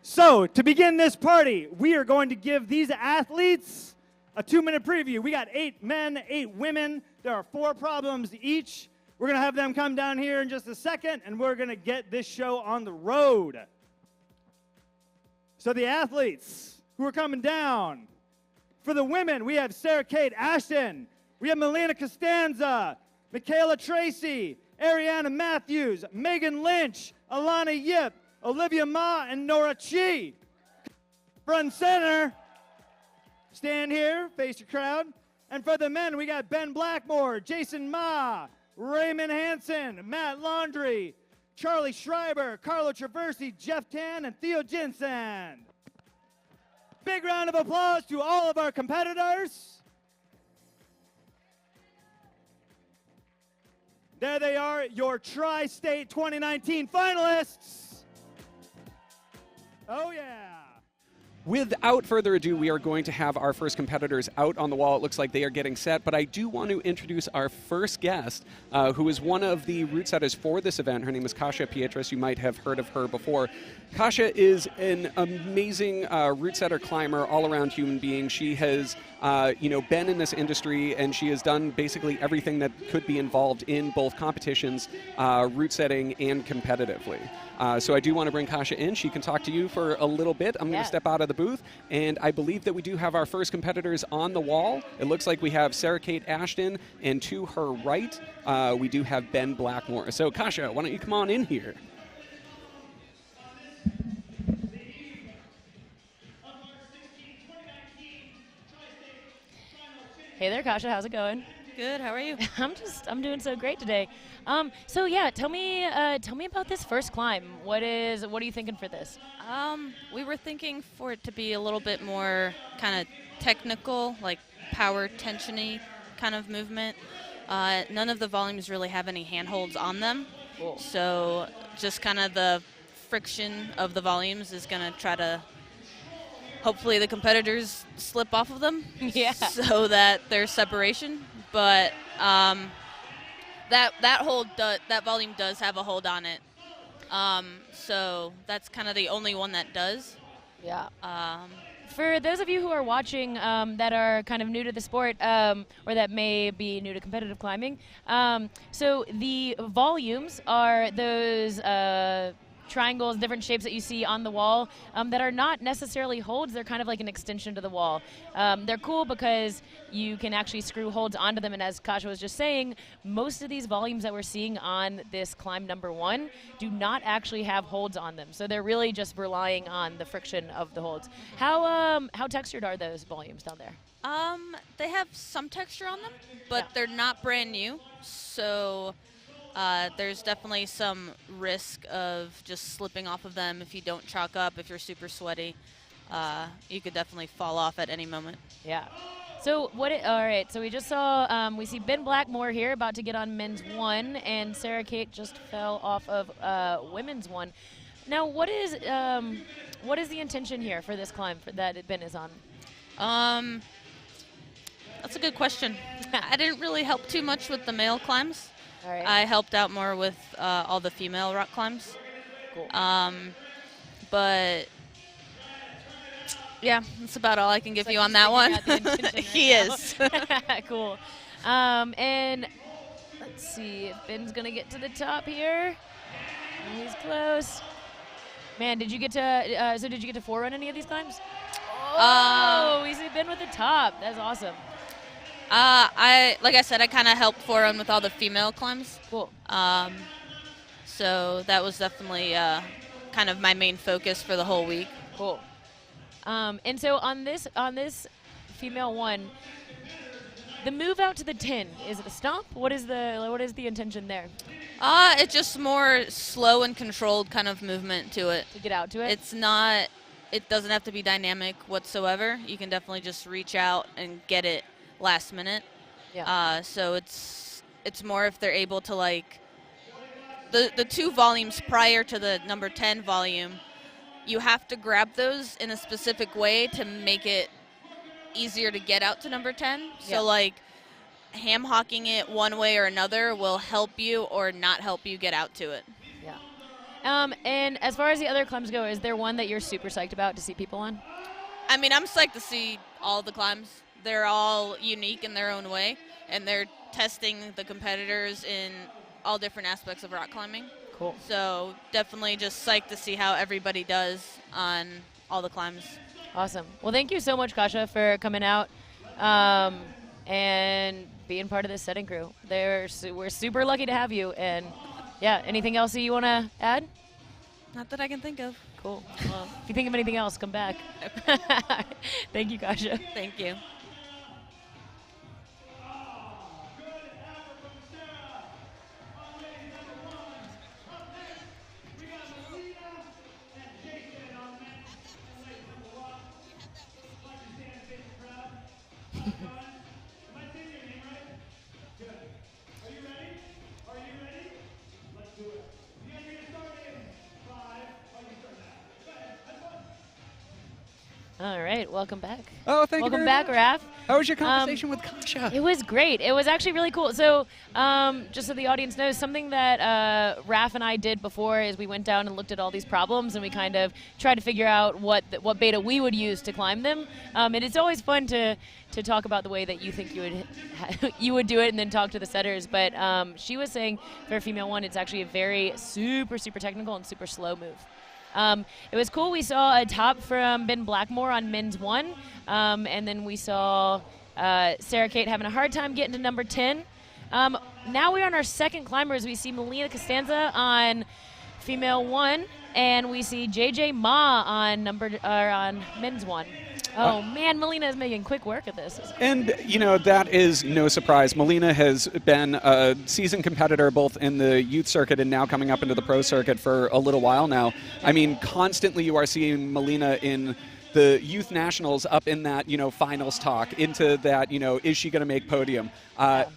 So, to begin this party, we are going to give these athletes a 2-minute preview. We got 8 men, 8 women. There are 4 problems each. We're going to have them come down here in just a second, and we're going to get this show on the road. So the athletes who are coming down. For the women, we have Sarah Kate Ashton. We have Melina Costanza, Michaela Tracy, Ariana Matthews, Megan Lynch, Alana Yip, Olivia Ma, and Nora Chi. Front center. Stand here, face your crowd. And for the men, we got Ben Blackmore, Jason Ma, Raymond Hansen, Matt Laundrie, Charlie Schreiber, Carlo Traversi, Jeff Tan, and Theo Jensen. Big round of applause to all of our competitors. There they are, your Tri-State 2019 finalists. Oh, yeah. Without further ado, we are going to have our first competitors out on the wall. It looks like they are getting set, but I do want to introduce our first guest, who is one of the Routesetters for this event. Her name is Kasia Pietras. You might have heard of her before. Kasia is an amazing Routesetter climber, all-around human being. She has been in this industry, and she has done basically everything that could be involved in both competitions, route setting, and competitively. So I do want to bring Kasia in. She can talk to you for a little bit. I'm going to step out of the booth, and I believe that we do have our first competitors on the wall. It looks like we have Sarah Kate Ashton, and to her right, we do have Ben Blackmore. So Kasia, why don't you come on in here? Hey there, Kasia. How's it going? Good. How are you? I'm doing so great today. So yeah, tell me about this first climb. What are you thinking for this? We were thinking for it to be a little bit more kind of technical, like power tensiony kind of movement. None of the volumes really have any handholds on them. Cool. So just kind of the friction of the volumes is going to try to hopefully the competitors slip off of them. Yeah. So that there's separation. But that volume does have a hold on it. So that's kind of the only one that does. Yeah. For those of you who are watching that are kind of new to the sport or that may be new to competitive climbing, so the volumes are those triangles, different shapes that you see on the wall that are not necessarily holds. They're kind of like an extension to the wall. They're cool because you can actually screw holds onto them, and as Kasia was just saying, most of these volumes that we're seeing on this climb number 1 do not actually have holds on them. So they're really just relying on the friction of the holds. How textured are those volumes down there? They have some texture on them, but they're not brand new. So there's definitely some risk of just slipping off of them if you don't chalk up, if you're super sweaty. You could definitely fall off at any moment. Yeah. So all right, so we just saw, we see Ben Blackmore here about to get on men's 1, and Sarah Kate just fell off of women's 1. Now, what is the intention here for this climb that Ben is on? That's a good question. I didn't really help too much with the male climbs. All right. I helped out more with all the female rock climbs. Cool. But yeah, that's about all I can give you on that one. He is. Cool. And let's see if Ben's gonna get to the top here. He's close. Man, did you get to forerun any of these climbs? Oh, we see Ben with the top. That's awesome. Like I said, I kind of helped forerun with all the female climbs. Cool. So that was definitely kind of my main focus for the whole week. Cool. And so on this female 1, the move out to the 10, is it a stomp? What is the intention there? It's just more slow and controlled kind of movement to it. To get out to it? It doesn't have to be dynamic whatsoever. You can definitely just reach out and get it last minute. Yeah. So it's more if they're able to, like, the 2 volumes prior to the number 10 volume, you have to grab those in a specific way to make it easier to get out to number 10. So like ham hocking it one way or another will help you or not help you get out to it. Yeah. And as far as the other climbs go, is there one that you're super psyched about to see people on? I mean, I'm psyched to see all the climbs. They're all unique in their own way, and they're testing the competitors in all different aspects of rock climbing. Cool. So definitely just psyched to see how everybody does on all the climbs. Awesome. Well, thank you so much, Kasha, for coming out and being part of this setting crew. We're super lucky to have you. And yeah, anything else that you want to add? Not that I can think of. Cool. Well, if you think of anything else, come back. Thank you, Kasha. Thank you. All right, welcome back. Oh, thank you Welcome very back, much. Raph. How was your conversation with Kasha? It was great. It was actually really cool. So just so the audience knows, something that Raph and I did before is we went down and looked at all these problems and we kind of tried to figure out what beta we would use to climb them. And it's always fun to talk about the way that you think you would do it and then talk to the setters. But she was saying for female one, it's actually a very super technical and super slow move. It was cool. We saw a top from Ben Blackmore on men's one, and then we saw Sarah Kate having a hard time getting to number 10. Now we're on our second climbers. We see Melina Costanza on female one, and we see JJ Ma on men's one. Oh man, Melina is making quick work of this. And, you know, that is no surprise. Melina has been a seasoned competitor both in the youth circuit and now coming up into the pro circuit for a little while now. I mean, constantly you are seeing Melina in the youth nationals up in that, you know, finals talk, into that, you know, is she going to make podium?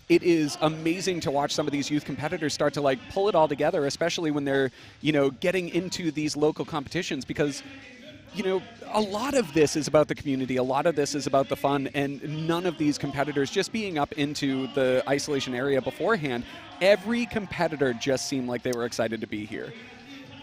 It is amazing to watch some of these youth competitors start to, like, pull it all together, especially when they're, you know, getting into these local competitions, because you know, a lot of this is about the community, a lot of this is about the fun, and none of these competitors just being up into the isolation area beforehand, every competitor just seemed like they were excited to be here.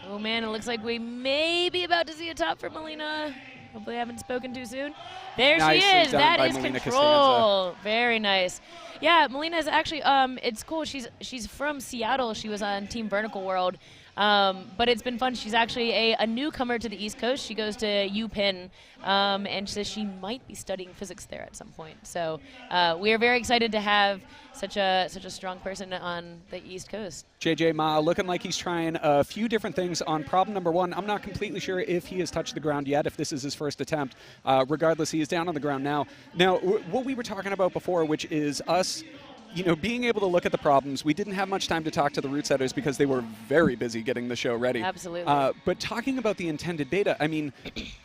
Oh man, it looks like we may be about to see a top for Melina. Hopefully I haven't spoken too soon. There she is. That is Melina control. Costanza. Very nice. Yeah, Melina is actually, it's cool. She's from Seattle. She was on Team Vertical World. But it's been fun. She's actually a newcomer to the East Coast. She goes to UPenn, and says she might be studying physics there at some point. So we are very excited to have such a strong person on the East Coast. JJ Ma looking like he's trying a few different things on problem number one. I'm not completely sure if he has touched the ground yet, if this is his first attempt. Regardless, he is down on the ground now. Now, what we were talking about before, which is us, you know, being able to look at the problems. We didn't have much time to talk to the Routesetters because they were very busy getting the show ready. Absolutely. But talking about the intended beta, I mean,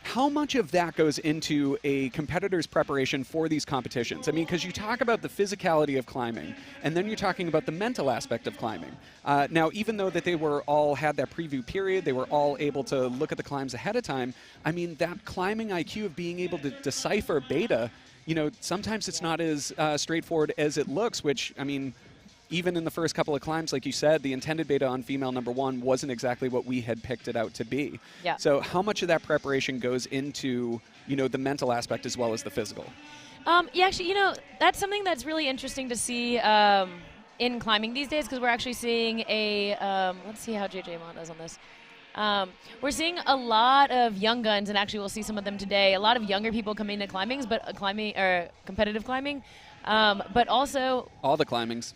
how much of that goes into a competitor's preparation for these competitions? I mean, because you talk about the physicality of climbing, and then you're talking about the mental aspect of climbing. Now, even though that they were all had that preview period, they were all able to look at the climbs ahead of time, I mean, that climbing IQ of being able to decipher beta, you know, sometimes it's not as straightforward as it looks, which, I mean, even in the first couple of climbs, like you said, the intended beta on female number one wasn't exactly what we had picked it out to be. Yeah. So how much of that preparation goes into, you know, the mental aspect as well as the physical? Yeah, actually, you know, that's something that's really interesting to see in climbing these days, because we're actually seeing a, let's see how JJ Ma does on this. We're seeing a lot of young guns, and actually we'll see some of them today. A lot of younger people coming into climbings, but competitive climbing, but also all the climbings.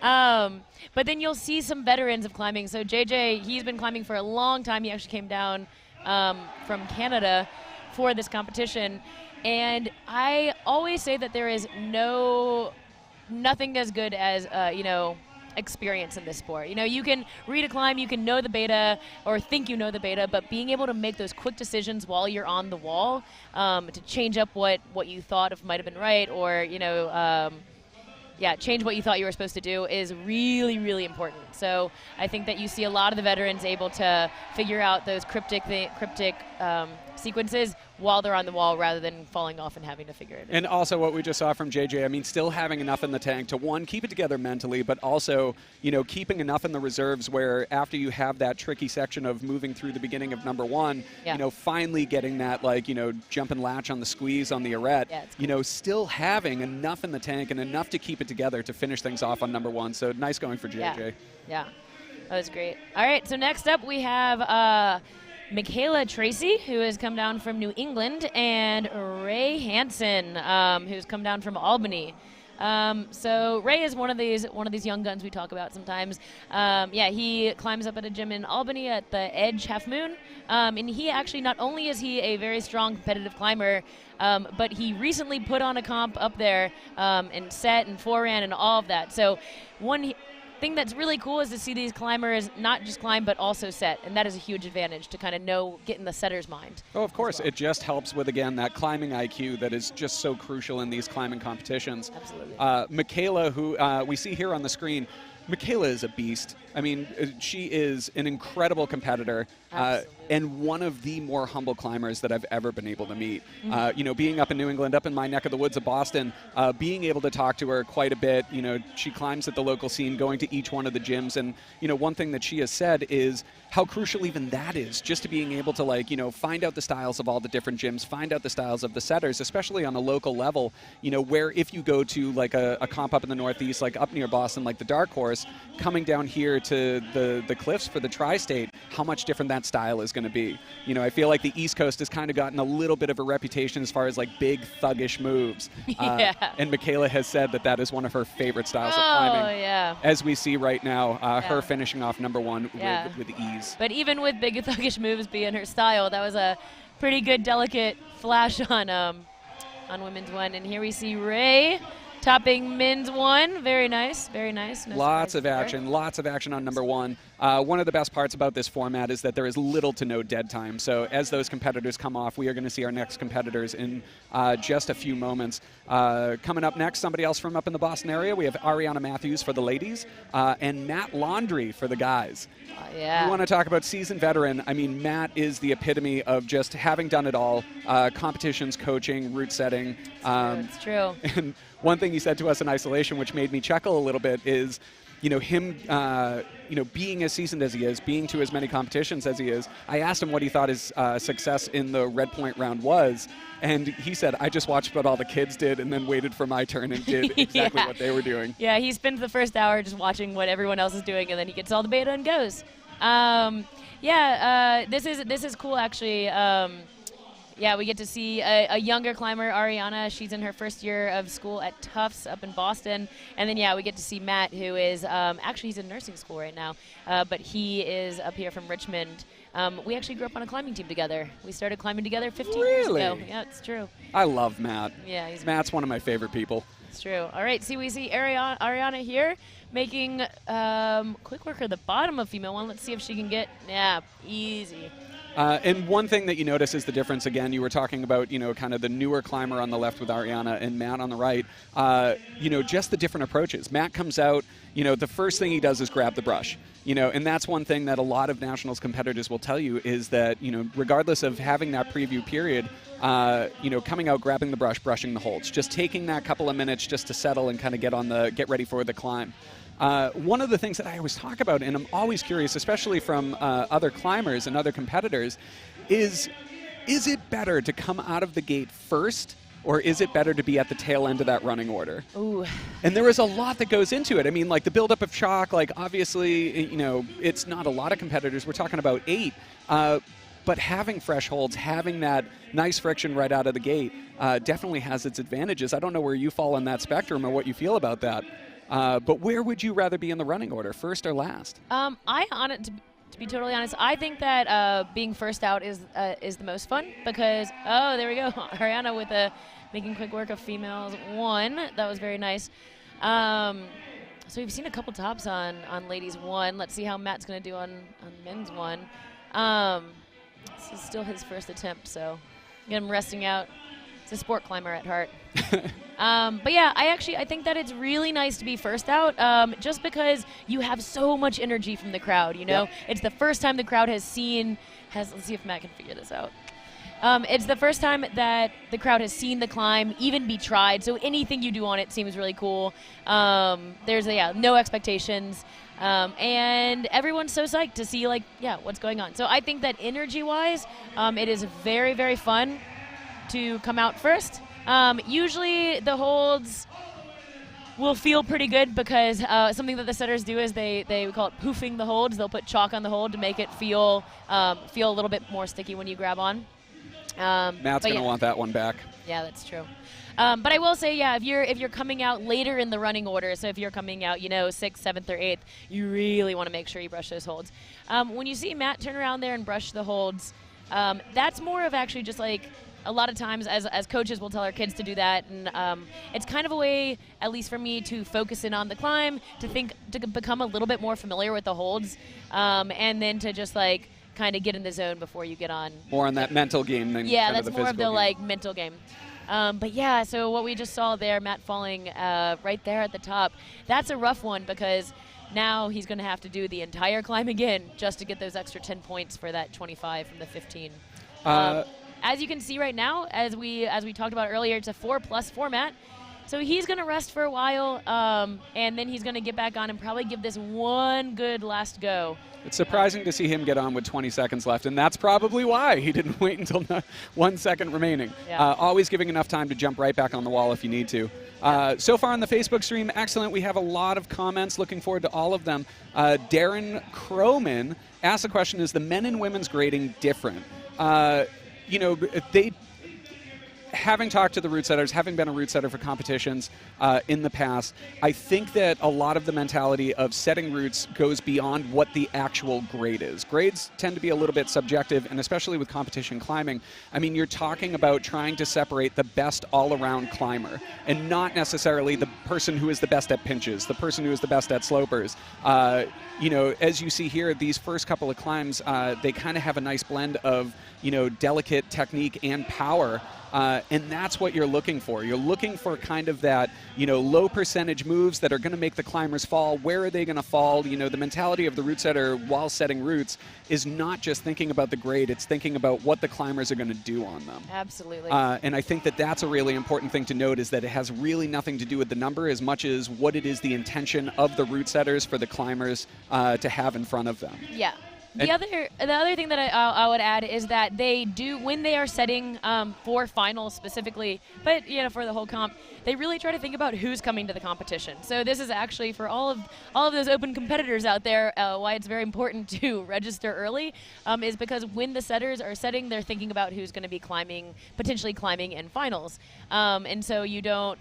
But then you'll see some veterans of climbing. So JJ, he's been climbing for a long time. He actually came down from Canada for this competition, and I always say that there is nothing as good as you know, experience in this sport. You know, you can read a climb, you can know the beta or think you know the beta, but being able to make those quick decisions while you're on the wall to change up what you thought of might have been right, or, you know, change what you thought you were supposed to do is really, really important. So I think that you see a lot of the veterans able to figure out those cryptic sequences while they're on the wall rather than falling off and having to figure it out. And also what we just saw from JJ, I mean, still having enough in the tank to, one, keep it together mentally, but also, you know, keeping enough in the reserves where after you have that tricky section of moving through the beginning of number one, you know, finally getting that, like, you know, jump and latch on the squeeze on the arete, you know, still having enough in the tank and enough to keep it together to finish things off on number one. So nice going for JJ. Yeah, that was great. All right, so next up we have Michaela Tracy, who has come down from New England, and Ray Hansen, who's come down from Albany. So Ray is one of these young guns we talk about sometimes. Yeah, he climbs up at a gym in Albany at the Edge Half Moon, and he actually, not only is he a very strong competitive climber, but he recently put on a comp up there and set and foreran and all of that. So one thing that's really cool is to see these climbers not just climb but also set, and that is a huge advantage to kind of get in the setter's mind. Oh, of course. It just helps with, again, that climbing IQ that is just so crucial in these climbing competitions. Absolutely. Michaela, who we see here on the screen, Michaela is a beast. I mean, she is an incredible competitor and one of the more humble climbers that I've ever been able to meet. You know, being up in New England, up in my neck of the woods of Boston, being able to talk to her quite a bit. You know, she climbs at the local scene, going to each one of the gyms. And, you know, one thing that she has said is how crucial even that is, just to being able to, like, you know, find out the styles of all the different gyms, find out the styles of the setters, especially on a local level, you know, where if you go to, like, a comp up in the Northeast, like up near Boston, like the Dark Horse, coming down here to the cliffs for the Tri-State, how much different that style is going to be. You know, I feel like the East Coast has kind of gotten a little bit of a reputation as far as, like, big, thuggish moves. And Michaela has said that that is one of her favorite styles of climbing. As we see right now, her finishing off number one with ease. But even with big, thuggish moves being her style, that was a pretty good, delicate flash on women's one. And here we see Ray topping men's one. Very nice, very nice. No lots of action on number one. One of the best parts about this format is that there is little to no dead time. So as those competitors come off, we are going to see our next competitors in just a few moments. Coming up next, somebody else from up in the Boston area. We have Ariana Matthews for the ladies and Matt Laundry for the guys. You want to talk about seasoned veteran. I mean, Matt is the epitome of just having done it all. Competitions, coaching, route setting. It's true. And one thing he said to us in isolation, which made me chuckle a little bit, is, you know, him, you know, being as seasoned as he is, being to as many competitions as he is. I asked him what he thought his success in the Red Point round was, and he said, I just watched what all the kids did and then waited for my turn and did exactly what they were doing. Yeah, he spends the first hour just watching what everyone else is doing, and then he gets all the beta and goes. This is cool, actually. Yeah, we get to see a younger climber, Ariana. She's in her first year of school at Tufts up in Boston. And then, we get to see Matt, who is actually he's in nursing school right now, but he is up here from Richmond. We actually grew up on a climbing team together. We started climbing together 15 years ago. Yeah, it's true. I love Matt. Yeah, Matt's one of my favorite people. It's true. All right, we see Ariana here making quick work at the bottom of female one. Let's see if she can get, easy. And one thing that you notice is the difference. Again, you were talking about, you know, kind of the newer climber on the left with Ariana and Matt on the right. You know, just the different approaches. Matt comes out, you know, the first thing he does is grab the brush. You know, and that's one thing that a lot of nationals competitors will tell you is that, you know, regardless of having that preview period, you know, coming out, grabbing the brush, brushing the holds, just taking that couple of minutes just to settle and kind of get ready for the climb. One of the things that I always talk about, and I'm always curious, especially from other climbers and other competitors, is it better to come out of the gate first, or is it better to be at the tail end of that running order? Ooh. And there is a lot that goes into it. I mean, like the buildup of chalk, like obviously, you know, it's not a lot of competitors. We're talking about 8. But having fresh holds, having that nice friction right out of the gate definitely has its advantages. I don't know where you fall on that spectrum or what you feel about that. But where would you rather be in the running order, first or last? To be totally honest, I think that being first out is the most fun because, there we go, Ariana with making quick work of females 1. That was very nice. So we've seen a couple tops on ladies 1. Let's see how Matt's going to do on men's 1. This is still his first attempt, so get him resting out. He's a sport climber at heart. But yeah, I think that it's really nice to be first out, just because you have so much energy from the crowd, you know? Yep. It's the first time the crowd has let's see if Matt can figure this out. It's the first time that the crowd has seen the climb even be tried, so anything you do on it seems really cool. There's no expectations, and everyone's so psyched to see what's going on. So I think that energy-wise, it is very, very fun to come out first. Usually the holds will feel pretty good because something that the setters do is they call it poofing the holds. They'll put chalk on the hold to make it feel a little bit more sticky when you grab on. Matt's going to want that one back. Yeah, that's true. But I will say, if you're coming out later in the running order, so if you're coming out, 6th, 7th, or 8th, you really want to make sure you brush those holds. When you see Matt turn around there and brush the holds, that's more of actually just a lot of times as coaches we'll tell our kids to do that, and it's kind of a way, at least for me, to focus in on the climb, to become a little bit more familiar with the holds, and then to just kind of get in the zone before you get on. More on that mental game than that's the more of the game. mental game. So what we just saw there, Matt falling right there at the top, that's a rough one because now he's going to have to do the entire climb again just to get those extra 10 points for that 25 from the 15. As you can see right now, as we talked about earlier, it's a 4+ format. So he's going to rest for a while, and then he's going to get back on and probably give this one good last go. It's surprising to see him get on with 20 seconds left, and that's probably why he didn't wait until 1 second remaining. Yeah. Always giving enough time to jump right back on the wall if you need to. So far on the Facebook stream, excellent. We have a lot of comments. Looking forward to all of them. Darren Croman asked the question, is the men and women's grading different? Having talked to the Routesetters, having been a Routesetter for competitions in the past, I think that a lot of the mentality of setting routes goes beyond what the actual grade is. Grades tend to be a little bit subjective, and especially with competition climbing, I mean, you're talking about trying to separate the best all-around climber and not necessarily the person who is the best at pinches, the person who is the best at slopers. As you see here, these first couple of climbs, they kind of have a nice blend of, delicate technique and power. And that's what you're looking for. You're looking for kind of that, low percentage moves that are going to make the climbers fall. Where are they going to fall? The mentality of the Routesetter while setting routes is not just thinking about the grade. It's thinking about what the climbers are going to do on them. Absolutely. And I think that that's a really important thing to note, is that it has really nothing to do with the number as much as what it is the intention of the Routesetters for the climbers to have in front of them. Yeah. The other thing that I would add is that they do, when they are setting for finals specifically, but for the whole comp, they really try to think about who's coming to the competition. So this is actually for all of those open competitors out there, why it's very important to register early, is because when the setters are setting, they're thinking about who's going to be potentially climbing in finals, and so you don't.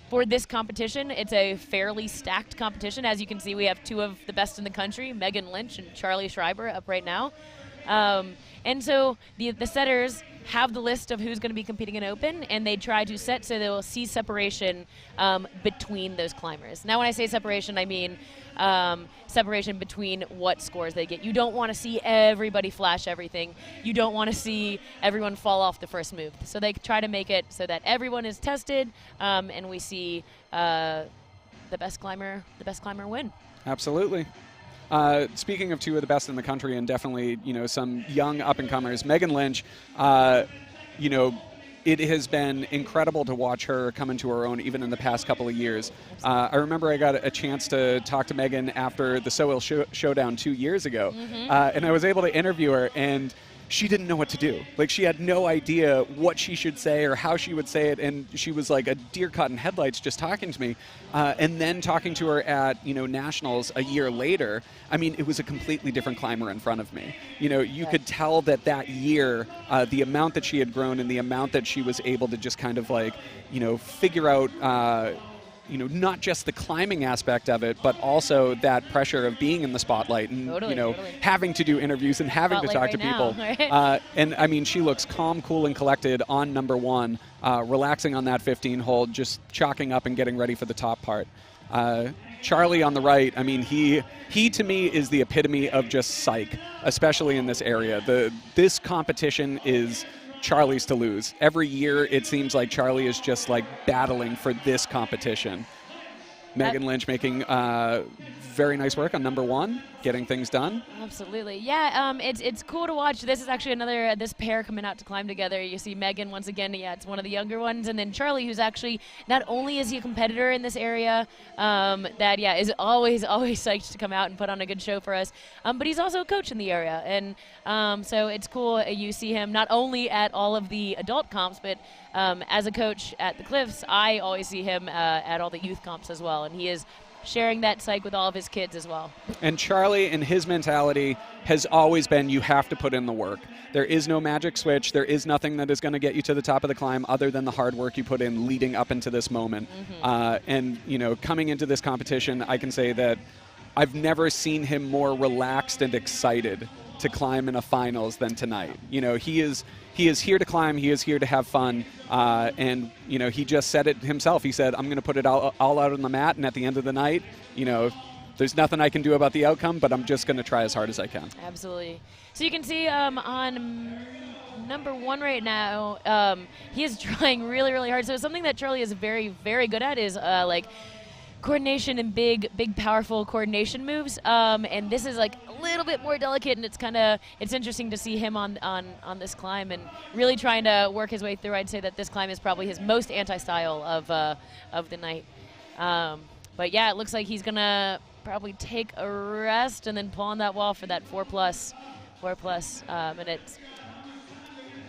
For this competition, it's a fairly stacked competition. As you can see, we have two of the best in the country, Megan Lynch and Charlie Schreiber, up right now. And so the setters have the list of who's going to be competing in open, and they try to set so they will see separation between those climbers. Now, when I say separation, I mean separation between what scores they get. You don't want to see everybody flash everything. You don't want to see everyone fall off the first move. So they try to make it so that everyone is tested, and we see the best climber win. Absolutely. Speaking of two of the best in the country, and definitely, some young up-and-comers, Megan Lynch, it has been incredible to watch her come into her own even in the past couple of years. I remember I got a chance to talk to Megan after the Sewell Showdown 2 years ago, and I was able to interview her, and she didn't know what to do. She had no idea what she should say or how she would say it, and she was like a deer caught in headlights just talking to me. And then talking to her at, Nationals a year later, I mean, it was a completely different climber in front of me. You could tell that year, the amount that she had grown and the amount that she was able to just kind of figure out, not just the climbing aspect of it, but also that pressure of being in the spotlight and, totally. having to do interviews and having to talk to people. Right? And I mean, she looks calm, cool, and collected on number one, relaxing on that 15 hole, just chalking up and getting ready for the top part. Charlie on the right, I mean, he to me is the epitome of just psych, especially in this area. This competition is Charlie's to lose. Every year it seems like Charlie is just battling for this competition. Megan Lynch making very nice work on number 1, getting things done. Absolutely. Yeah, it's cool to watch. This is actually this pair coming out to climb together. You see Megan once again, yeah, it's one of the younger ones, and then Charlie, who's actually, not only is he a competitor in this area, that, yeah, is always psyched to come out and put on a good show for us, but he's also a coach in the area, and so it's cool you see him not only at all of the adult comps, but as a coach at the Cliffs, I always see him at all the youth comps as well, and he is sharing that psych with all of his kids as well. And Charlie and his mentality has always been, you have to put in the work. There is no magic switch. There is nothing that is going to get you to the top of the climb other than the hard work you put in leading up into this moment. And, you know, coming into this competition, I can say that I've never seen him more relaxed and excited to climb in a finals than tonight. You know, he is here to climb. He is here to have fun. And, you know, he just said it himself. He said, I'm going to put it all out on the mat. And at the end of the night, you know, there's nothing I can do about the outcome, but I'm just going to try as hard as I can. Absolutely. So you can see on number 1 right now, he is trying really, really hard. So something that Charlie is very, very good at is like coordination and big, powerful coordination moves. And this is like a little bit more delicate, and it's interesting to see him on this climb and really trying to work his way through. I'd say that this climb is probably his most anti-style of the night. But yeah, it looks like he's gonna probably take a rest and then pull on that wall for that 4+ minutes.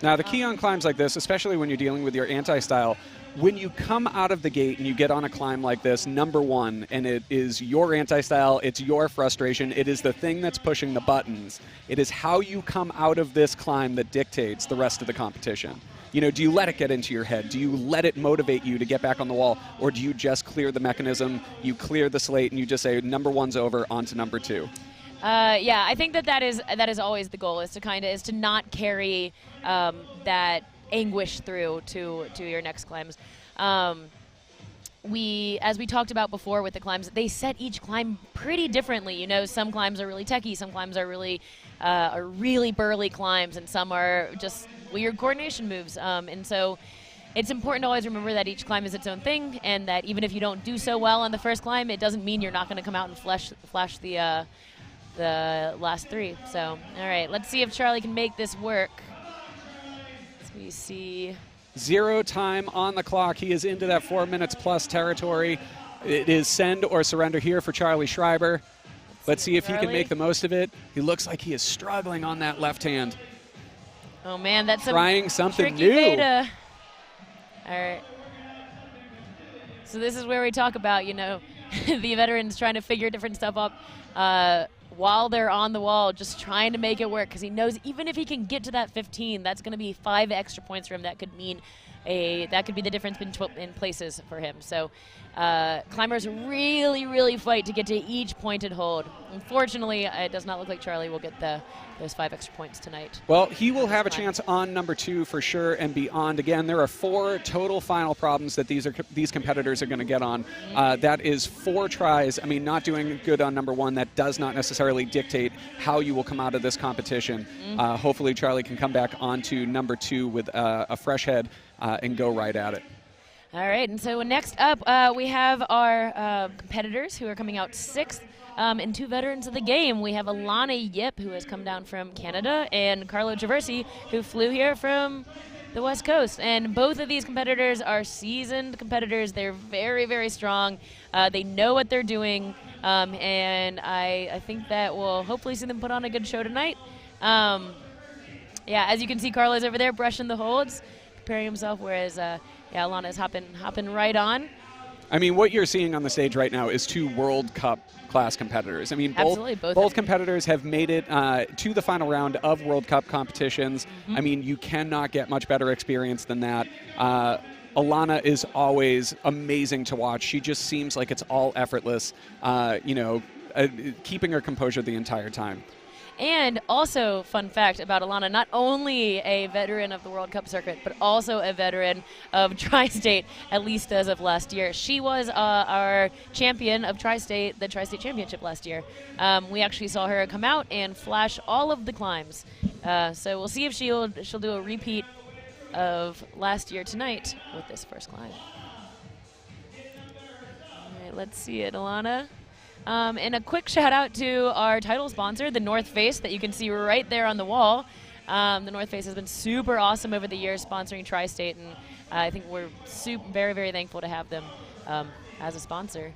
Now, the key on climbs like this, especially when you're dealing with your anti-style, when you come out of the gate and you get on a climb like this, number 1, and it is your anti-style, it's your frustration, it is the thing that's pushing the buttons. It is how you come out of this climb that dictates the rest of the competition. You know, do you let it get into your head? Do you let it motivate you to get back on the wall? Or do you just clear the mechanism, you clear the slate, and you just say, number 1's over, on to number 2? Yeah, I think that is always the goal, is to not carry that anguish through to your next climbs. As we talked about before with the climbs, they set each climb pretty differently. You know, some climbs are really techy, some climbs are really burly climbs, and some are just weird coordination moves. And so it's important to always remember that each climb is its own thing, and that even if you don't do so well on the first climb, it doesn't mean you're not going to come out and flash the last 3. So, all right, let's see if Charlie can make this work. We see 0 time on the clock. He is into that 4 minutes plus territory. It is send or surrender here for Charlie Schreiber. Let's see if he can make the most of it. He looks like he is struggling on that left hand. Oh man, that's trying something tricky new. Beta. All right. So this is where we talk about, you know, the veterans trying to figure different stuff up while they're on the wall, just trying to make it work, because he knows even if he can get to that 15, that's going to be 5 extra points for him. That could mean that could be the difference in places for him. So climbers really, really fight to get to each pointed hold. Unfortunately, it does not look like Charlie will get those 5 extra points tonight. Well, he will have a chance on number 2 for sure and beyond. Again, there are 4 total final problems that these competitors are going to get on. That is 4 tries. I mean, not doing good on number 1, that does not necessarily dictate how you will come out of this competition. Hopefully, Charlie can come back onto number 2 with a fresh head and go right at it. All right, and so next up, we have our competitors who are coming out 6th, and 2 veterans of the game. We have Alana Yip, who has come down from Canada, and Carlo Traversi, who flew here from the West Coast. And both of these competitors are seasoned competitors. They're very, very strong. They know what they're doing, and I think that we'll hopefully see them put on a good show tonight. Yeah, as you can see, Carlo's over there brushing the holds, preparing himself, whereas Alana's hopping right on. I mean, what you're seeing on the stage right now is 2 World Cup class competitors. I mean, both competitors have made it to the final round of World Cup competitions. I mean, you cannot get much better experience than that. Alana is always amazing to watch. She just seems like it's all effortless, keeping her composure the entire time. And also, fun fact about Alana, not only a veteran of the World Cup circuit, but also a veteran of Tri-State, at least as of last year. She was our champion of Tri-State, the Tri-State Championship last year. We actually saw her come out and flash all of the climbs. So we'll see if she'll do a repeat of last year tonight with this first climb. let's see it, Alana. And a quick shout out to our title sponsor, the North Face, that you can see right there on the wall. The North Face has been super awesome over the years sponsoring Tri-State, and I think we're very, very thankful to have them as a sponsor.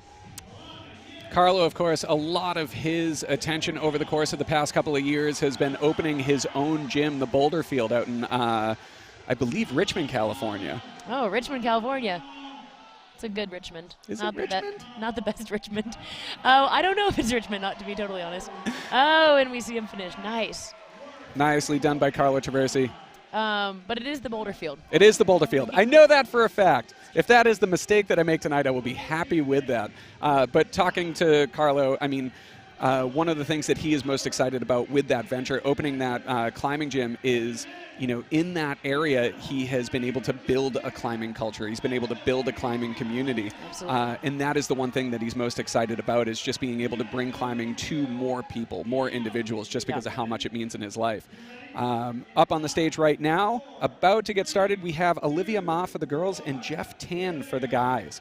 Carlo, of course, a lot of his attention over the course of the past couple of years has been opening his own gym, the Boulder Field, out in, I believe, Richmond, California. Oh, Richmond, California. It's a good Richmond. Is it Richmond? Not the best Richmond. Oh, I don't know if it's Richmond, not to be totally honest. Oh, and we see him finish. Nice. Nicely done by Carlo Traversi. But it is the Boulder Field. It is the Boulder Field. I know that for a fact. If that is the mistake that I make tonight, I will be happy with that. But talking to Carlo, I mean, one of the things that he is most excited about with that venture, opening that climbing gym, is, you know, in that area, he has been able to build a climbing culture. He's been able to build a climbing community. Absolutely. And that is the one thing that he's most excited about, is just being able to bring climbing to more people, more individuals, just because of how much it means in his life. Up on the stage right now, about to get started, we have Olivia Ma for the girls and Jeff Tan for the guys,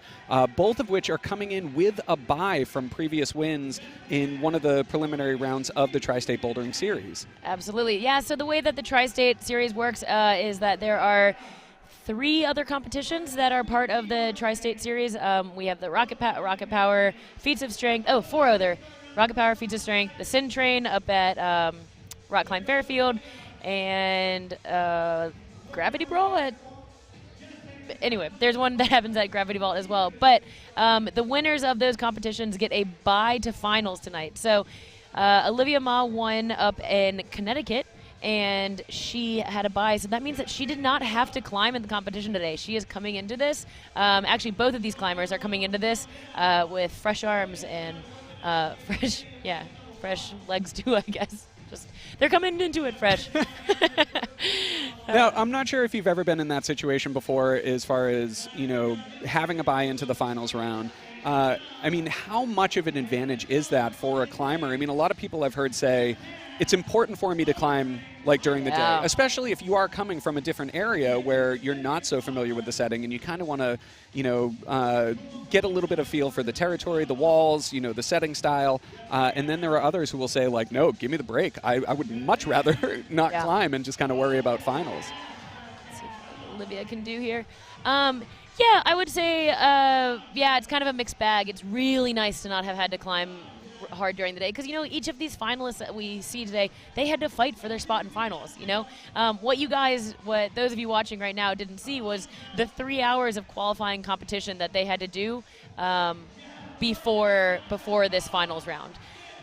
both of which are coming in with a bye from previous wins in one of the preliminary rounds of the Tri-State Bouldering Series. Absolutely. Yeah, so the way that the Tri-State Series works is that there are 3 other competitions that are part of the Tri-State Series. We have the Rocket Power, Feats of Strength, 4 other, Rocket Power, Feats of Strength, the Sin Train up at Rock Climb Fairfield, and Gravity Brawl anyway, there's one that happens at Gravity Vault as well. But the winners of those competitions get a bye to finals tonight. So Olivia Ma won up in Connecticut, and she had a bye. So that means that she did not have to climb in the competition today. She is coming into this. Actually, both of these climbers are coming into this with fresh arms and fresh legs too, I guess. They're coming into it fresh. Now, I'm not sure if you've ever been in that situation before, as far as, you know, having a bye into the finals round. I mean, how much of an advantage is that for a climber? I mean, a lot of people I've heard say, it's important for me to climb like during the day, especially if you are coming from a different area where you're not so familiar with the setting and you kind of want to, you know, get a little bit of feel for the territory, the walls, you know, the setting style. And then there are others who will say, like, no, give me the break. I would much rather not climb and just kind of worry about finals. Let's see what Olivia can do here. Yeah, I would say, it's kind of a mixed bag. It's really nice to not have had to climb hard during the day, because, you know, each of these finalists that we see today, they had to fight for their spot in finals, you know. What those of you watching right now didn't see was the 3 hours of qualifying competition that they had to do before this finals round.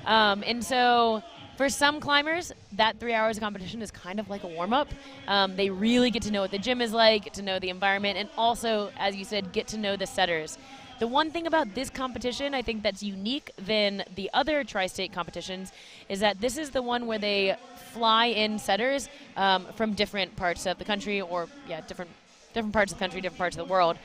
And so for some climbers, that 3 hours of competition is kind of like a warm-up. They really get to know what the gym is like, get to know the environment, and also, as you said, get to know the setters. The one thing about this competition I think that's unique than the other Tri-State competitions is that this is the one where they fly in setters from different parts of the country, or different parts of the country, different parts of the world.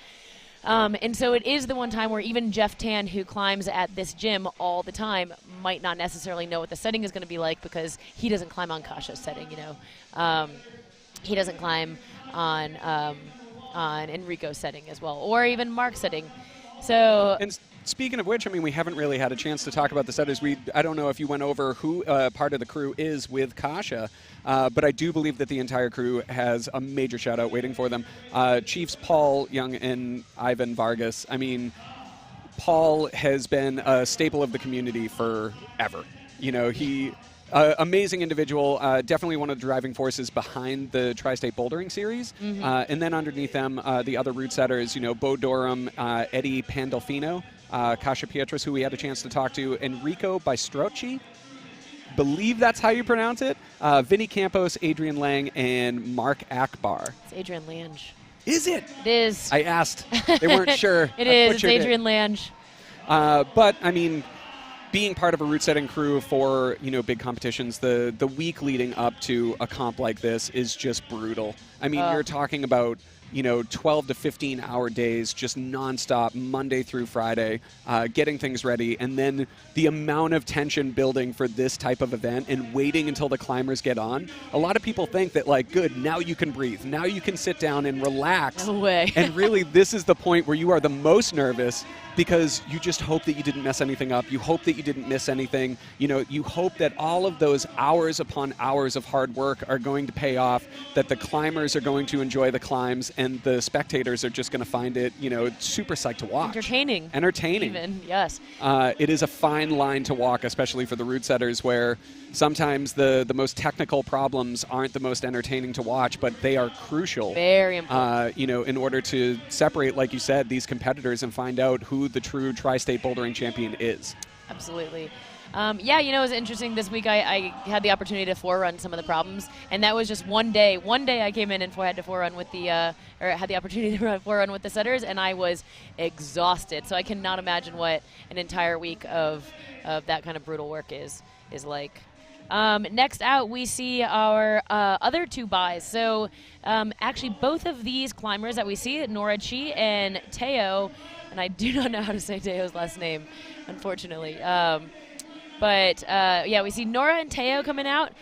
And so it is the one time where even Jeff Tan, who climbs at this gym all the time, might not necessarily know what the setting is going to be like, because he doesn't climb on Kasha's setting, you know. He doesn't climb on Enrico's setting as well, or even Mark's setting. So, and speaking of which, I mean, we haven't really had a chance to talk about the setters. I don't know if you went over who part of the crew is with Kasha, but I do believe that the entire crew has a major shout-out waiting for them. Chiefs Paul Young and Ivan Vargas. I mean, Paul has been a staple of the community forever. You know, he... amazing individual, definitely one of the driving forces behind the Tri-State Bouldering Series. Mm-hmm. And then underneath them, the other Routesetters, you know, Bo Durham, Eddie Pandolfino, Kasha Pietras, who we had a chance to talk to, Enrico Baistrocchi, believe that's how you pronounce it, Vinny Campos, Adrian Lang, and Mark Akbar. It's Adrian Lange. Is it? It is. I asked. They weren't sure. It is. It's Adrian Lange. But, I mean... being part of a route setting crew for, you know, big competitions, the week leading up to a comp like this is just brutal. I mean, you're talking about 12 to 15 hour days, just nonstop, Monday through Friday, getting things ready, and then the amount of tension building for this type of event and waiting until the climbers get on. A lot of people think that, like, good, now you can breathe, now you can sit down and relax. No way. And really, this is the point where you are the most nervous, because you just hope that you didn't mess anything up. You hope that you didn't miss anything. You hope that all of those hours upon hours of hard work are going to pay off, that the climbers are going to enjoy the climbs, and the spectators are just going to find it, super psyched to watch. Entertaining. Entertaining. Yes. It is a fine line to walk, especially for the Routesetters, where sometimes the most technical problems aren't the most entertaining to watch, but they are crucial. Very important. In order to separate, like you said, these competitors and find out who the true Tri-State Bouldering champion is. Absolutely. It was interesting this week. I had the opportunity to forerun some of the problems, and that was just one day. One day I came in and had to forerun with had the opportunity to forerun with the setters, and I was exhausted. So I cannot imagine what an entire week of that kind of brutal work is like. Next out, we see our other two buys. So actually, both of these climbers that we see, Nora Chi and Teo, and I do not know how to say Teo's last name, unfortunately. We see Nora and Teo coming out,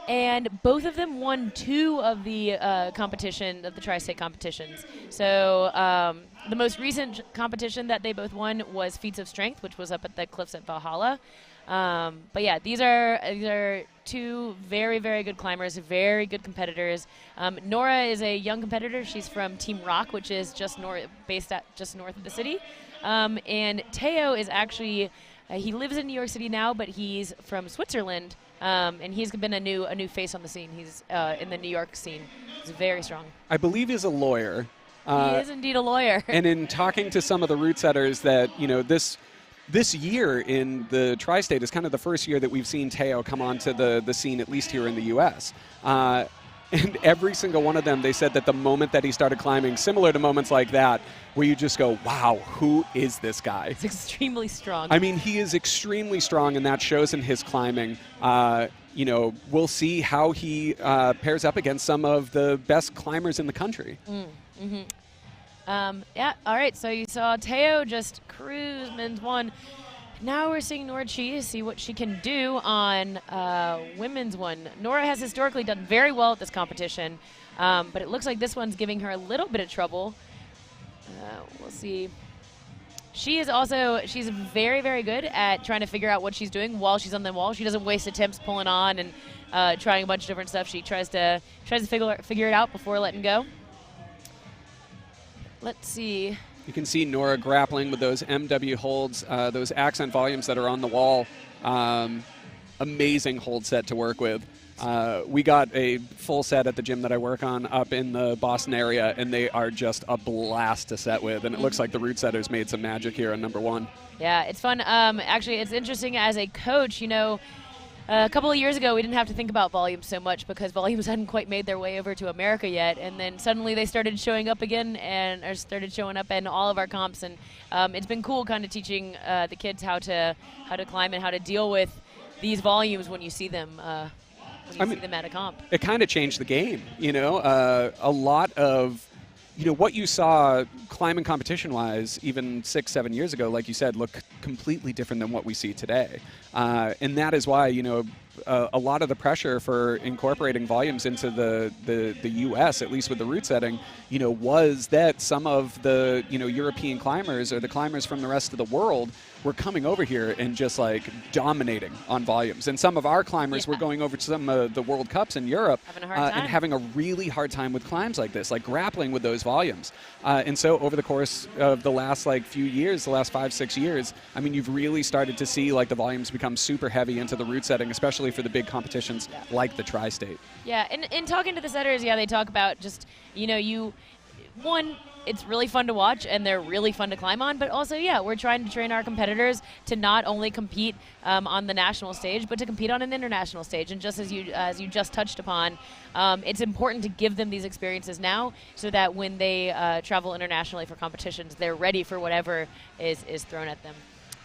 and both of them won 2 of the the Tri-State competitions. So the most recent competition that they both won was Feats of Strength, which was up at the cliffs at Valhalla. These are 2 very, very good climbers, very good competitors. Nora is a young competitor. She's from Team Rock, which is based just north of the city. And Teo is actually, he lives in New York City now, but he's from Switzerland. And he's been a new face on the scene. He's in the New York scene. He's very strong. I believe he's a lawyer. He is indeed a lawyer. And in talking to some of the Routesetters, that this year in the Tri-State is kind of the first year that we've seen Teo come onto the scene, at least here in the U.S. And every single one of them, they said that the moment that he started climbing, similar to moments like that, where you just go, wow, who is this guy? He's extremely strong. I mean, he is extremely strong, and that shows in his climbing. We'll see how he pairs up against some of the best climbers in the country. All right, so you saw Teo just cruise men's 1. Now we're seeing Nora Chi see what she can do on women's 1. Nora has historically done very well at this competition, but it looks like this one's giving her a little bit of trouble. We'll see. She's very, very good at trying to figure out what she's doing while she's on the wall. She doesn't waste attempts pulling on and trying a bunch of different stuff. She tries to figure it out before letting go. Let's see. You can see Nora grappling with those MW holds, those accent volumes that are on the wall. Amazing hold set to work with. We got a full set at the gym that I work on up in the Boston area, and they are just a blast to set with. And it looks like the Routesetters made some magic here on number 1. Yeah, it's fun. Actually, it's interesting as a coach, a couple of years ago, we didn't have to think about volumes so much because volumes hadn't quite made their way over to America yet. And then suddenly they started showing up again or started showing up in all of our comps. And it's been cool kind of teaching the kids how to climb and how to deal with these volumes when you see them see them at a comp. It kind of changed the game, a lot of what you saw climbing competition-wise even 6-7 years ago, like you said, look completely different than what we see today. And that is why, a lot of the pressure for incorporating volumes into the U.S., at least with the route setting, was that some of the, European climbers or the climbers from the rest of the world were coming over here and just like dominating on volumes. And some of our climbers were going over to some of the World Cups in Europe and having a really hard time with climbs like this, like grappling with those volumes. And so over the course of the last few years, the last 5-6 years, I mean, you've really started to see like the volumes become super heavy into the route setting, especially for the big competitions like the Tri-State. Yeah, and in talking to the setters, they talk about just, it's really fun to watch and they're really fun to climb on, but also, we're trying to train our competitors to not only compete on the national stage, but to compete on an international stage. And just as you just touched upon, it's important to give them these experiences now so that when they travel internationally for competitions, they're ready for whatever is thrown at them.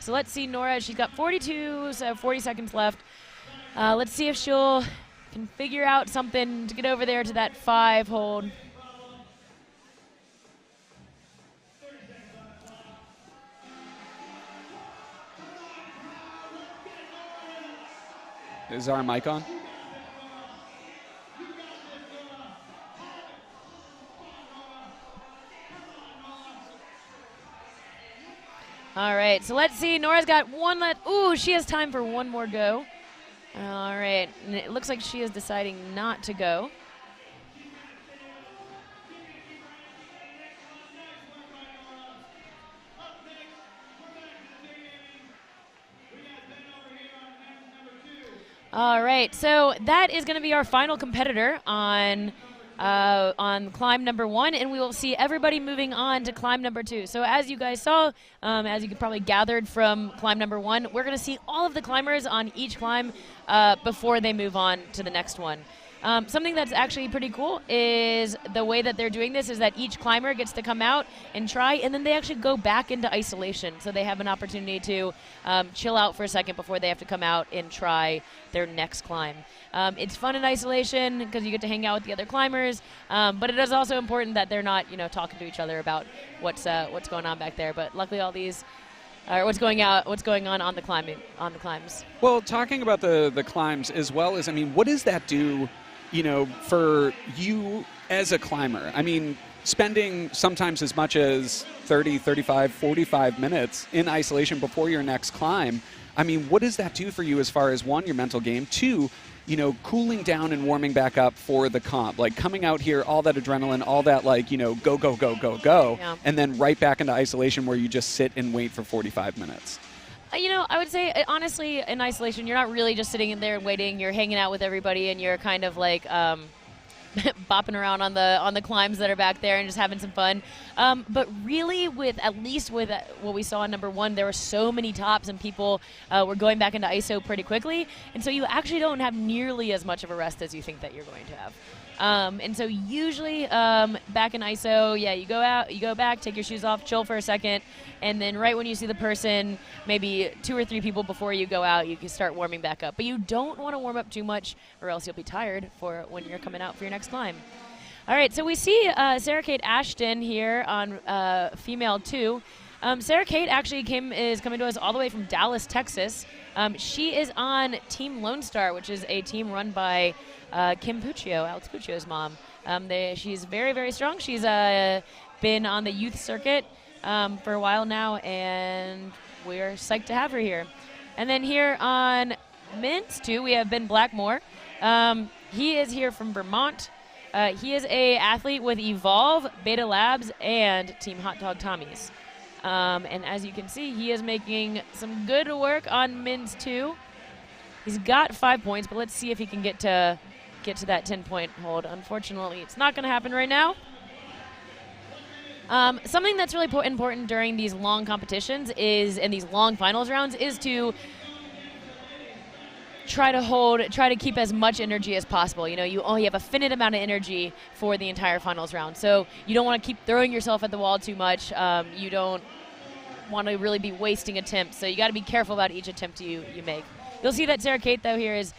So let's see Nora. She's got 40 seconds left. Let's see if she'll can figure out something to get over there to that 5 hold. Is our mic on? All right, so let's see. Nora's got one left. Ooh, she has time for one more go. All right, and it looks like she is deciding not to go. All right, so that is going to be our final competitor on climb number 1, and we will see everybody moving on to climb number 2. So as you guys saw, as you could probably gathered from climb number 1, we're going to see all of the climbers on each climb before they move on to the next one. Something that's actually pretty cool is the way that they're doing this is that each climber gets to come out and try, and then they actually go back into isolation. So they have an opportunity to chill out for a second before they have to come out and try their next climb. It's fun in isolation because you get to hang out with the other climbers, but it is also important that they're not, talking to each other about what's going on back there. But luckily, all these. Or what's going on the climbs. Well, talking about the climbs as well as, what does that do, for you as a climber? Spending sometimes as much as 30, 35, 45 minutes in isolation before your next climb, what does that do for you as far as, 1, your mental game, 2, cooling down and warming back up for the comp, like coming out here, all that adrenaline, all that go, yeah. And then right back into isolation where you just sit and wait for 45 minutes. I would say, honestly, in isolation, you're not really just sitting in there and waiting. You're hanging out with everybody, and you're kind of like bopping around on the climbs that are back there and just having some fun. But really, at least with what we saw in number 1, there were so many tops, and people were going back into ISO pretty quickly. And so you actually don't have nearly as much of a rest as you think that you're going to have. And so usually back in ISO, yeah, you go out, you go back, take your shoes off, chill for a second, and then right when you see the person, maybe 2 or 3 people before you go out, you can start warming back up. But you don't want to warm up too much or else you'll be tired for when you're coming out for your next climb. All right, so we see Sarah Kate Ashton here on female 2. Sarah Kate actually is coming to us all the way from Dallas, Texas. She is on Team Lone Star, which is a team run by Kim Puccio, Alex Puccio's mom. She's very, very strong. She's been on the youth circuit for a while now, and we're psyched to have her here. And then here on men's 2, we have Ben Blackmore. He is here from Vermont. He is a athlete with Evolve, Beta Labs, and Team Hot Dog Tommy's. And as you can see, he is making some good work on men's 2. He's got 5 points, but let's see if he can get to that 10-point hold. Unfortunately, it's not going to happen right now. Something that's really important during these long competitions and these long finals rounds is to try to keep as much energy as possible. You only have a finite amount of energy for the entire finals round. So you don't want to keep throwing yourself at the wall too much. You don't want to really be wasting attempts. So you got to be careful about each attempt you make. You'll see that Sarah Kate, though, here is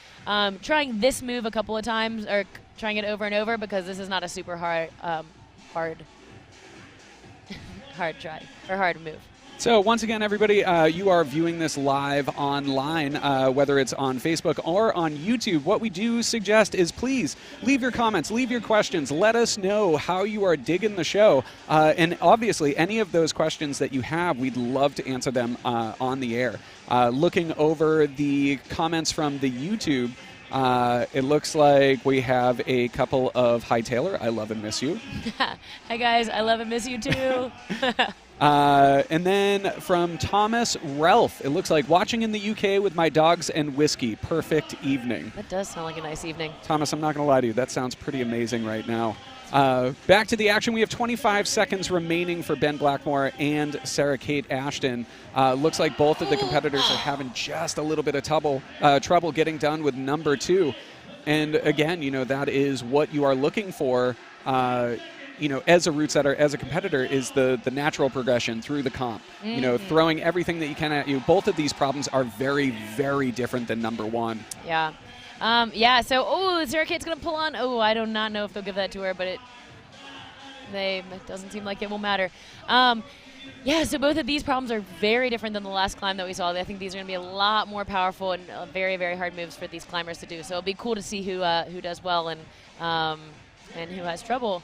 trying this move a couple of times, or trying it over and over, because this is not a super hard move. So once again, everybody, you are viewing this live online, whether it's on Facebook or on YouTube. What we do suggest is please leave your comments, leave your questions. Let us know how you are digging the show. And obviously, any of those questions that you have, we'd love to answer them on the air. Looking over the comments from the YouTube, it looks like we have a couple of, hi Taylor, I love and miss you. Hi guys, I love and miss you too. And then from Thomas Relf, it looks like watching in the UK with my dogs and whiskey. Perfect evening. That does sound like a nice evening. Thomas, I'm not going to lie to you. That sounds pretty amazing right now. Back to the action. We have 25 seconds remaining for Ben Blackmore and Sarah Kate Ashton. Looks like both of the competitors are having just a little bit of trouble getting done with number 2. And again, that is what you are looking for. As a Routesetter, as a competitor, is the natural progression through the comp. Mm-hmm. Throwing everything that you can at you. Both of these problems are very, very different than number 1. Yeah. So, Sarah Kate's going to pull on. I do not know if they'll give that to her, but It doesn't seem like it will matter. Yeah, so both of these problems are very different than the last climb that we saw. I think these are going to be a lot more powerful and very, very hard moves for these climbers to do. So it'll be cool to see who does well and who has trouble.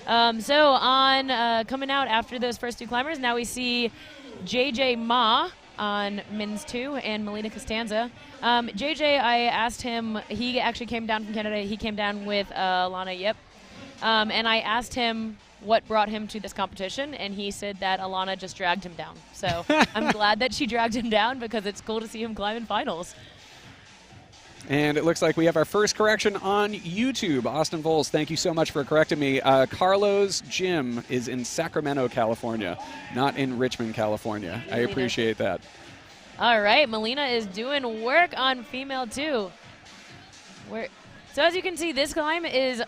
So on coming out after those first 2 climbers, now we see JJ Ma on men's 2 and Melina Costanza. JJ, I asked him, he actually came down from Canada. He came down with Alana Yip. And I asked him what brought him to this competition, and he said that Alana just dragged him down. So I'm glad that she dragged him down because it's cool to see him climb in finals. And it looks like we have our first correction on YouTube. Austin Voles, thank you so much for correcting me. Carlo's gym is in Sacramento, California, not in Richmond, California. I appreciate that. All right, Melina is doing work on female 2. So as you can see, this climb is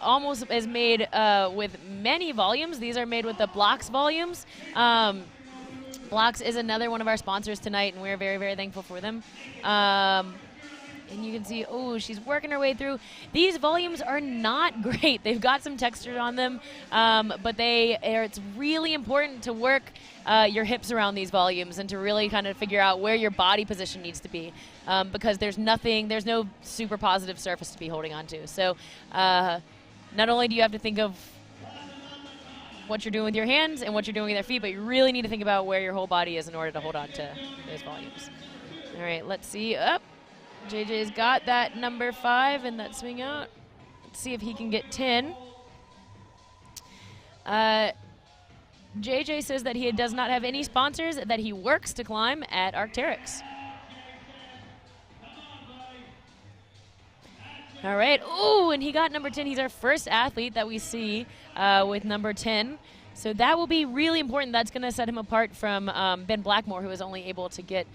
made with many volumes. These are made with the Blocks volumes. Blocks is another one of our sponsors tonight, and we're very, very thankful for them. And you can see, she's working her way through. These volumes are not great. They've got some texture on them, but it's really important to work your hips around these volumes and to really kind of figure out where your body position needs to be, because there's no super positive surface to be holding on to. So not only do you have to think of what you're doing with your hands and what you're doing with your feet, but you really need to think about where your whole body is in order to hold on to those volumes. All right, let's see. JJ's got that number 5 and that swing out. Let's see if he can get 10. JJ says that he does not have any sponsors, that he works to climb at Arc'teryx. All right. And he got number 10. He's our first athlete that we see with number 10. So that will be really important. That's going to set him apart from Ben Blackmore, who was only able to get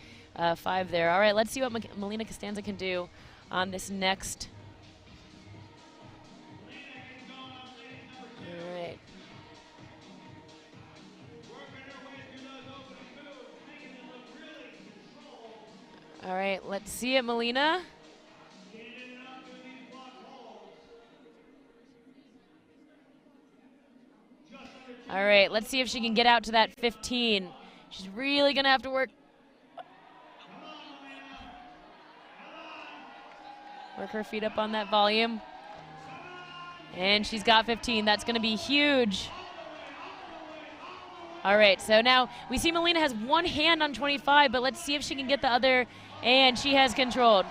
5 there. All right, let's see what Melina Costanza can do on this next. All right. All right, let's see it, Melina. All right, let's see if she can get out to that 15. She's really going to have to work her feet up on that volume. And she's got 15. That's going to be huge. All right, so now we see Melina has one hand on 25, but let's see if she can get the other, and she has controlled.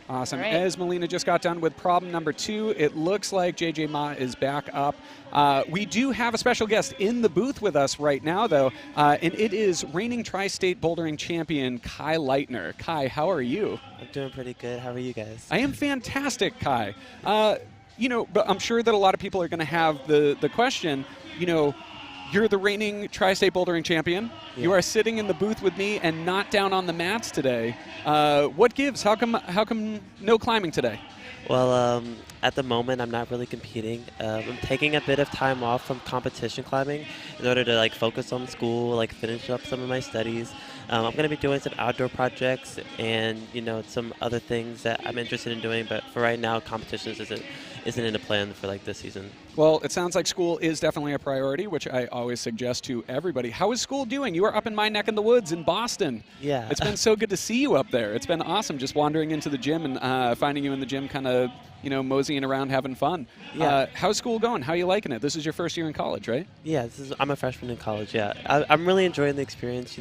Awesome. Right. As Melina just got done with problem number 2, it looks like JJ Ma is back up. We do have a special guest in the booth with us right now, though, and it is reigning Tri-State Bouldering champion Kai Leitner. Kai, how are you? I'm doing pretty good. How are you guys? I am fantastic, Kai. But I'm sure that a lot of people are going to have the question, you're the reigning Tri-State Bouldering champion. Yeah. You are sitting in the booth with me and not down on the mats today. What gives? How come no climbing today? Well, at the moment, I'm not really competing. I'm taking a bit of time off from competition climbing in order to focus on school, finish up some of my studies. I'm going to be doing some outdoor projects and some other things that I'm interested in doing. But for right now, competitions isn't in the plan for this season. Well, it sounds like school is definitely a priority, which I always suggest to everybody. How is school doing? You are up in my neck of the woods in Boston. Yeah. It's been so good to see you up there. It's been awesome just wandering into the gym and finding you in the gym kind of, moseying around having fun. Yeah. How's school going? How are you liking it? This is your first year in college, right? Yeah, I'm a freshman in college, yeah. I'm really enjoying the experience,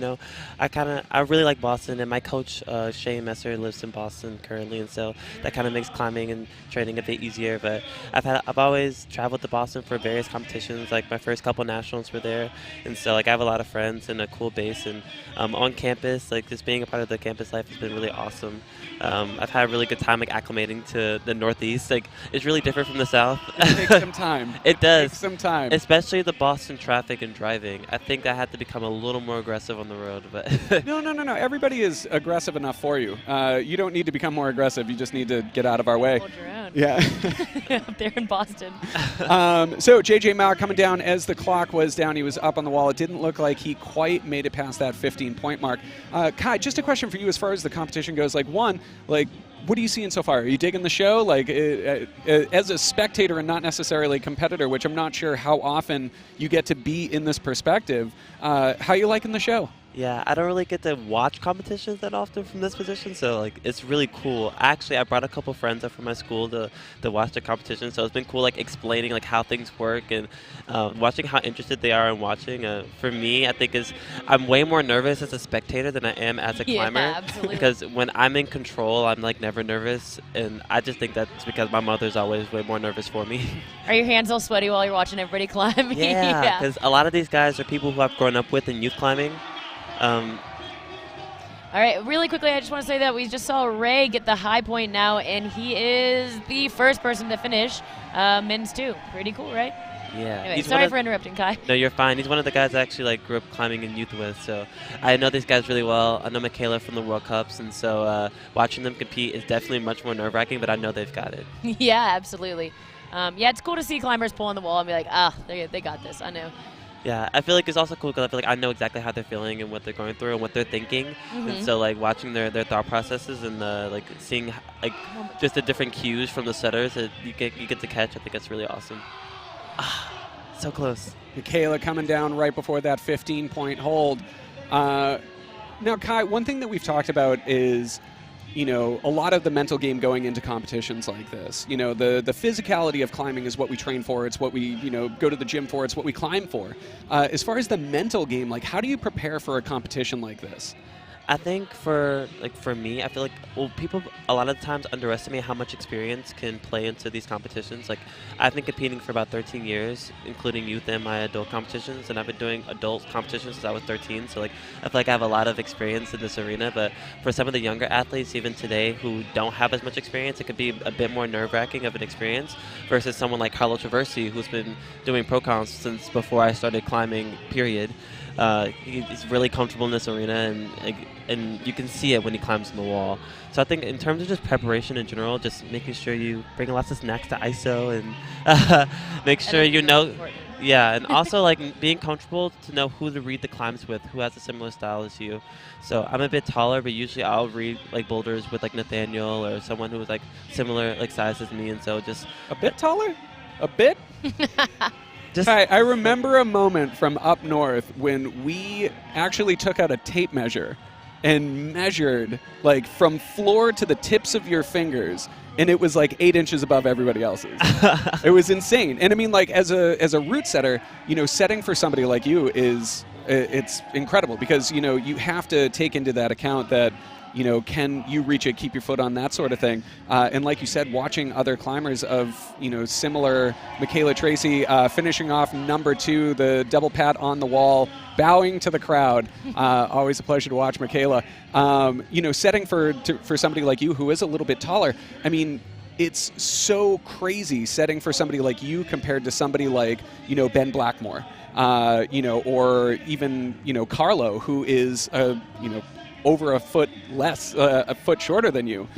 I really like Boston, and my coach, Shane Messer, lives in Boston currently, and so that kind of makes climbing and training a bit easier. But I've always traveled to Boston for various competitions. My first couple nationals were there, and so I have a lot of friends and a cool base, and on campus, just being a part of the campus life has been really awesome. I've had a really good time acclimating to the Northeast. It's really different from the South. It takes some time. It does. It takes some time. Especially the Boston traffic and driving. I think I had to become a little more aggressive on the road. But No. Everybody is aggressive enough for you. You don't need to become more aggressive. You just need to get out of our way. Hold your own. Yeah. up there in Boston. So JJ Mao coming down as the clock was down. He was up on the wall. It didn't look like he quite made it past that 15-point mark. Kai, just a question for you as far as the competition goes. Like, one, like, what are you seeing so far? Are you digging the show? Like, as a spectator and not necessarily a competitor, which I'm not sure how often you get to be in this perspective, how you liking the show? Yeah, I don't really get to watch competitions that often from this position, so like it's really cool. Actually, I brought a couple friends up from my school to watch the competition, so it's been cool like explaining like how things work and watching how interested they are in watching. For me, I think I'm way more nervous as a spectator than I am as a climber. Yeah, absolutely. Because when I'm in control, I'm like never nervous, and I just think that's because my mother's always way more nervous for me. Are your hands all sweaty while you're watching everybody climb? Yeah, because a lot of these guys are people who I've grown up with in youth climbing. All right, really quickly, I just want to say that we just saw Ray get the high point now, and he is the first person to finish men's 2. Pretty cool, right? Yeah. Anyway, sorry for interrupting, Kai. No, you're fine. He's one of the guys I actually like grew up climbing in youth with, so I know these guys really well. I know Michaela from the World Cups, and so watching them compete is definitely much more nerve-wracking, but I know they've got it. Yeah, absolutely. Yeah, it's cool to see climbers pull on the wall and be like, they got this. I know. Yeah, I feel like it's also cool because I feel like I know exactly how they're feeling and what they're going through and what they're thinking. And so like watching their thought processes and like seeing like just the different cues from the setters that you get to catch, I think that's really awesome. So close. Michaela coming down right before that 15-point hold. Now, Kai, one thing that we've talked about is, you know, a lot of the mental game going into competitions like this. You know, the physicality of climbing is what we train for. It's what we, you know, go to the gym for. It's what we climb for. As far as the mental game, like, how do you prepare for a competition like this? I think for me, I feel like people a lot of times underestimate how much experience can play into these competitions. Like I've been competing for about 13 years, including youth and my adult competitions, and I've been doing adult competitions since I was 13. So like I feel like I have a lot of experience in this arena. But for some of the younger athletes, even today, who don't have as much experience, it could be a bit more nerve-wracking of an experience versus someone like Carlo Traversi, who's been doing pro comps since before I started climbing. Period. He's really comfortable in this arena, and you can see it when he climbs on the wall. So I think in terms of just preparation in general, just making sure you bring lots of snacks to ISO and make sure you know. Yeah, and also like being comfortable to know who to read the climbs with, who has a similar style as you. So I'm a bit taller, but usually I'll read like boulders with like Nathaniel or someone who is like similar like size as me, and so just a bit taller, a bit. I remember a moment from up north when we actually took out a tape measure and measured like from floor to the tips of your fingers, and it was like 8 inches above everybody else's. It was insane. And I mean, like as a route setter, you know, setting for somebody like you it's incredible because, you know, you have to take into that account that, you know, can you reach it, keep your foot on, that sort of thing. And like you said, watching other climbers of, you know, similar, Michaela Tracy finishing off number 2, the double pat on the wall, bowing to the crowd. Always a pleasure to watch Michaela. You know, setting for somebody like you who is a little bit taller. I mean, it's so crazy setting for somebody like you compared to somebody like, you know, Ben Blackmore, you know, or even, you know, Carlo, who is, you know, over a foot less, a foot shorter than you.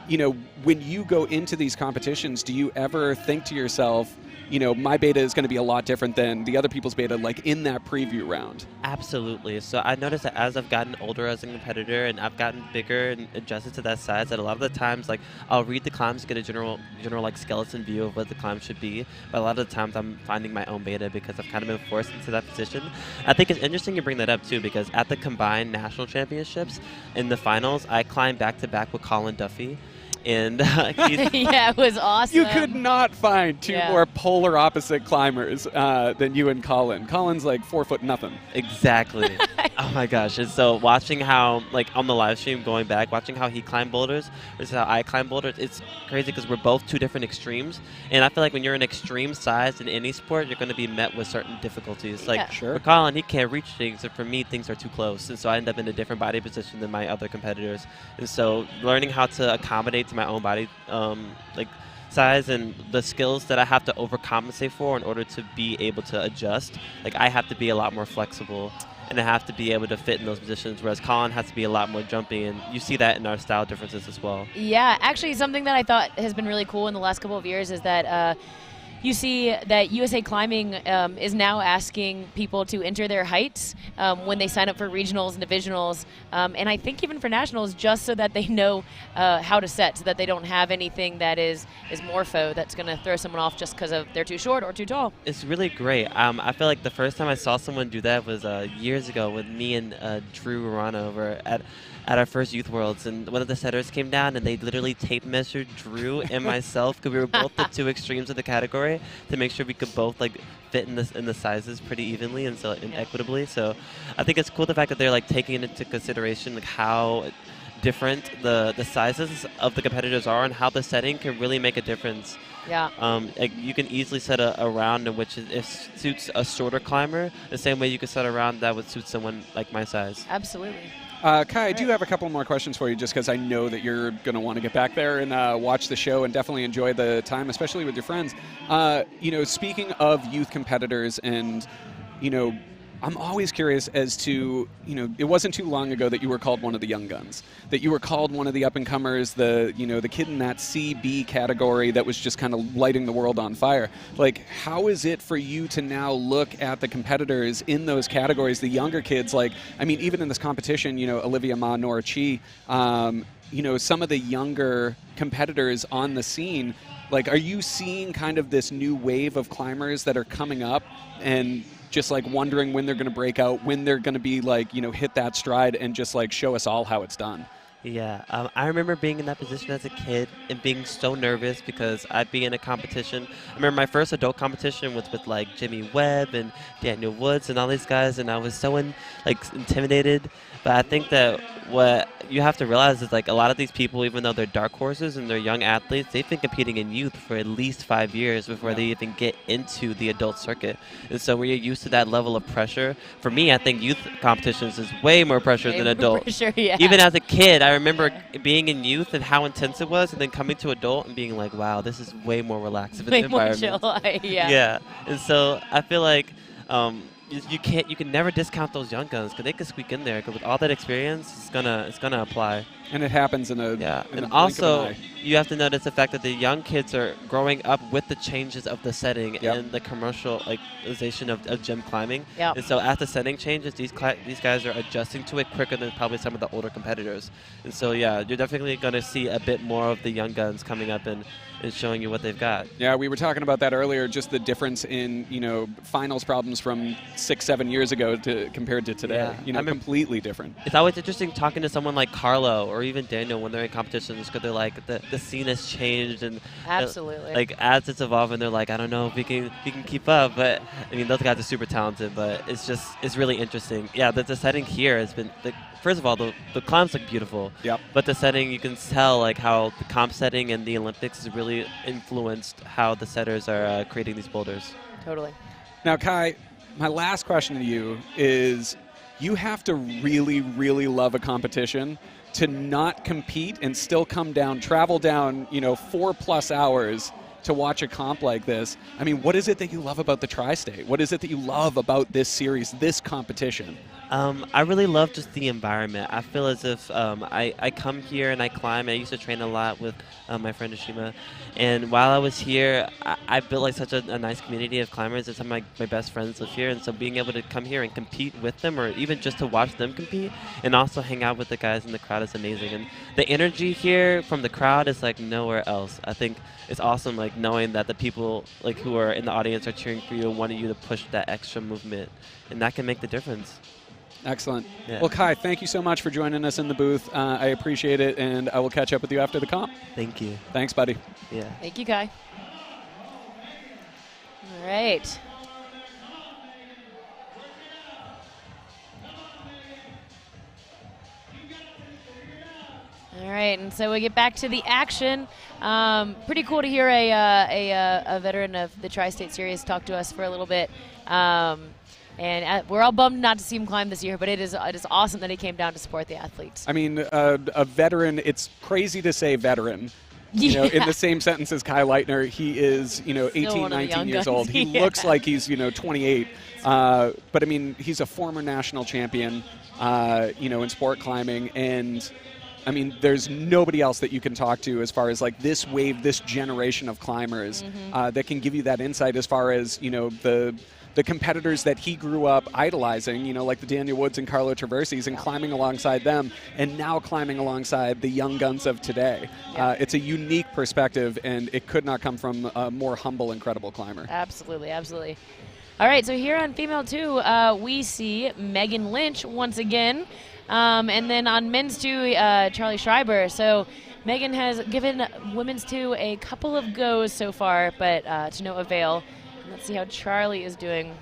You know, when you go into these competitions, do you ever think to yourself, you know, my beta is going to be a lot different than the other people's beta, like in that preview round? Absolutely. So I noticed that as I've gotten older as a competitor and I've gotten bigger and adjusted to that size, that a lot of the times, like, I'll read the climbs to get a general like skeleton view of what the climb should be. But a lot of the times I'm finding my own beta because I've kind of been forced into that position. I think it's interesting you bring that up too, because at the combined national championships in the finals, I climbed back to back with Colin Duffy. And yeah, it was awesome. You could not find two more polar opposite climbers than you and Colin. Colin's like 4 foot nothing. Exactly. Oh my gosh. And so watching how, like on the live stream going back, watching how he climbed boulders versus how I climb boulders, it's crazy because we're both two different extremes. And I feel like when you're an extreme size in any sport, you're going to be met with certain difficulties. Like for Colin, he can't reach things. And for me, things are too close. And so I end up in a different body position than my other competitors. And so learning how to accommodate to my own body like size and the skills that I have to overcompensate for in order to be able to adjust, like I have to be a lot more flexible and I have to be able to fit in those positions, whereas Colin has to be a lot more jumpy, and you see that in our style differences as well. Yeah, actually something that I thought has been really cool in the last couple of years is that you see that USA Climbing is now asking people to enter their heights when they sign up for regionals and divisionals, and I think even for nationals, just so that they know how to set, so that they don't have anything that is morpho that's going to throw someone off just because of they're too short or too tall. It's really great. I feel like the first time I saw someone do that was years ago with me and Drew Rana over at our first Youth Worlds, and one of the setters came down and they literally tape measured Drew and myself, because we were both the two extremes of the category, to make sure we could both like fit in the sizes pretty evenly and equitably. So I think it's cool the fact that they're like taking into consideration like how different the sizes of the competitors are and how the setting can really make a difference. Yeah. Like you can easily set a round in which it suits a shorter climber the same way you could set a round that would suit someone like my size. Absolutely. Kai, I do have a couple more questions for you, just because I know that you're going to want to get back there and watch the show and definitely enjoy the time, especially with your friends. Speaking of youth competitors, and I'm always curious as to, it wasn't too long ago that you were called one of the young guns, that you were called one of the up-and-comers, the kid in that CB category that was just kind of lighting the world on fire. Like, how is it for you to now look at the competitors in those categories, the younger kids, like, I mean, even in this competition, Olivia Ma, Nora Chi, some of the younger competitors on the scene, like, are you seeing kind of this new wave of climbers that are coming up and just like wondering when they're going to break out, when they're going to be like, hit that stride and just like show us all how it's done? Yeah, I remember being in that position as a kid and being so nervous because I'd be in a competition. I remember my first adult competition was with like Jimmy Webb and Daniel Woods and all these guys, and I was so intimidated. But I think that what you have to realize is like a lot of these people, even though they're dark horses and they're young athletes, they've been competing in youth for at least 5 years before they even get into the adult circuit. And so when you're used to that level of pressure, for me, I think youth competitions is way more pressure than adult. Pressure, yeah. Even as a kid, I remember being in youth and how intense it was, and then coming to adult and being like, wow, this is way more relaxed of an environment. Way more chill, yeah. Yeah, and so I feel like you can never discount those young guns because they can squeak in there. Because with all that experience, it's gonna apply. And it happens in a and also you have to notice the fact that the young kids are growing up with the changes of the setting and the commercialization of gym climbing. Yep. And so as the setting changes, these guys are adjusting to it quicker than probably some of the older competitors. And so yeah, you're definitely gonna see a bit more of the young guns coming up and showing you what they've got. Yeah, we were talking about that earlier, just the difference in, finals problems from 6-7 years ago compared to today. Yeah. Completely different. It's always interesting talking to someone like Carlo or even Daniel when they're in competitions, because they're like, the scene has changed, and absolutely, like as it's evolving, they're like, I don't know if we can keep up. But I mean, those guys are super talented, but it's really interesting. Yeah, the setting here has been first of all, the climbs look beautiful. Yep. But the setting, you can tell like how the comp setting and the Olympics has really influenced how the setters are creating these boulders. Totally. Now, Kai, my last question to you is, you have to really, really love a competition to not compete and still travel down, 4+ hours to watch a comp like this. I mean, what is it that you love about the Tri-State? What is it that you love about this series, this competition? I really love just the environment. I feel as if I come here and I climb. I used to train a lot with my friend Ashima. And while I was here, I built like such a nice community of climbers. And some of my best friends live here. And so being able to come here and compete with them, or even just to watch them compete and also hang out with the guys in the crowd, is amazing. And the energy here from the crowd is like nowhere else. I think it's awesome, like knowing that the people like who are in the audience are cheering for you and wanting you to push that extra movement. And that can make the difference. Excellent. Yeah. Well, Kai, thank you so much for joining us in the booth. I appreciate it, and I will catch up with you after the comp. Thank you. Thanks, buddy. Yeah. Thank you, Kai. All right. All right, and so we get back to the action. Pretty cool to hear a veteran of the Tri-State Series talk to us for a little bit. And we're all bummed not to see him climb this year, but it is awesome that he came down to support the athletes. I mean, a veteran, it's crazy to say veteran, You know, in the same sentence as Kai Leitner, he is, you know, 18, one of the 19 young years guns. old. He Yeah. looks like he's, you know, 28. But I mean, he's a former national champion, you know, in sport climbing. And I mean, there's nobody else that you can talk to as far as like this wave, this generation of climbers that can give you that insight as far as, you know, the competitors that he grew up idolizing, you know, like the Daniel Woods and Carlo Traversis, and climbing alongside them, and now climbing alongside the young guns of today. It's a unique perspective, and it could not come from a more humble, incredible climber. Absolutely, absolutely. All right, so here on Female 2, we see Megan Lynch once again. And then on Men's 2, Charlie Schreiber. So Megan has given Women's 2 a couple of goes so far, but to no avail. Let's see how Charlie is doing.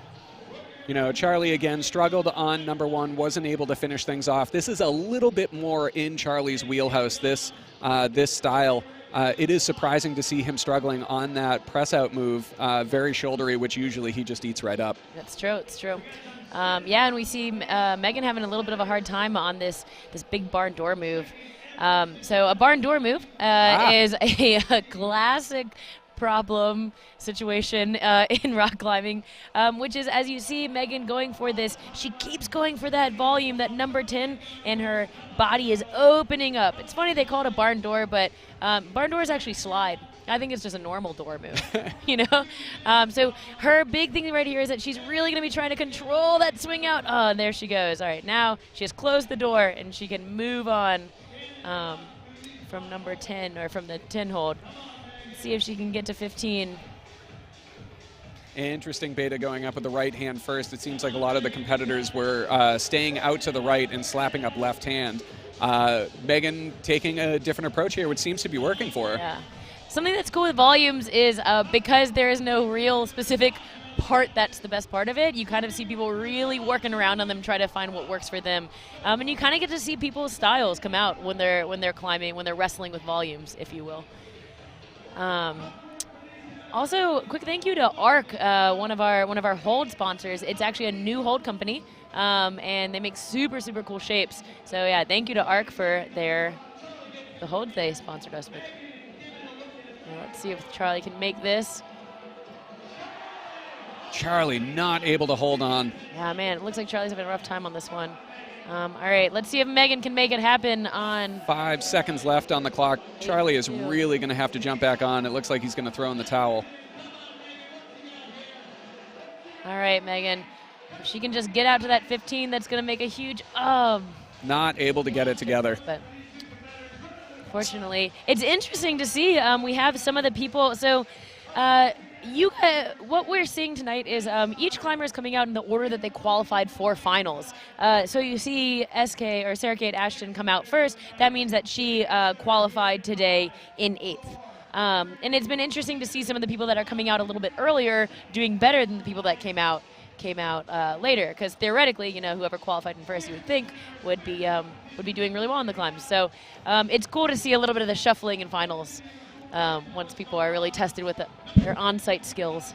You know, Charlie, again, struggled on number 1, wasn't able to finish things off. This is a little bit more in Charlie's wheelhouse, this style. It is surprising to see him struggling on that press-out move, very shouldery, which usually he just eats right up. That's true, it's true. Yeah, and we see Megan having a little bit of a hard time on this big barn door move. So a barn door move is a classic problem situation in rock climbing, which is, as you see Megan going for this, she keeps going for that volume, that number 10, and her body is opening up. It's funny they call it a barn door, but barn doors actually slide. I think it's just a normal door move, you know? So her big thing right here is that she's really going to be trying to control that swing out. Oh, and there she goes. All right, now she has closed the door, and she can move on from number 10, or from the 10 hold. See if she can get to 15. Interesting beta going up with the right hand first. It seems like a lot of the competitors were staying out to the right and slapping up left hand. Megan taking a different approach here, which seems to be working for her. Yeah. Something that's cool with volumes is because there is no real specific part that's the best part of it, you kind of see people really working around on them, try to find what works for them. And you kind of get to see people's styles come out when they're climbing, when they're wrestling with volumes, if you will. Also, quick thank you to ARC, one of our hold sponsors. It's actually a new hold company, and they make super cool shapes. So yeah, thank you to ARC for the hold they sponsored us with. Now, let's see if Charlie can make this. Charlie not able to hold on. Yeah, man, it looks like Charlie's having a rough time on this one. All right, let's see if Megan can make it happen on... 5 seconds left on the clock. Charlie is really going to have to jump back on. It looks like he's going to throw in the towel. All right, Megan. If she can just get out to that 15, that's going to make a huge... Not able to get it together. But fortunately, it's interesting to see. We have some of the people... So... what we're seeing tonight is each climber is coming out in the order that they qualified for finals. So you see SK or Sarah Kate Ashton come out first. That means that she qualified today in 8th. And it's been interesting to see some of the people that are coming out a little bit earlier doing better than the people that came out later. Because theoretically, you know, whoever qualified in first, you would think would be doing really well in the climbs. So it's cool to see a little bit of the shuffling in finals. Once people are really tested with their on-site skills.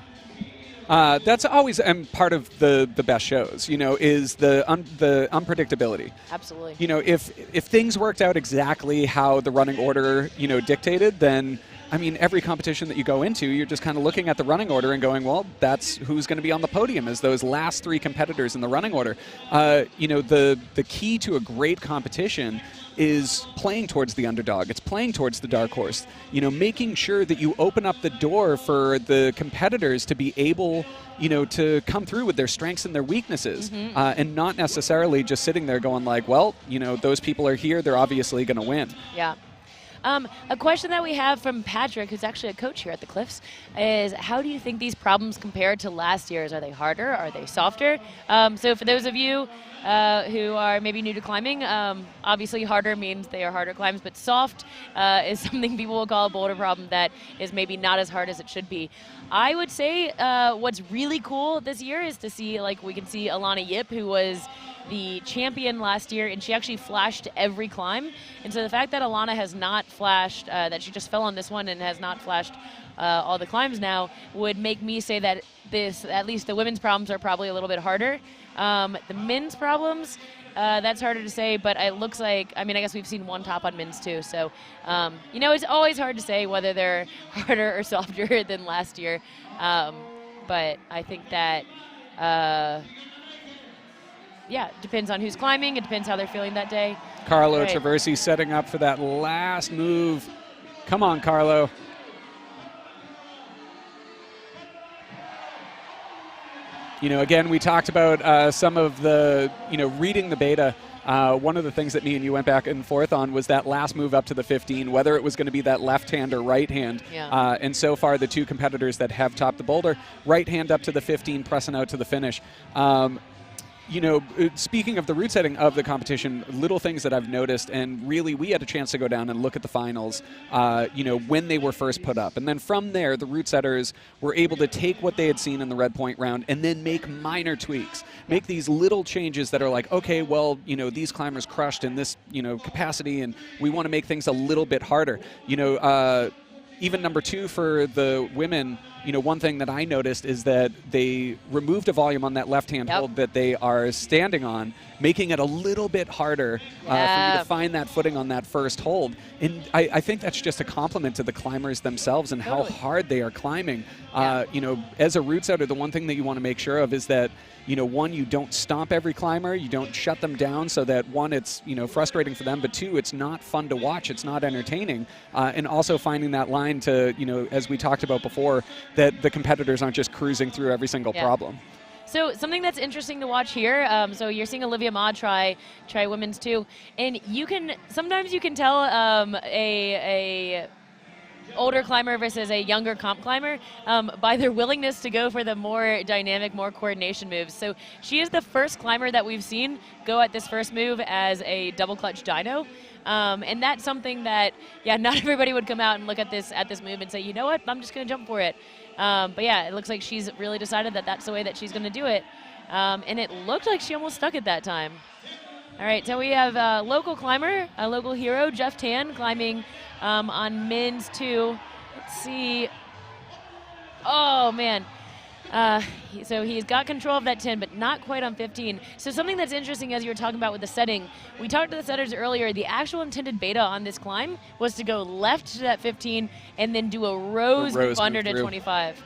That's always part of the best shows, you know, is the unpredictability. Absolutely. You know, if things worked out exactly how the running order, you know, dictated, then, I mean, every competition that you go into, you're just kind of looking at the running order and going, well, that's who's going to be on the podium as those last 3 competitors in the running order. You know, the key to a great competition is playing towards the underdog. It's playing towards the dark horse. You know, making sure that you open up the door for the competitors to be able, you know, to come through with their strengths and their weaknesses, and not necessarily just sitting there going like, well, you know, those people are here, they're obviously going to win. Yeah. A question that we have from Patrick, who's actually a coach here at the Cliffs, is how do you think these problems compare to last year's? Are they harder? Are they softer? So for those of you who are maybe new to climbing, obviously harder means they are harder climbs, but soft is something people will call a boulder problem that is maybe not as hard as it should be. I would say what's really cool this year is to see, like, we can see Alana Yip, who was the champion last year, and she actually flashed every climb. And so the fact that Alana has not flashed, that she just fell on this one and has not flashed all the climbs now, would make me say that at least the women's problems are probably a little bit harder. The men's problems, That's harder to say, but it looks like, I mean, I guess we've seen one top on men's too. So, you know, it's always hard to say whether they're harder or softer than last year. But I think that, yeah, it depends on who's climbing. It depends how they're feeling that day. Carlo Right. Traversi setting up for that last move. Come on, Carlo. You know, again, we talked about some of the, you know, reading the beta. One of the things that me and you went back and forth on was that last move up to the 15, whether it was going to be that left hand or right hand. Yeah. And so far, the two competitors that have topped the boulder, right hand up to the 15, pressing out to the finish. You know, speaking of the route setting of the competition, little things that I've noticed, and really we had a chance to go down and look at the finals, you know, when they were first put up. And then from there, the route setters were able to take what they had seen in the red point round and then make minor tweaks, make these little changes that are like, okay, well, you know, these climbers crushed in this, you know, capacity, and we want to make things a little bit harder. You know, even number 2 for the women, you know, one thing that I noticed is that they removed a volume on that left-hand hold that they are standing on, making it a little bit harder for you to find that footing on that first hold. And I think that's just a compliment to the climbers themselves and how hard they are climbing. You know, as a route setter, the one thing that you want to make sure of is that, you know, one, you don't stomp every climber, you don't shut them down so that, one, it's, you know, frustrating for them, but two, it's not fun to watch, it's not entertaining. And also finding that line to, you know, as we talked about before, that the competitors aren't just cruising through every single problem. So something that's interesting to watch here, so you're seeing Olivia Ma try women's too, and you can, sometimes you can tell a older climber versus a younger comp climber by their willingness to go for the more dynamic, more coordination moves. So she is the first climber that we've seen go at this first move as a double clutch dyno. And that's something that, yeah, not everybody would come out and look at this move and say, you know what, I'm just going to jump for it. But yeah, it looks like she's really decided that that's the way that she's going to do it. And it looked like she almost stuck it that time. All right, so we have a local climber, a local hero, Jeff Tan, climbing on men's 2. Let's see. Oh, man. So he's got control of that 10, but not quite on 15. So something that's interesting, as you were talking about with the setting, we talked to the setters earlier, the actual intended beta on this climb was to go left to that 15 and then do a rose move under to 25.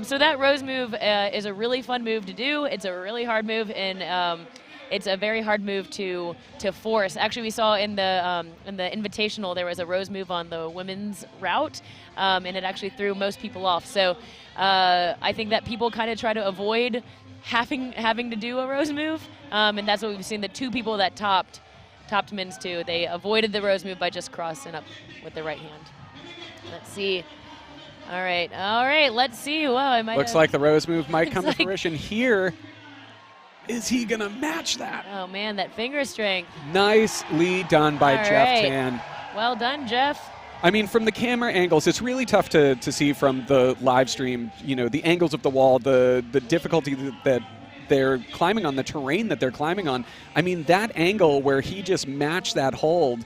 So that rose move is a really fun move to do. It's a really hard move, and it's a very hard move to force. Actually, we saw in the Invitational there was a rose move on the women's route, and it actually threw most people off. So I think that people kind of try to avoid having to do a rose move, and that's what we've seen. The 2 people that topped men's 2, they avoided the rose move by just crossing up with the right hand. Let's see. All right. Let's see. Wow, I might. Looks like the rose move might come to fruition here. Is he going to match that? Oh, man, that finger strength. Nicely done by Jeff Tan. Well done, Jeff. I mean, from the camera angles, it's really tough to see from the live stream, you know, the angles of the wall, the difficulty that they're climbing on, the terrain that they're climbing on. I mean, that angle where he just matched that hold,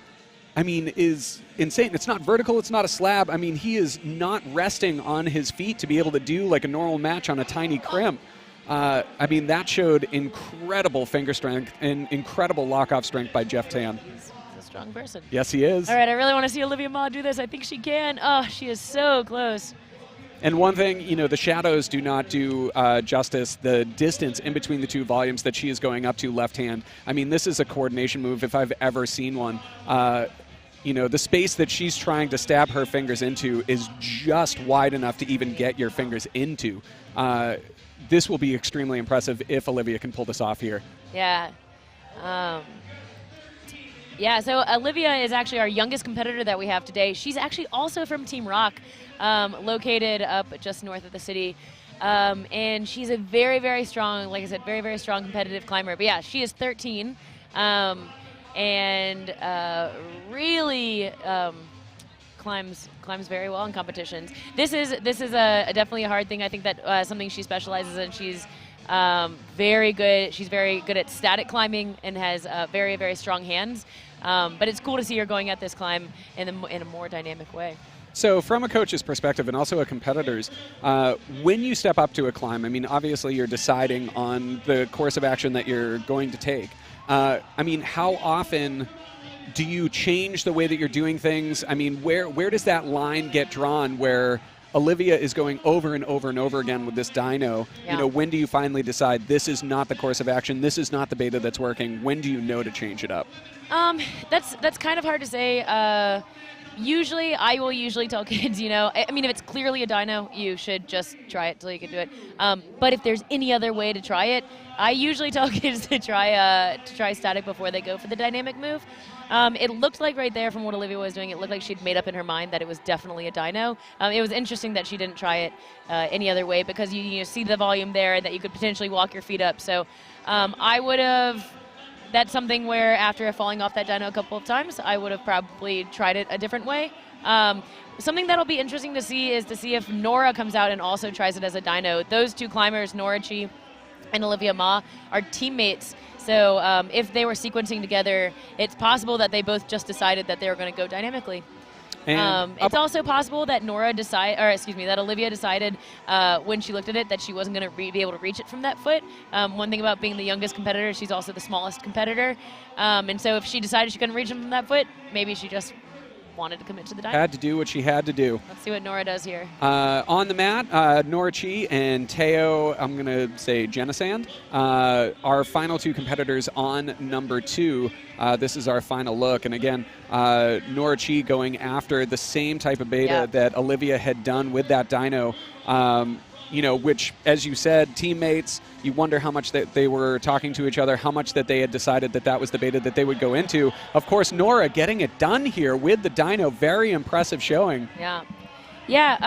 I mean, is insane. It's not vertical, it's not a slab. I mean, he is not resting on his feet to be able to do like a normal match on a tiny crimp. I mean, that showed incredible finger strength and incredible lock-off strength by Jeff Tan. He's a strong person. Yes, he is. All right, I really want to see Olivia Ma do this. I think she can. Oh, she is so close. And one thing, you know, the shadows do not do justice, the distance in between the 2 volumes that she is going up to left hand. I mean, this is a coordination move if I've ever seen one. You know, the space that she's trying to stab her fingers into is just wide enough to even get your fingers into. This will be extremely impressive if Olivia can pull this off here. Yeah. Yeah, so Olivia is actually our youngest competitor that we have today. She's actually also from Team Rock, located up just north of the city. And she's a very, very strong, like I said, very, very strong competitive climber. But yeah, she is 13 and really climbs very well in competitions. This is definitely a hard thing. I think that something she specializes in. She's very good. She's very good at static climbing and has very, very strong hands. But it's cool to see her going at this climb in a more dynamic way. So from a coach's perspective and also a competitor's, when you step up to a climb, I mean, obviously you're deciding on the course of action that you're going to take. I mean, how often do you change the way that you're doing things? I mean, where does that line get drawn where Olivia is going over and over and over again with this dyno? Yeah. You know, when do you finally decide this is not the course of action, this is not the beta that's working? When do you know to change it up? That's kind of hard to say. Usually, I will usually tell kids, you know, I mean, if it's clearly a dyno, you should just try it till you can do it. But if there's any other way to try it, I usually tell kids to try static before they go for the dynamic move. It looked like right there from what Olivia was doing, it looked like she'd made up in her mind that it was definitely a dyno. It was interesting that she didn't try it any other way because you see the volume there and that you could potentially walk your feet up. So I would have... That's something where after falling off that dyno a couple of times, I would have probably tried it a different way. Something that'll be interesting to see is to see if Nora comes out and also tries it as a dyno. Those two climbers, Nora Chi and Olivia Ma, are teammates. So if they were sequencing together, it's possible that they both just decided that they were going to go dynamically. It's also possible that that Olivia decided when she looked at it that she wasn't going to be able to reach it from that foot. One thing about being the youngest competitor, she's also the smallest competitor. And so if she decided she couldn't reach it from that foot, maybe she just wanted to commit to the dyno. Had to do what she had to do. Let's see what Nora does here. On the mat, Nora Chi and Teo, I'm going to say Genisand, our final two competitors on number 2. This is our final look. And again, Nora Chi going after the same type of beta that Olivia had done with that dyno. You know, which, as you said, teammates, you wonder how much that they were talking to each other, how much that they had decided that that was the beta that they would go into. Of course, Nora getting it done here with the dyno, very impressive showing. Yeah. Yeah,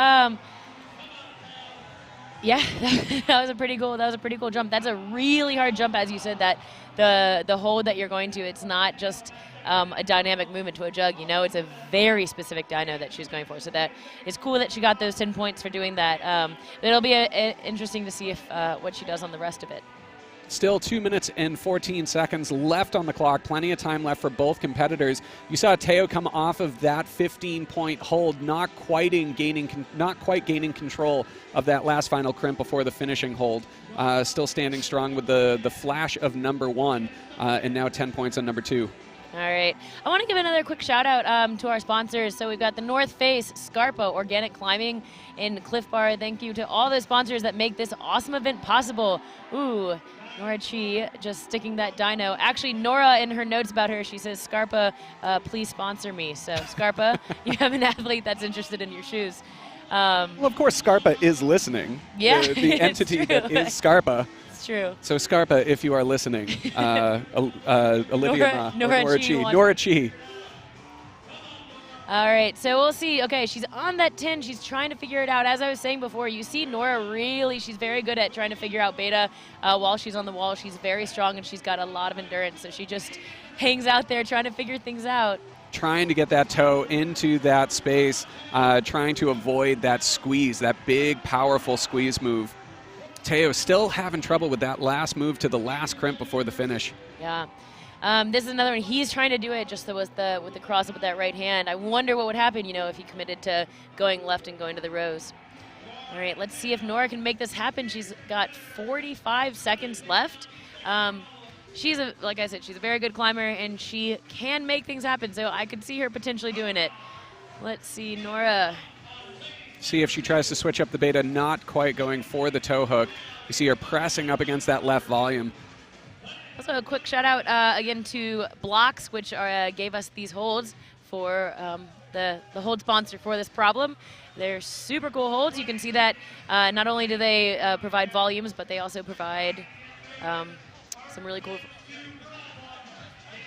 that was a pretty cool jump. That's a really hard jump, as you said, that the hold that you're going to, it's not just a dynamic movement to a jug, you know, it's a very specific dyno that she's going for. So that is cool that she got those 10 points for doing that. It'll be interesting to see if what she does on the rest of it. Still 2 minutes and 14 seconds left on the clock. Plenty of time left for both competitors. You saw Teo come off of that 15-point hold, not quite gaining control of that last final crimp before the finishing hold. Still standing strong with the flash of number 1, and now 10 points on number 2. All right. I want to give another quick shout out to our sponsors. So we've got the North Face, Scarpa, Organic Climbing, and Cliff Bar. Thank you to all the sponsors that make this awesome event possible. Ooh, Nora Chi just sticking that dyno. Actually, Nora, in her notes about her, she says, Scarpa, please sponsor me. So Scarpa, you have an athlete that's interested in your shoes. Well, of course, Scarpa is listening. Yeah, the entity that is Scarpa. True. So Scarpa, if you are listening, Olivia Nora Chi. All right, so we'll see. Okay, she's on that 10. She's trying to figure it out. As I was saying before, you see Nora she's very good at trying to figure out beta while she's on the wall. She's very strong and she's got a lot of endurance. So she just hangs out there trying to figure things out. Trying to get that toe into that space, trying to avoid that squeeze, that big, powerful squeeze move. Teo still having trouble with that last move to the last crimp before the finish. Yeah. This is another one. He's trying to do it just with the cross up with that right hand. I wonder what would happen, you know, if he committed to going left and going to the rows. All right, let's see if Nora can make this happen. She's got 45 seconds left. Like I said, she's a very good climber, and she can make things happen, so I could see her potentially doing it. Let's see, Nora. See if she tries to switch up the beta, not quite going for the toe hook. You see her pressing up against that left volume. Also, a quick shout out again to Blocks, which gave us these holds for the hold sponsor for this problem. They're super cool holds. You can see that not only do they provide volumes, but they also provide some really cool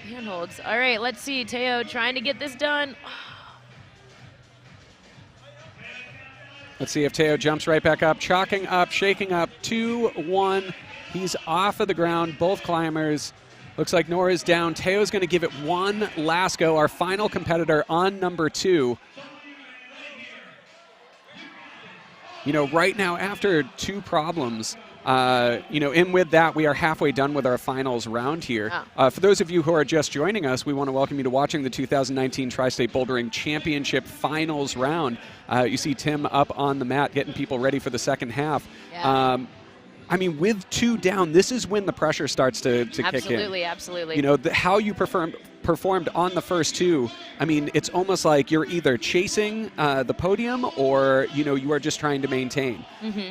handholds. All right, let's see. Teo trying to get this done. Let's see if Teo jumps right back up, chalking up, shaking up, 2-1. He's off of the ground, both climbers. Looks like Nora's down. Teo's going to give it one last go, our final competitor on number 2. You know, right now, after 2 problems, you know, and with that, we are halfway done with our finals round here. Oh. For those of you who are just joining us, we want to welcome you to watching the 2019 Tristate Bouldering Championship Finals round. You see Tim up on the mat getting people ready for the second half. Yeah. I mean, with 2 down, this is when the pressure starts to kick in. Absolutely, absolutely. You know, how you performed on the first 2, I mean, it's almost like you're either chasing the podium or, you know, you are just trying to maintain.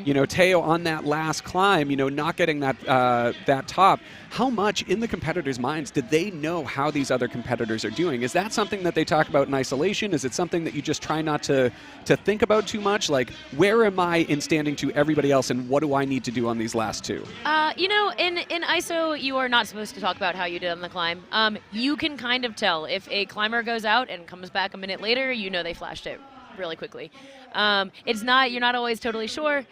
You know, Teo on that last climb, you know, not getting that top. How much in the competitors' minds did they know how these other competitors are doing? Is that something that they talk about in isolation? Is it something that you just try not to think about too much? Like, where am I in standing to everybody else, and what do I need to do on these last 2? You know, in ISO, you are not supposed to talk about how you did on the climb. You can kind of tell if a climber goes out and comes back a minute later, you know they flashed it really quickly. You're not always totally sure.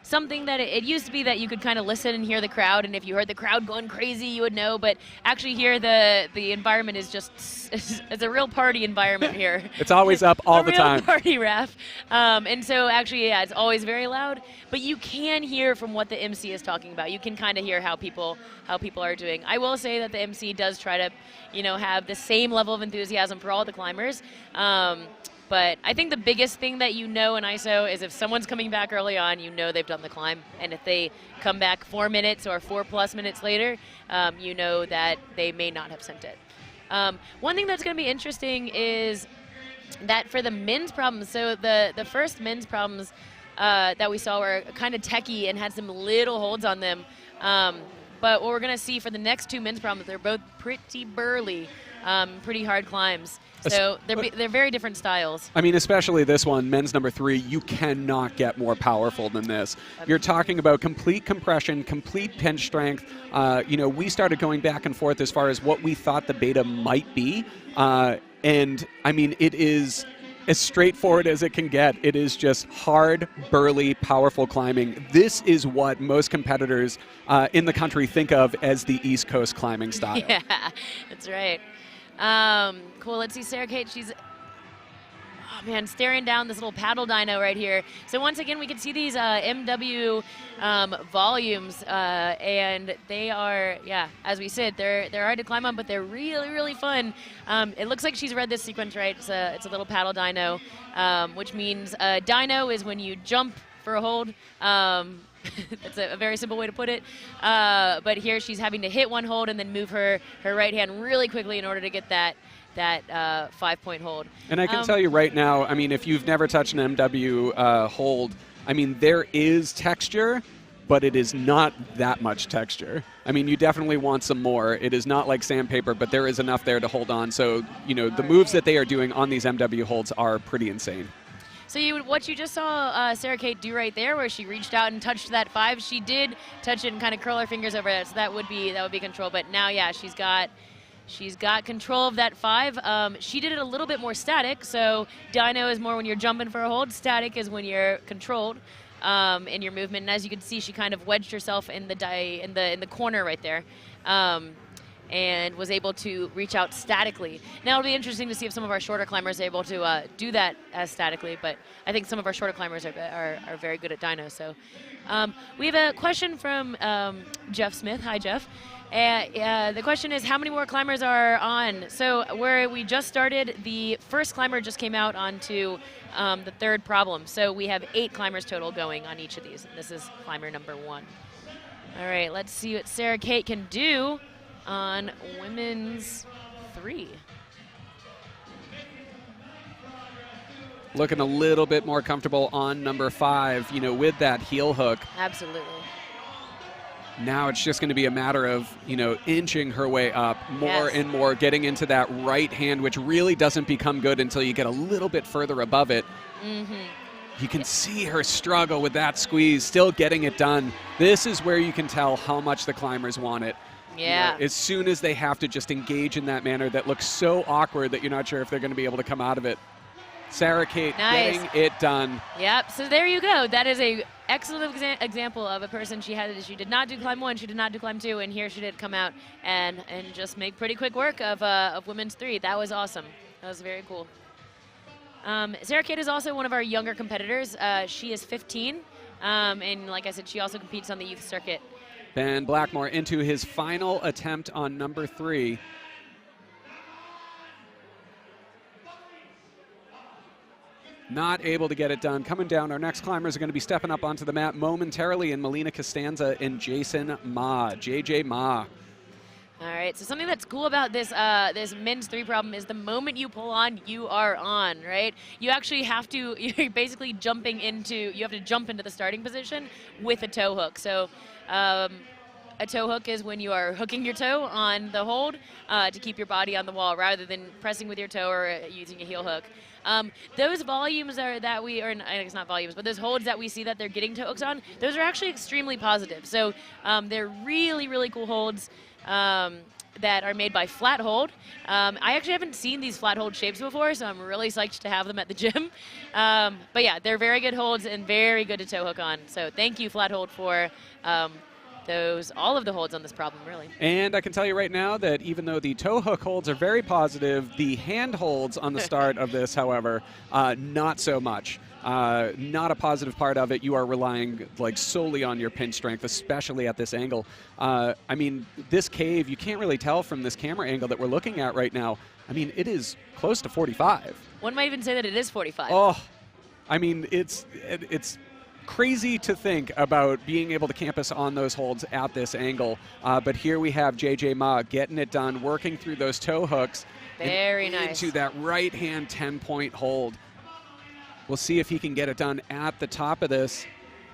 Something that it used to be that you could kind of listen and hear the crowd, and if you heard the crowd going crazy, you would know. But actually, here the environment is just it's a real party environment here. It's always up all the time. A real party ref, and so actually, yeah, it's always very loud. But you can hear from what the MC is talking about. You can kind of hear how people are doing. I will say that the MC does try to, you know, have the same level of enthusiasm for all the climbers. But I think the biggest thing that you know in ISO is if someone's coming back early on, you know they've done the climb. And if they come back 4 minutes or 4+ minutes later, you know that they may not have sent it. One thing that's going to be interesting is that for the men's problems, so the first men's problems that we saw were kind of techie and had some little holds on them. But what we're going to see for the next 2 men's problems, they're both pretty burly, pretty hard climbs. So they're very different styles. I mean, especially this one, men's number 3, you cannot get more powerful than this. You're talking about complete compression, complete pinch strength. You know, we started going back and forth as far as what we thought the beta might be. And, I mean, it is as straightforward as it can get. It is just hard, burly, powerful climbing. This is what most competitors in the country think of as the East Coast climbing style. Yeah, that's right. Cool, let's see Sarah Kate. She's, oh man, staring down this little paddle dyno right here. So once again, we can see these MW volumes, and they are, yeah, as we said, they're hard to climb on, but they're really, really fun. It looks like she's read this sequence right. It's a little paddle dyno, which means dyno is when you jump for a hold. That's a very simple way to put it. But here she's having to hit one hold and then move her right hand really quickly in order to get that 5-point hold. And I can tell you right now, I mean, if you've never touched an MW hold, I mean, there is texture, but it is not that much texture. I mean, you definitely want some more. It is not like sandpaper, but there is enough there to hold on. So, you know, the moves that they are doing on these MW holds are pretty insane. So what you just saw Sarah Kate do right there, where she reached out and touched that 5, she did touch it and kind of curl her fingers over that, so that would be control. But now, yeah, she's got control of that 5. She did it a little bit more static. So dyno is more when you're jumping for a hold. Static is when you're controlled in your movement. And as you can see, she kind of wedged herself in the corner right there. And was able to reach out statically. Now it'll be interesting to see if some of our shorter climbers are able to do that as statically, but I think some of our shorter climbers are very good at dyno. So we have a question from Jeff Smith. Hi, Jeff. The question is, how many more climbers are on? So where we just started, the first climber just came out onto the 3rd problem. So we have 8 climbers total going on each of these. This is climber number 1. All right, let's see what Sarah Kate can do on women's 3. Looking a little bit more comfortable on number 5, you know, with that heel hook. Absolutely. Now it's just going to be a matter of, you know, inching her way up more Yes. and more, getting into that right hand, which really doesn't become good until you get a little bit further above it. You can see her struggle with that squeeze, still getting it done. This is where you can tell how much the climbers want it. Yeah. You know, as soon as they have to just engage in that manner that looks so awkward that you're not sure if they're going to be able to come out of it. Sarah Kate getting it done. Yep, so there you go. That is a excellent example of a person she did not do climb 1, she did not do climb 2, and here she did come out and just make pretty quick work of women's 3. That was awesome. That was very cool. Sarah Kate is also one of our younger competitors. She is 15, and like I said, she also competes on the youth circuit. Ben Blackmore into his final attempt on number 3. Not able to get it done. Coming down, our next climbers are going to be stepping up onto the mat momentarily in Melina Costanza and Jason Ma, JJ Ma. All right, so something that's cool about this this men's 3 problem is the moment you pull on, you are on, right? You actually have to, you're basically jumping into, you have to jump into the starting position with a toe hook. So a toe hook is when you are hooking your toe on the hold to keep your body on the wall rather than pressing with your toe or using a heel hook. Those volumes that we, or I guess not volumes, but those holds that we see that they're getting toe hooks on, those are actually extremely positive. So they're really, really cool holds that are made by Flat Hold. I actually haven't seen these flat hold shapes before, so I'm really psyched to have them at the gym. But yeah, they're very good holds and very good to toe hook on. So thank you, Flat Hold, for all of the holds on this problem, really. And I can tell you right now that even though the toe hook holds are very positive, the hand holds on the start of this, however, not so much. Not a positive part of it. You are relying like solely on your pin strength, especially at this angle. I mean, this cave, you can't really tell from this camera angle that we're looking at right now. I mean, it is close to 45. One might even say that it is 45. Oh, I mean, it's crazy to think about being able to campus on those holds at this angle. But here we have JJ Ma getting it done, working through those toe hooks. Very nice. Into that right hand 10-point hold. We'll see if he can get it done at the top of this.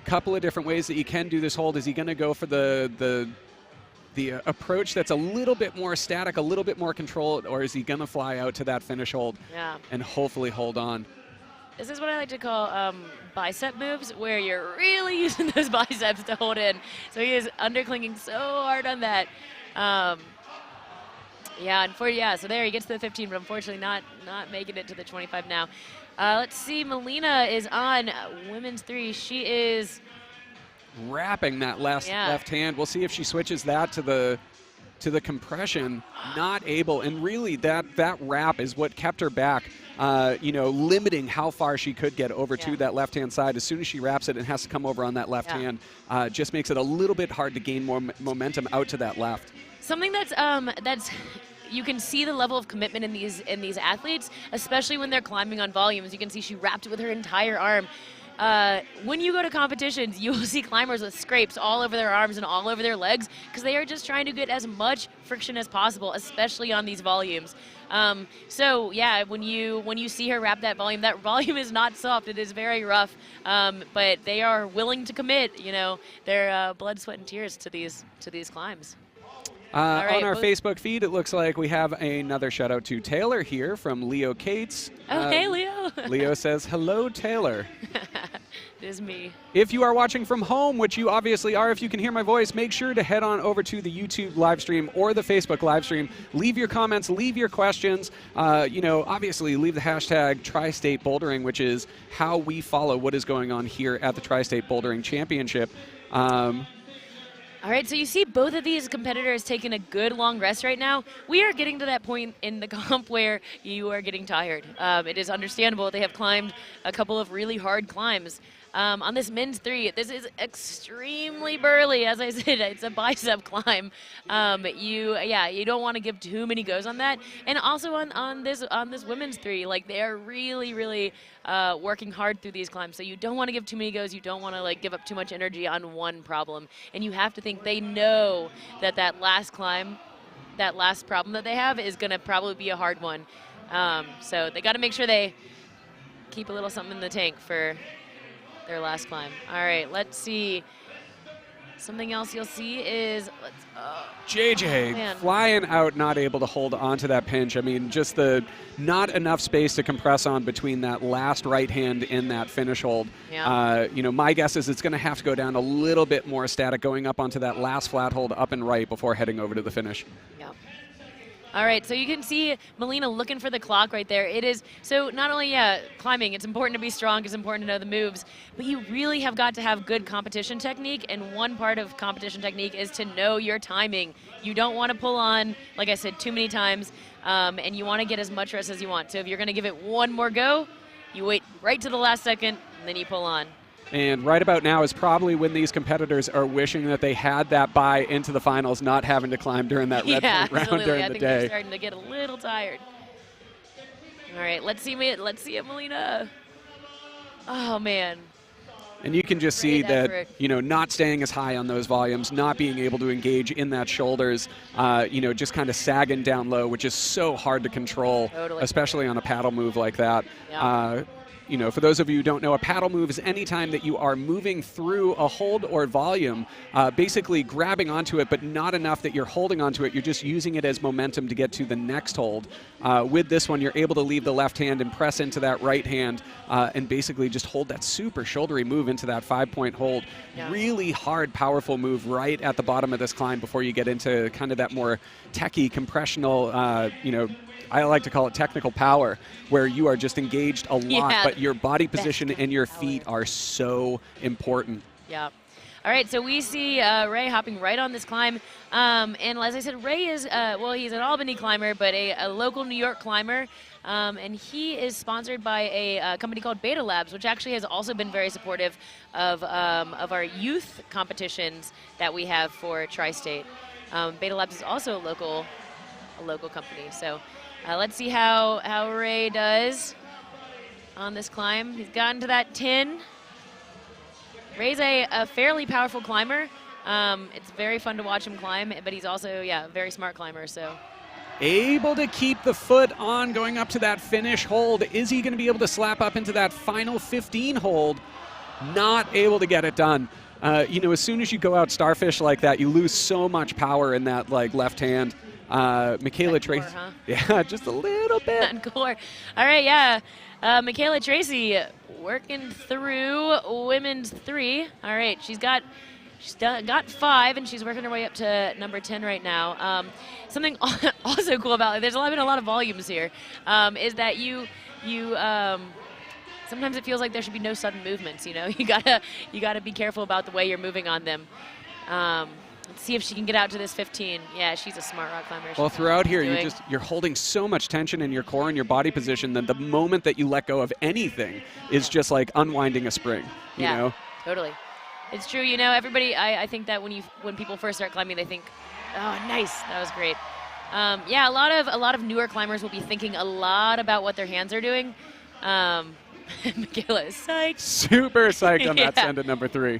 Couple of different ways that you can do this hold. Is he going to go for the approach that's a little bit more static, a little bit more controlled, or is he going to fly out to that finish hold and hopefully hold on? This is what I like to call bicep moves, where you're really using those biceps to hold in. So he is underclinking so hard on that. So there he gets to the 15, but unfortunately not making it to the 25 now. Let's see, Melina is on women's 3. She is wrapping that left hand. We'll see if she switches that to the compression. Not able, and really that wrap is what kept her back. Limiting how far she could get over to that left-hand side. As soon as she wraps it and has to come over on that left hand, just makes it a little bit hard to gain more momentum out to that left. Something that's you can see the level of commitment in these athletes, especially when they're climbing on volumes. You can see she wrapped it with her entire arm. When you go to competitions, you will see climbers with scrapes all over their arms and all over their legs because they are just trying to get as much friction as possible, especially on these volumes. When you see her wrap that volume is not soft. It is very rough, but they are willing to commit, their blood, sweat, and tears to these climbs. On our Facebook feed, it looks like we have another shout out to Taylor here from Leo Cates. Oh, hey, Leo. Leo says, hello, Taylor. It is me. If you are watching from home, which you obviously are, if you can hear my voice, make sure to head on over to the YouTube live stream or the Facebook live stream. Leave your comments, leave your questions. Obviously leave the hashtag Tristate Bouldering, which is how we follow what is going on here at the Tristate Bouldering Championship. All right, so you see both of these competitors taking a good long rest right now. We are getting to that point in the comp where you are getting tired. It is understandable. They have climbed a couple of really hard climbs. On this men's 3, this is extremely burly. As I said, it's a bicep climb. You don't want to give too many goes on that. And also on this women's 3, like they are really, really working hard through these climbs. So you don't want to give too many goes. You don't want to give up too much energy on one problem. And you have to think they know that last climb, that last problem that they have is going to probably be a hard one. So they got to make sure they keep a little something in the tank for their last climb. All right, let's see. Something else you'll see is JJ flying out, not able to hold onto that pinch. I mean, just not enough space to compress on between that last right hand in that finish hold. Yeah. My guess is it's going to have to go down a little bit more static going up onto that last flat hold up and right before heading over to the finish. Yeah. All right, so you can see Melina looking for the clock right there. It is, so not only climbing, it's important to be strong, it's important to know the moves, but you really have got to have good competition technique, and one part of competition technique is to know your timing. You don't want to pull on, like I said, too many times, and you want to get as much rest as you want. So if you're going to give it one more go, you wait right to the last second, and then you pull on. And right about now is probably when these competitors are wishing that they had that bye into the finals, not having to climb during that red point round during I the think day. They're starting to get a little tired. All right, let's see it, Melina. Oh, man. And you can just see Great that, effort. you know, not staying as high on those volumes, not being able to engage in that shoulders, you know, just kind of sagging down low, which is so hard to control, Totally. especially on a paddle move like that. Yeah. You know, for those of you who don't know, a paddle move is any time that you are moving through a hold or volume, basically grabbing onto it, but not enough that you're holding onto it. You're just using it as momentum to get to the next hold. With this one, you're able to leave the left hand and press into that right hand and basically just hold that super shouldery move into that 5-point hold. Yeah. Really hard, powerful move right at the bottom of this climb before you get into kind of that more techie, compressional, you know, I like to call it technical power, where you are just engaged a lot, Yeah, but your body best position kind and your of power. feet are so important. Yeah. All right, so we see Ray hopping right on this climb. And as I said, Ray is, well, he's an Albany climber, but a local New York climber. And he is sponsored by a company called Beta Labs, which actually has also been very supportive of our youth competitions that we have for Tri-State. Beta Labs is also a local company. So let's see how Ray does on this climb. He's gotten to that 10. Ray's a fairly powerful climber. It's very fun to watch him climb, but he's also, yeah, a very smart climber. So Able to keep the foot on going up to that finish hold. Is he going to be able to slap up into that final 15 hold? Not able to get it done. You know, as soon as you go out starfish like that, you lose so much power in that like left hand. Michaela Tracy, huh? yeah, just a little bit. Not core. All right, yeah. Michaela Tracy working through women's 3. All right, she's got 5, and she's working her way up to number 10 right now. Something also cool about it, there's been a lot of volumes here, is that you sometimes it feels like there should be no sudden movements. You know, you gotta be careful about the way you're moving on them. Let's see if she can get out to this 15. Yeah, she's a smart rock climber. Well, She throughout knows what here, she's doing. you're holding so much tension in your core and your body position that the moment that you let go of anything is just like unwinding a spring. You Yeah, know? totally. It's true. You know, everybody. I think that when people first start climbing, they think, "Oh, nice, that was great." Yeah, a lot of newer climbers will be thinking a lot about what their hands are doing. Michaela is psyched. Super psyched on that Yeah. send at number 3.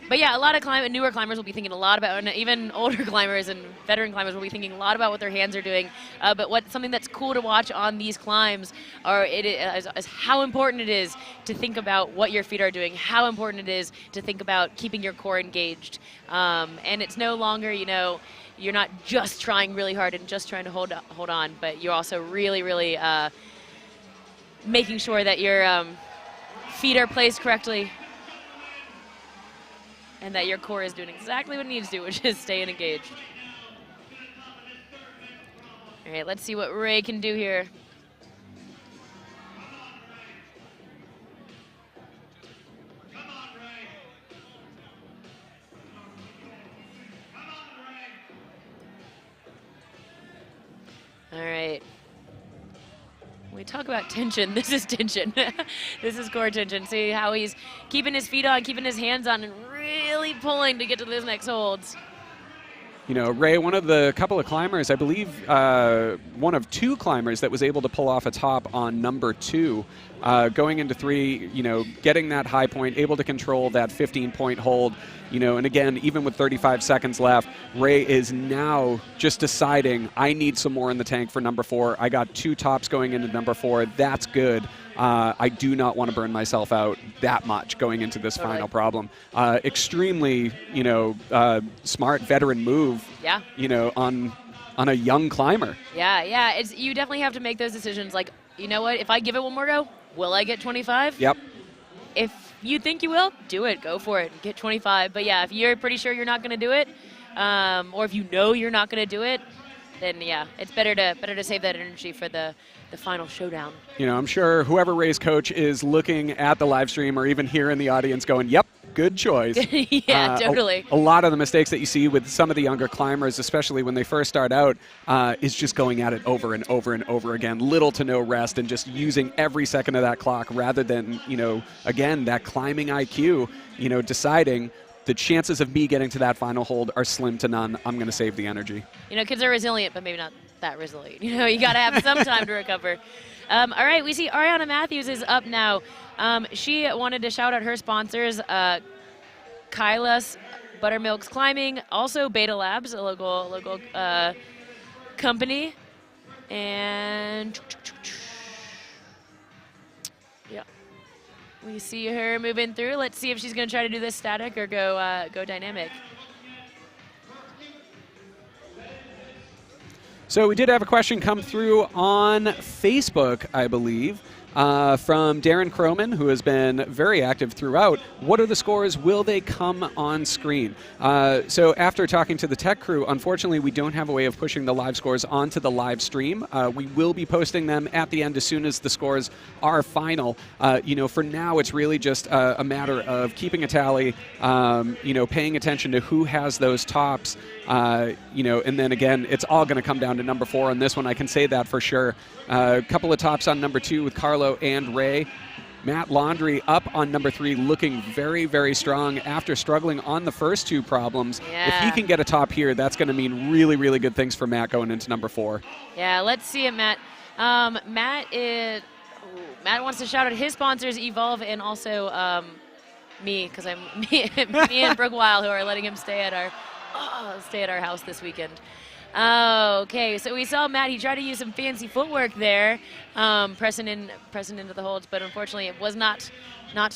But yeah, a lot of newer climbers will be thinking a lot about, and even older climbers and veteran climbers will be thinking a lot about what their hands are doing. But something that's cool to watch on these climbs is how important it is to think about what your feet are doing, how important it is to think about keeping your core engaged. And it's no longer, you know, you're not just trying really hard and just trying to hold on, but you're also really, really making sure that your feet are placed correctly, and that your core is doing exactly what it needs to, which is staying engaged. All right, let's see what Ray can do here. All right. When we talk about tension, this is tension. This is core tension. See how he's keeping his feet on, keeping his hands on, and really pulling to get to those next holds. You know, Ray, one of the couple of climbers, I believe one of 2 climbers that was able to pull off a top on number 2, going into 3, you know, getting that high point, able to control that 15-point hold, you know, and again, even with 35 seconds left, Ray is now just deciding, I need some more in the tank for number 4. I got 2 tops going into number 4. That's good. I do not want to burn myself out that much going into this final problem. Extremely, you know, smart veteran move. Yeah. You know, on a young climber. Yeah. You definitely have to make those decisions. Like, you know what? If I give it one more go, will I get 25? Yep. If you think you will, do it. Go for it. Get 25. But yeah, if you're pretty sure you're not going to do it, or if you know you're not going to do it, then yeah, it's better to save that energy for the final showdown. You know, I'm sure whoever Ray's coach is looking at the live stream or even here in the audience going, yep, good choice. Yeah, totally. A lot of the mistakes that you see with some of the younger climbers, especially when they first start out, is just going at it over and over and over again, little to no rest, and just using every second of that clock rather than, you know, again, that climbing IQ, you know, deciding the chances of me getting to that final hold are slim to none. I'm going to save the energy. You know, kids are resilient, but maybe not that resilient. You know, you got to have some time to recover. All right, we see Ariana Matthews is up now. She wanted to shout out her sponsors, Kyla's Buttermilk's Climbing, also Beta Labs, a local company, and yeah, we see her moving through. Let's see if she's going to try to do this static or go dynamic. So we did have a question come through on Facebook, I believe, from Darren Croman, who has been very active throughout. What are the scores? Will they come on screen? So after talking to the tech crew, unfortunately, we don't have a way of pushing the live scores onto the live stream. We will be posting them at the end as soon as the scores are final. For now, it's really just a matter of keeping a tally, paying attention to who has those tops, and then again, it's all going to come down to number 4 on this one. I can say that for sure. A couple of tops on number 2 with Carlo and Ray. Matt Laundrie up on number 3, looking very, very strong after struggling on the first 2 problems. Yeah. If he can get a top here, that's going to mean really, really good things for Matt going into number 4. Yeah, let's see it, Matt. Matt wants to shout out his sponsors, Evolve, and also me, because I'm me and Brooke Weil, who are letting him stay at our house this weekend. Okay, so we saw Matt. He tried to use some fancy footwork there, pressing into the holds, but unfortunately, it was not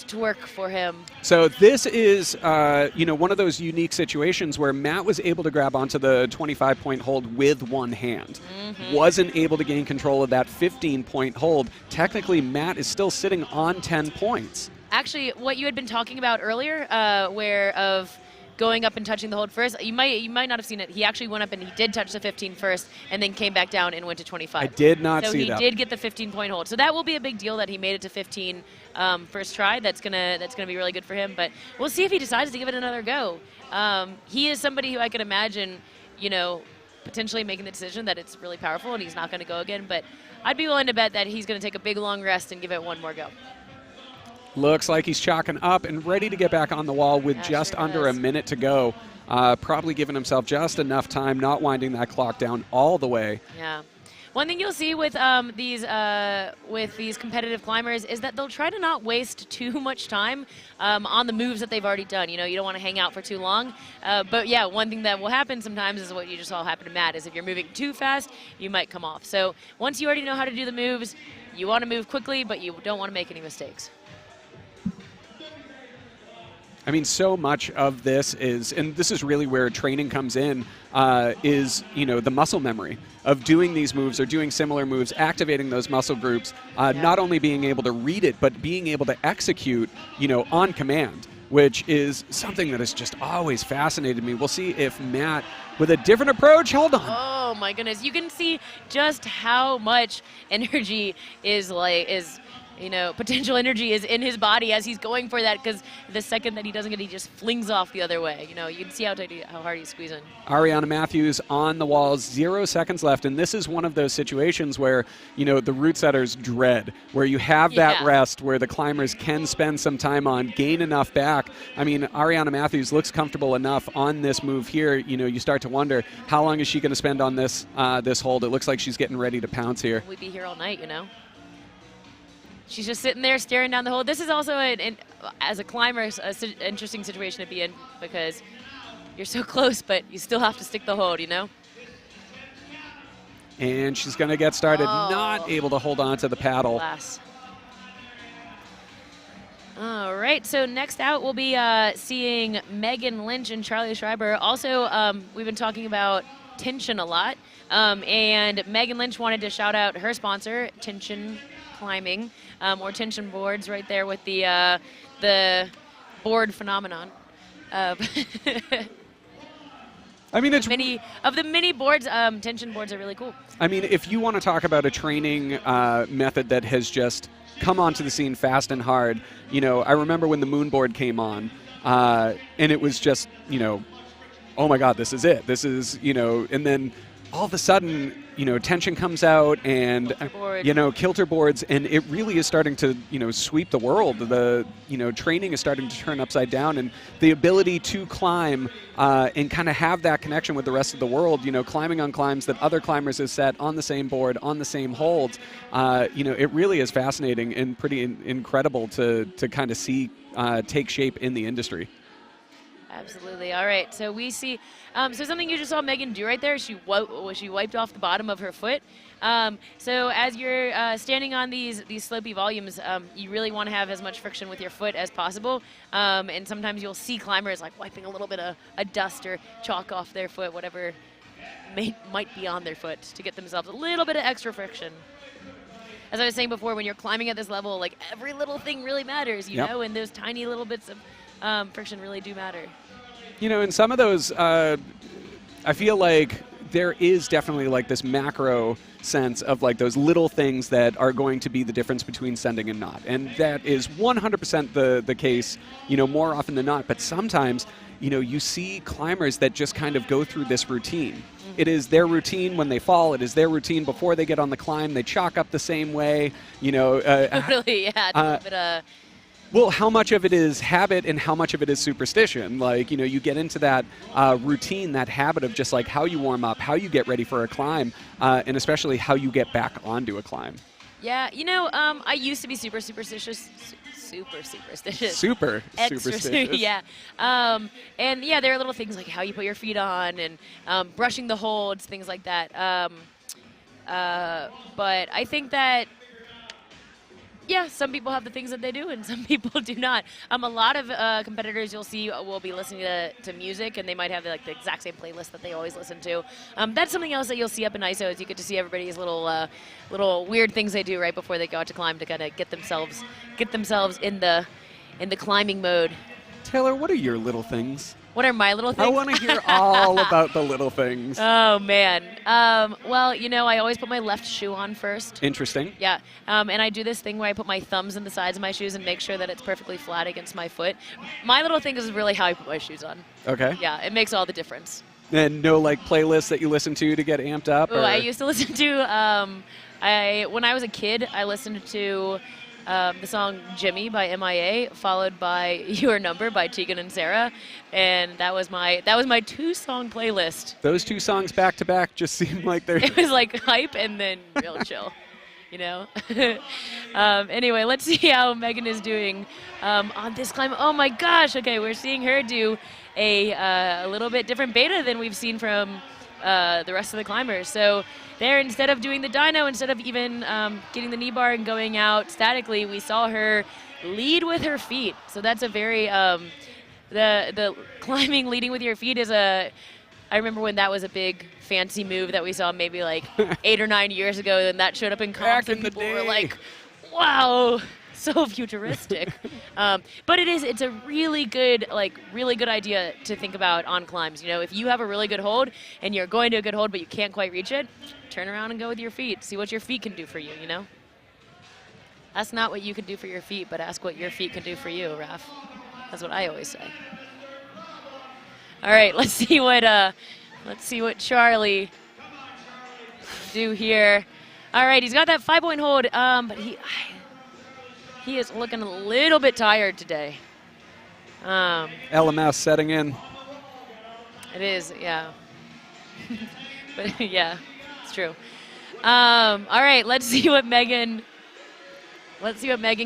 to work for him. So this is, one of those unique situations where Matt was able to grab onto the 25-point hold with one hand. Mm-hmm. Wasn't able to gain control of that 15-point hold. Technically, Matt is still sitting on 10 points. Actually, what you had been talking about earlier, of going up and touching the hold first, you might not have seen it. He actually went up and he did touch the 15 first and then came back down and went to 25. I did not see that. So he did get the 15-point hold. So that will be a big deal that he made it to 15 first try. That's gonna be really good for him. But we'll see if he decides to give it another go. He is somebody who I could imagine, potentially making the decision that it's really powerful and he's not going to go again. But I'd be willing to bet that he's going to take a big long rest and give it one more go. Looks like he's chalking up and ready to get back on the wall with just under a minute to go. Probably giving himself just enough time, not winding that clock down all the way. Yeah. One thing you'll see with these competitive climbers is that they'll try to not waste too much time on the moves that they've already done. You don't want to hang out for too long. But yeah, one thing that will happen sometimes is what you just saw happen to Matt, is if you're moving too fast, you might come off. So once you already know how to do the moves, you want to move quickly, but you don't want to make any mistakes. I mean, so much of this is, and this is really where training comes in, is, the muscle memory of doing these moves or doing similar moves, activating those muscle groups, not only being able to read it, but being able to execute, on command, which is something that has just always fascinated me. We'll see if Matt, with a different approach, hold on. Oh my goodness. You can see just how much energy potential energy is in his body as he's going for that, because the second that he doesn't get it, he just flings off the other way. You can see how hard he's squeezing. Ariana Matthews on the walls, 0 seconds left, and this is one of those situations where, the Routesetters dread, where you have that rest, where the climbers can spend some time on, gain enough back. I mean, Ariana Matthews looks comfortable enough on this move here. You start to wonder, how long is she going to spend on this hold? It looks like she's getting ready to pounce here. We'd be here all night, She's just sitting there staring down the hole. This is also, as a climber, an interesting situation to be in, because you're so close, but you still have to stick the hold, And she's going to get started, not able to hold on to the paddle. Alas. All right, so next out we'll be seeing Megan Lynch and Charlie Schreiber. Also, we've been talking about tension a lot, and Megan Lynch wanted to shout out her sponsor, Tension Climbing, or tension boards, right there with the board phenomenon. I mean, it's the mini boards. Tension boards are really cool. I mean, if you want to talk about a training method that has just come onto the scene fast and hard, I remember when the moon board came on, and it was just, oh my God, this is it. This is, and then all of a sudden, tension comes out and, kilter boards, and it really is starting to, sweep the world. The, training is starting to turn upside down, and the ability to climb and kind of have that connection with the rest of the world, climbing on climbs that other climbers have set on the same board, on the same holds, it really is fascinating and pretty incredible to kind of see take shape in the industry. Absolutely. All right. So we see. So something you just saw Megan do right there. She wiped off the bottom of her foot. So as you're standing on these slopey volumes, you really want to have as much friction with your foot as possible. And sometimes you'll see climbers like wiping a little bit of a dust or chalk off their foot, whatever might be on their foot, to get themselves a little bit of extra friction. As I was saying before, when you're climbing at this level, like every little thing really matters, you know, and those tiny little bits of friction really do matter. In some of those, I feel like there is definitely like this macro sense of like those little things that are going to be the difference between sending and not. And that is 100% the case, more often than not. But sometimes, you see climbers that just kind of go through this routine. Mm-hmm. It is their routine when they fall. It is their routine before they get on the climb. They chalk up the same way, Totally, yeah. It's a little bit of... Well, how much of it is habit and how much of it is superstition? Like, you get into that routine, that habit of just like how you warm up, how you get ready for a climb, and especially how you get back onto a climb. Yeah, I used to be super superstitious. Super superstitious. Yeah. And yeah, there are little things like how you put your feet on and brushing the holds, things like that. But I think that, yeah, some people have the things that they do and some people do not. A lot of competitors you'll see will be listening to music, and they might have the exact same playlist that they always listen to. That's something else that you'll see up in ISO, is you get to see everybody's little weird things they do right before they go out to climb to kind of get themselves in the climbing mode. Taylor, what are your little things? What are my little things? I want to hear all about the little things. Oh, man. Well, I always put my left shoe on first. Interesting. Yeah. And I do this thing where I put my thumbs in the sides of my shoes and make sure that it's perfectly flat against my foot. My little thing is really how I put my shoes on. Okay. Yeah, it makes all the difference. And no, playlists that you listen to get amped up? Oh, I used to listen to, when I was a kid, I listened to the song Jimmy by MIA, followed by Your Number by Tegan and Sarah, and that was my 2-song playlist. Those 2 songs back to back just seem like they're... It was like hype and then real chill, Anyway, let's see how Megan is doing on this climb. Oh my gosh! Okay, we're seeing her do a little bit different beta than we've seen from the rest of the climbers. So there, instead of doing the dyno, instead of even getting the knee bar and going out statically, we saw her lead with her feet. So that's a very, the climbing leading with your feet is I remember when that was a big fancy move that we saw maybe 8 or 9 years ago, and that showed up in comps and people were like, wow, so futuristic. But it's a really good idea to think about on climbs. If you have a really good hold and you're going to a good hold but you can't quite reach it, turn around and go with your feet. See what your feet can do for you, Ask not what you can do for your feet, but ask what your feet can do for you, Raph. That's what I always say. All right, let's see what Charlie do here. All right, he's got that 5-point hold, but he is looking a little bit tired today. LMS setting in. It is, yeah. But yeah, it's true. All right, let's see what Megan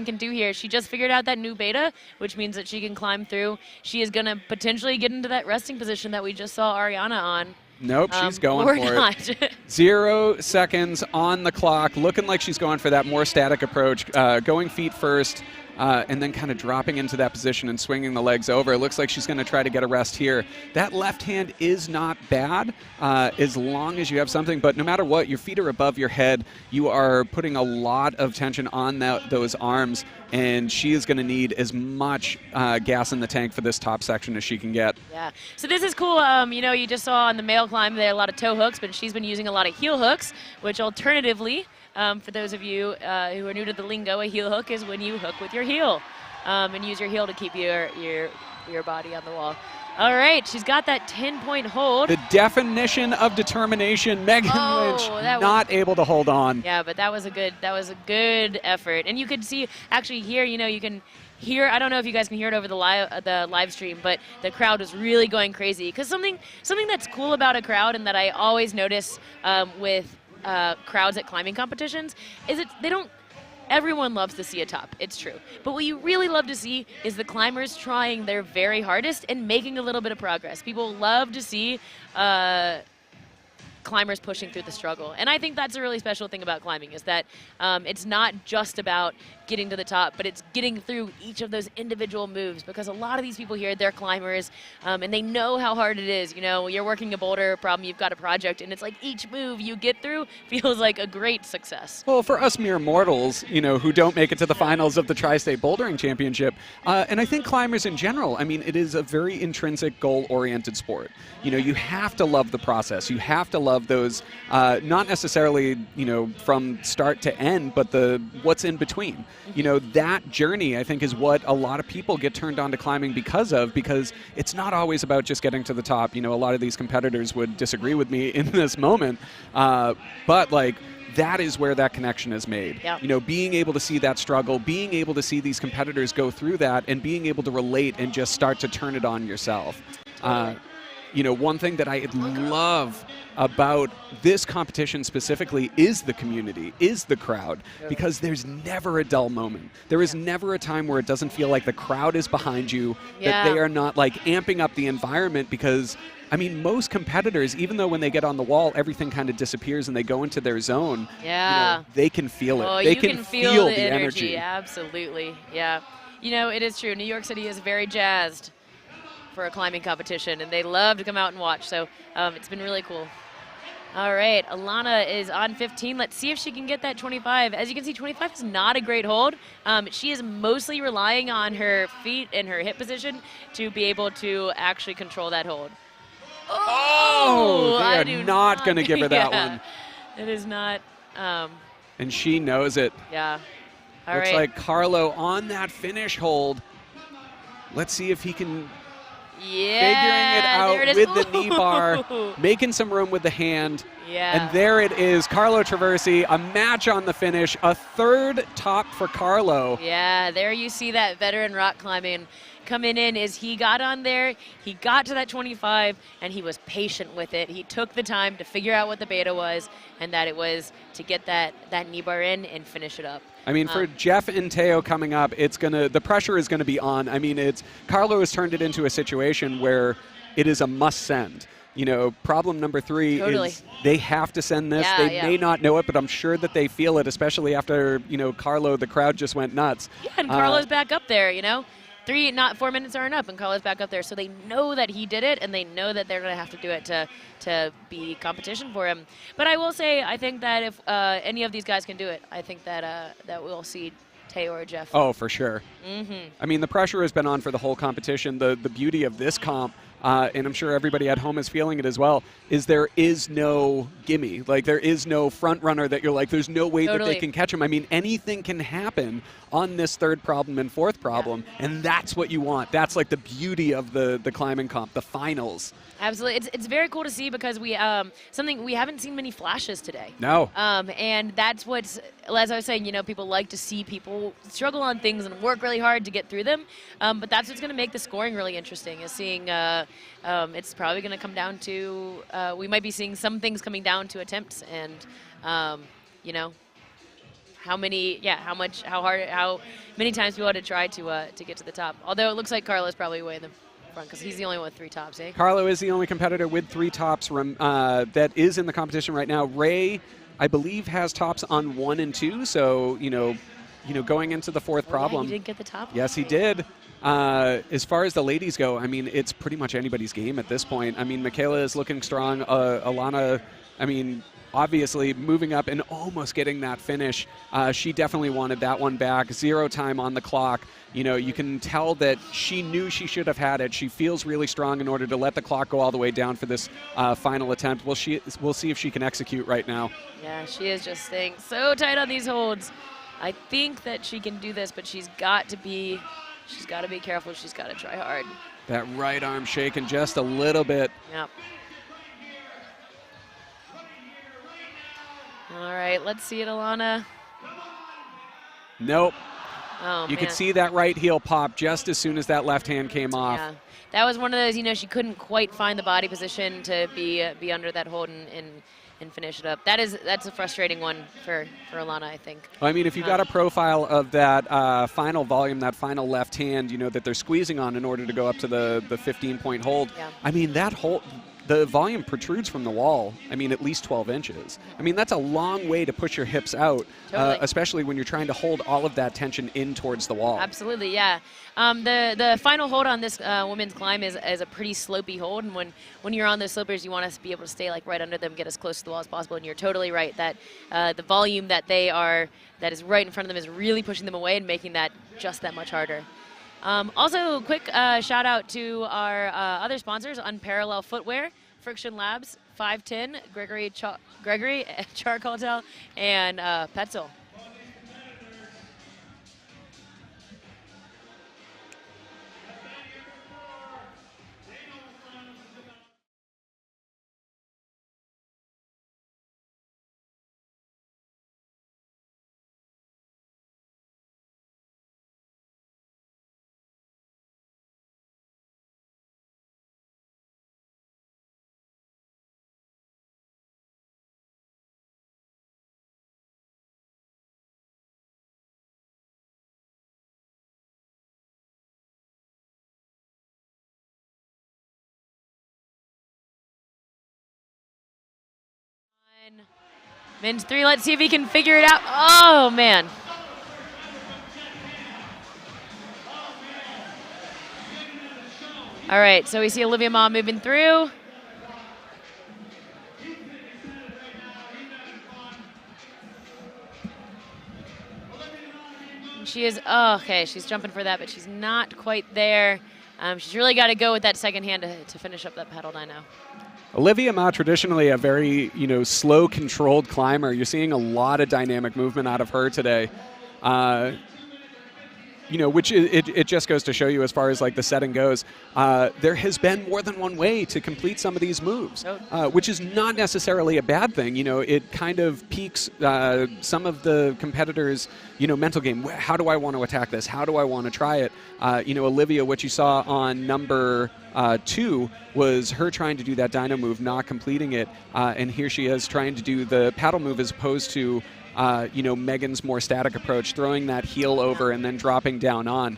can do here. She just figured out that new beta, which means that she can climb through. She is going to potentially get into that resting position that we just saw Ariana on. Nope, she's going for it. 0 seconds on the clock, looking like she's going for that more static approach, going feet first, and then kind of dropping into that position and swinging the legs over. It looks like she's going to try to get a rest here. That left hand is not bad as long as you have something, but no matter what, your feet are above your head. You are putting a lot of tension on those arms, and she is going to need as much gas in the tank for this top section as she can get. Yeah, so this is cool. You just saw on the male climb there are a lot of toe hooks, but she's been using a lot of heel hooks, which alternatively, for those of you who are new to the lingo, a heel hook is when you hook with your heel and use your heel to keep your body on the wall. All right, she's got that 10-point hold. The definition of determination. Megan Lynch not able to hold on. Yeah, but that was a good effort. And you could see actually here, you can hear, I don't know if you guys can hear it over the live stream, but the crowd was really going crazy. Because something that's cool about a crowd and that I always notice with crowds at climbing competitions is everyone loves to see a top. It's true. But what you really love to see is the climbers trying their very hardest and making a little bit of progress. People love to see climbers pushing through the struggle. And I think that's a really special thing about climbing is that it's not just about getting to the top, but it's getting through each of those individual moves, because a lot of these people here, they're climbers, and they know how hard it is. You're working a boulder problem, you've got a project, and it's like each move you get through feels like a great success. Well, for us mere mortals, who don't make it to the finals of the Tristate Bouldering Championship, and I think climbers in general, it is a very intrinsic goal-oriented sport. You have to love the process. You have to love those, not necessarily, from start to end, but what's in between. That journey, I think, is what a lot of people get turned on to climbing because it's not always about just getting to the top. A lot of these competitors would disagree with me in this moment, but that is where that connection is made. Yep. Being able to see that struggle, being able to see these competitors go through that, and being able to relate and just start to turn it on yourself. One thing that I love about this competition specifically is the community, is the crowd, because there's never a dull moment. There is never a time where it doesn't feel like the crowd is behind you, that they are not amping up the environment, because most competitors, even though when they get on the wall, everything kind of disappears and they go into their zone, they can feel it. Oh, they you can feel the energy. Absolutely, yeah. It is true. New York City is very jazzed for a climbing competition, and they love to come out and watch, so it's been really cool. All right, Alana is on 15. Let's see if she can get that 25. As you can see, 25 is not a great hold. She is mostly relying on her feet and her hip position to be able to actually control that hold. They are not going to give her that one. It is not. And she knows it. Yeah. Looks like Carlo on that finish hold. Let's see if he can... figuring it out with the knee bar, making some room with the hand. And there it is, Carlo Traversi, a match on the finish, a third top for Carlo. Yeah, there you see that veteran rock climbing coming in. Is he got on there, he got to that 25, and he was patient with it. He took the time to figure out what the beta was, and that it was to get that knee bar in and finish it up. For Jeff and Teo coming up, the pressure is gonna be on. Carlo has turned it into a situation where it is a must send. Problem number 3 is they have to send this. They may not know it, but I'm sure that they feel it, especially after, Carlo, the crowd just went nuts. Yeah, and Carlo's back up there, 4 minutes aren't up, and Carlo's back up there, so they know that he did it, and they know that they're going to have to do it to be competition for him. But I will say, I think that if any of these guys can do it, I think that we'll see Teo or Jeff. Oh, for sure. The pressure has been on for the whole competition. The beauty of this comp, and I'm sure everybody at home is feeling it as well, is there is no gimme. There is no front runner that you're there's no way that they can catch him. Anything can happen on this third problem and fourth problem, and that's what you want. That's the beauty of the climbing comp, the finals. Absolutely. It's very cool to see, because we something we haven't seen many flashes today. No. And that's what's, as I was saying, people like to see people struggle on things and work really hard to get through them. But that's what's going to make the scoring really interesting, is seeing it's probably going to come down to, we might be seeing some things coming down to attempts and, how many times people had to try to get to the top. Although it looks like Carlo's probably way in the front, because he's the only one with 3 tops, eh? Carlo is the only competitor with 3 tops that is in the competition right now. Ray, I believe, has tops on 1 and 2, so, going into the fourth problem. Yeah, he did get the top. Yes, he did. As far as the ladies go, it's pretty much anybody's game at this point. Michaela is looking strong. Alana, obviously moving up and almost getting that finish. She definitely wanted that one back. 0 time on the clock. You can tell that she knew she should have had it. She feels really strong in order to let the clock go all the way down for this final attempt. We'll see if she can execute right now. Yeah, she is just staying so tight on these holds. I think that she can do this, but she's got to be She's got to be careful. She's got to try hard. That right arm shaking just a little bit. Yep. All right, let's see it, Alana. Nope. Oh, You man. could see that right heel pop just as soon as that left hand came off. Yeah, that was one of those, she couldn't quite find the body position to be under that hold and finish it up. That's a frustrating one for Alana, I think. Well, I mean, if you got a profile of that final volume, that final left hand, that they're squeezing on in order to go up to the 15-point hold, Yeah. I mean, that hold, the volume protrudes from the wall, I mean, at least 12 inches. I mean, that's a long way to push your hips out, Totally. especially when you're trying to hold all of that tension in towards the wall. Absolutely, yeah. The final hold on this women's climb is a pretty slopey hold, and when you're on those slopers, you want to be able to stay like right under them, get as close to the wall as possible. And you're totally right that the volume that is right in front of them is really pushing them away and making that just that much harder. Also, quick shout out to our other sponsors, Unparalleled Footwear, Friction Labs, 510, Gregory Charcoal, and Petzl. Men's 3, let's see if he can figure it out. Oh, man. All right, so we see Olivia Ma moving through. And she is, okay, she's jumping for that, but she's not quite there. She's really got to go with that second hand to finish up that pedal dyno. Olivia Ma, traditionally a very, slow, controlled climber. You're seeing a lot of dynamic movement out of her today. Which it just goes to show you as far as like the setting goes. There has been more than one way to complete some of these moves, which is not necessarily a bad thing. It kind of piques some of the competitors' mental game. How do I want to attack this? How do I want to try it? Olivia, what you saw on number 2 was her trying to do that dyno move, not completing it, and here she is trying to do the paddle move as opposed to Megan's more static approach, throwing that heel over and then dropping down on.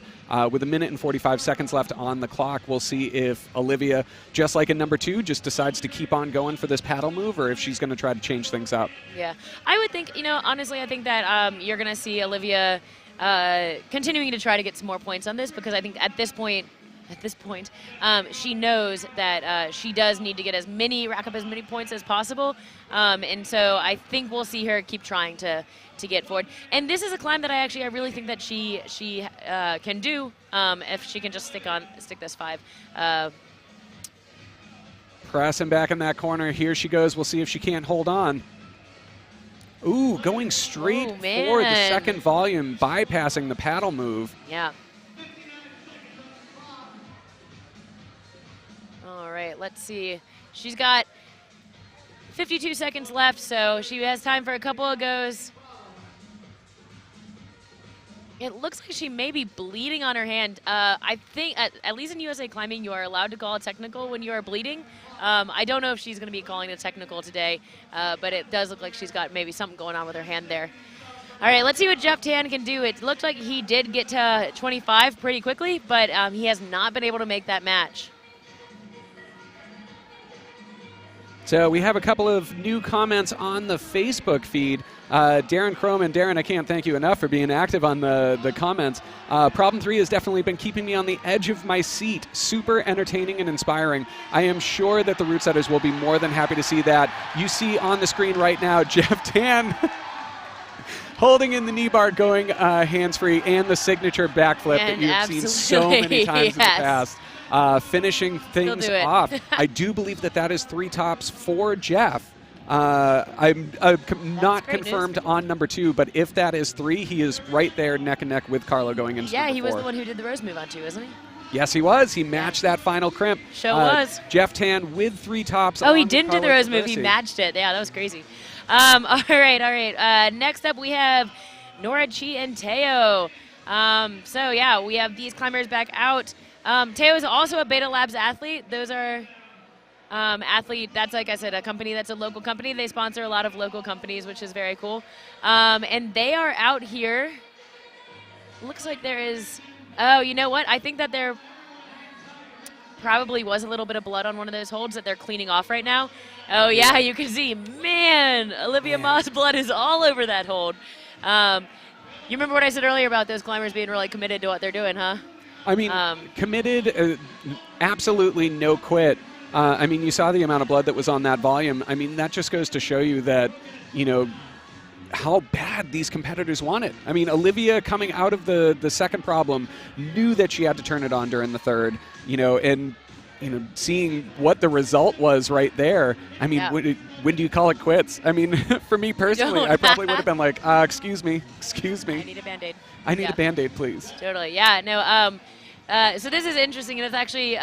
With 1 minute and 45 seconds left on the clock, we'll see if Olivia, just like in number 2, just decides to keep on going for this paddle move, or if she's going to try to change things up. Yeah, I would think, honestly, I think that you're going to see Olivia continuing to try to get some more points on this, because I think at this point, she knows that she does need to rack up as many points as possible, and so I think we'll see her keep trying to get forward. And this is a climb that I really think that she can do if she can just stick this 5. Pressing back in that corner. Here she goes. We'll see if she can't hold on. Ooh, going straight for the second volume, bypassing the paddle move. Yeah. All right, let's see. She's got 52 seconds left, so she has time for a couple of goes. It looks like she may be bleeding on her hand. I think, at least in USA Climbing, you are allowed to call a technical when you are bleeding. I don't know if she's going to be calling a technical today, but it does look like she's got maybe something going on with her hand there. All right, let's see what Jeff Tan can do. It looked like he did get to 25 pretty quickly, but he has not been able to make that match. So we have a couple of new comments on the Facebook feed. Darren Chrome, and Darren, I can't thank you enough for being active on the comments. Problem 3 has definitely been keeping me on the edge of my seat. Super entertaining and inspiring. I am sure that the Routesetters will be more than happy to see that. You see on the screen right now, Jeff Tan holding in the knee bar, going hands-free, and the signature backflip that you've seen so many times in the past. Finishing things off. I do believe that is 3 tops for Jeff. I'm not great confirmed news. on number 2, but if that is 3, he is right there neck and neck with Carlo going into Yeah, number he was 4. the one who did the rose move on 2, wasn't he? Yes, he was. He matched that final crimp. Sure was. Jeff Tan with 3 tops. Oh, along he with didn't do the Carlo rose move. He Traversi. matched it. Yeah, that was crazy. All right. Next up, we have Nora Chi and Teo. So, yeah, we have these climbers back out. Teo is also a Beta Labs athlete. Those are athlete. That's, like I said, a company that's a local company. They sponsor a lot of local companies, which is very cool. And they are out here. Looks like there is... Oh, you know what? I think that there probably was a little bit of blood on one of those holds that they're cleaning off right now. Oh, yeah, you can see. Man, Olivia Moss blood is all over that hold. You remember what I said earlier about those climbers being really committed to what they're doing, huh? I mean, committed, absolutely no quit. I mean, you saw the amount of blood that was on that volume. I mean, that just goes to show you that, you know, how bad these competitors want it. I mean, Olivia coming out of the second problem knew that she had to turn it on during the third, you know, and, you know, seeing what the result was right there. I mean, when do you call it quits? I mean, for me personally, I probably would have been like, excuse me. I need a Band-Aid. I need a Band-Aid, please. Totally, yeah. No, so this is interesting, and it's actually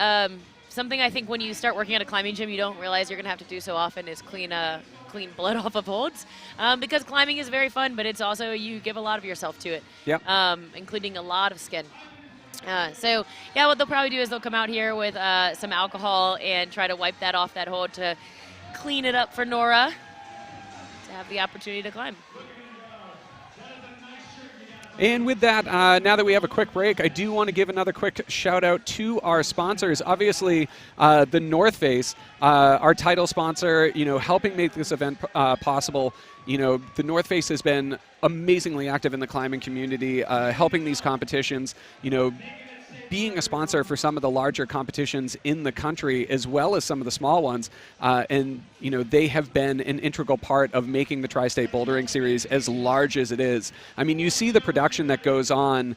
something I think when you start working at a climbing gym, you don't realize you're going to have to do so often is clean blood off of holds, because climbing is very fun, but it's also, you give a lot of yourself to it, including a lot of skin. So, yeah, what they'll probably do is they'll come out here with some alcohol and try to wipe that off that hold to clean it up for Nora to have the opportunity to climb. And with that, now that we have a quick break, I do want to give another quick shout out to our sponsors. Obviously, the North Face, our title sponsor, you know, helping make this event possible. You know, the North Face has been amazingly active in the climbing community, helping these competitions, you know, being a sponsor for some of the larger competitions in the country as well as some of the small ones. And, you know, they have been an integral part of making the Tristate Bouldering Series as large as it is. I mean, you see the production that goes on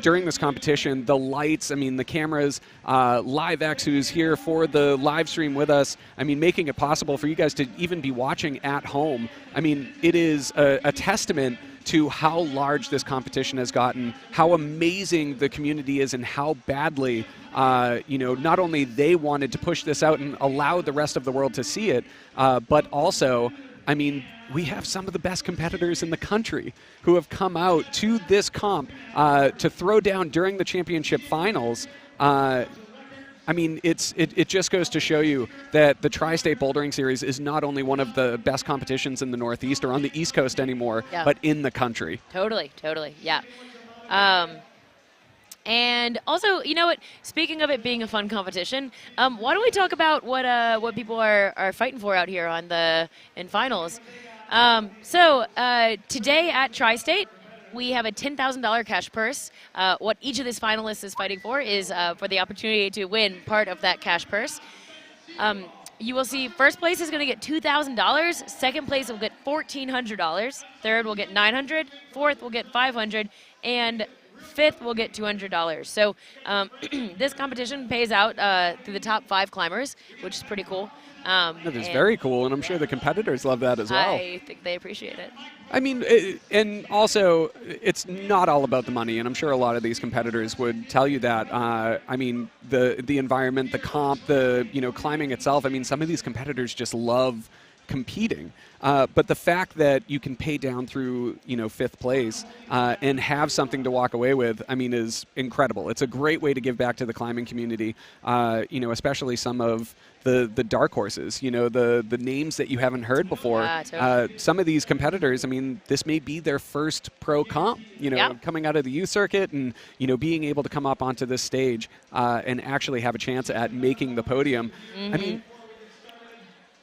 during this competition, the lights, I mean, the cameras, LiveX, who's here for the live stream with us, I mean, making it possible for you guys to even be watching at home. I mean, it is a testament to how large this competition has gotten, how amazing the community is, and how badly, you know, not only they wanted to push this out and allow the rest of the world to see it, but also, I mean, we have some of the best competitors in the country who have come out to this comp to throw down during the championship finals. I mean, it just goes to show you that the Tri-State Bouldering Series is not only one of the best competitions in the Northeast or on the East Coast anymore, but in the country. Totally, yeah. And also, you know what? Speaking of it being a fun competition, why don't we talk about what people are fighting for out here in finals? So today at Tri-State, we have a $10,000 cash purse. What each of these finalists is fighting for is for the opportunity to win part of that cash purse. You will see first place is going to get $2,000. Second place will get $1,400. Third will get $900. Fourth will get $500. And fifth will get $200. So this competition pays out through the top 5 climbers, which is pretty cool. That is very cool, and I'm sure the competitors love that as well. I think they appreciate it. I mean, and also, it's not all about the money, and I'm sure a lot of these competitors would tell you that. I mean, the environment, the comp, the climbing itself. I mean, some of these competitors just love competing. But the fact that you can pay down through, 5th place and have something to walk away with, I mean, is incredible. It's a great way to give back to the climbing community, especially some of the dark horses, the names that you haven't heard before. Totally. Some of these competitors, I mean, this may be their first pro comp, coming out of the youth circuit and, being able to come up onto this stage and actually have a chance at making the podium. Mm-hmm. I mean,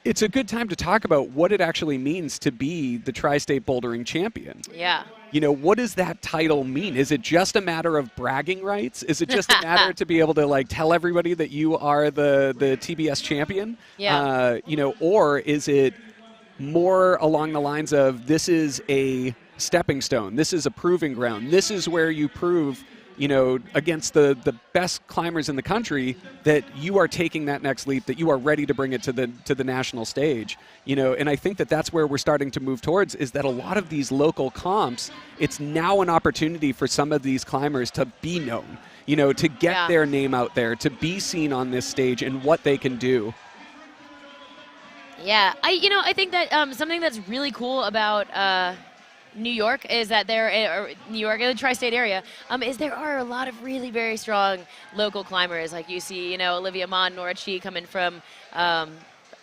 it's a good time to talk about what it actually means to be the Tri-State Bouldering champion. Yeah. What does that title mean? Is it just a matter of bragging rights? Is it just a matter to be able to tell everybody that you are the TBS champion? Yeah. Or is it more along the lines of this is a stepping stone. This is a proving ground. This is where you prove, against the best climbers in the country, that you are taking that next leap, that you are ready to bring it to the national stage. And I think that that's where we're starting to move towards, is that a lot of these local comps, it's now an opportunity for some of these climbers to be known, to get their name out there, to be seen on this stage and what they can do. Yeah, I think that something that's really cool about New York is that New York, the tri-state area, is there are a lot of really very strong local climbers. Like you see, Olivia Mon, Nora Chi coming from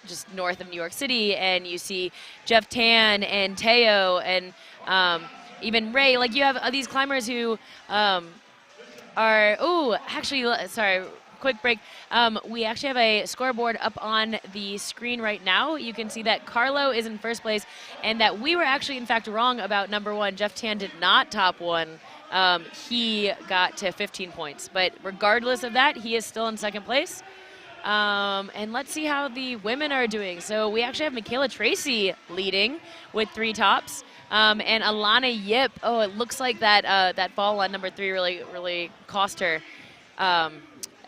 just north of New York City, and you see Jeff Tan and Teo and even Ray. Like you have these climbers who sorry. Quick break. We actually have a scoreboard up on the screen right now. You can see that Carlo is in first place, and that we were actually, in fact, wrong about number 1. Jeff Tan did not top 1. He got to 15 points. But regardless of that, he is still in second place. And let's see how the women are doing. So we actually have Michaela Tracy leading with 3 tops. And Alana Yip, it looks like that fall on number 3 really cost her.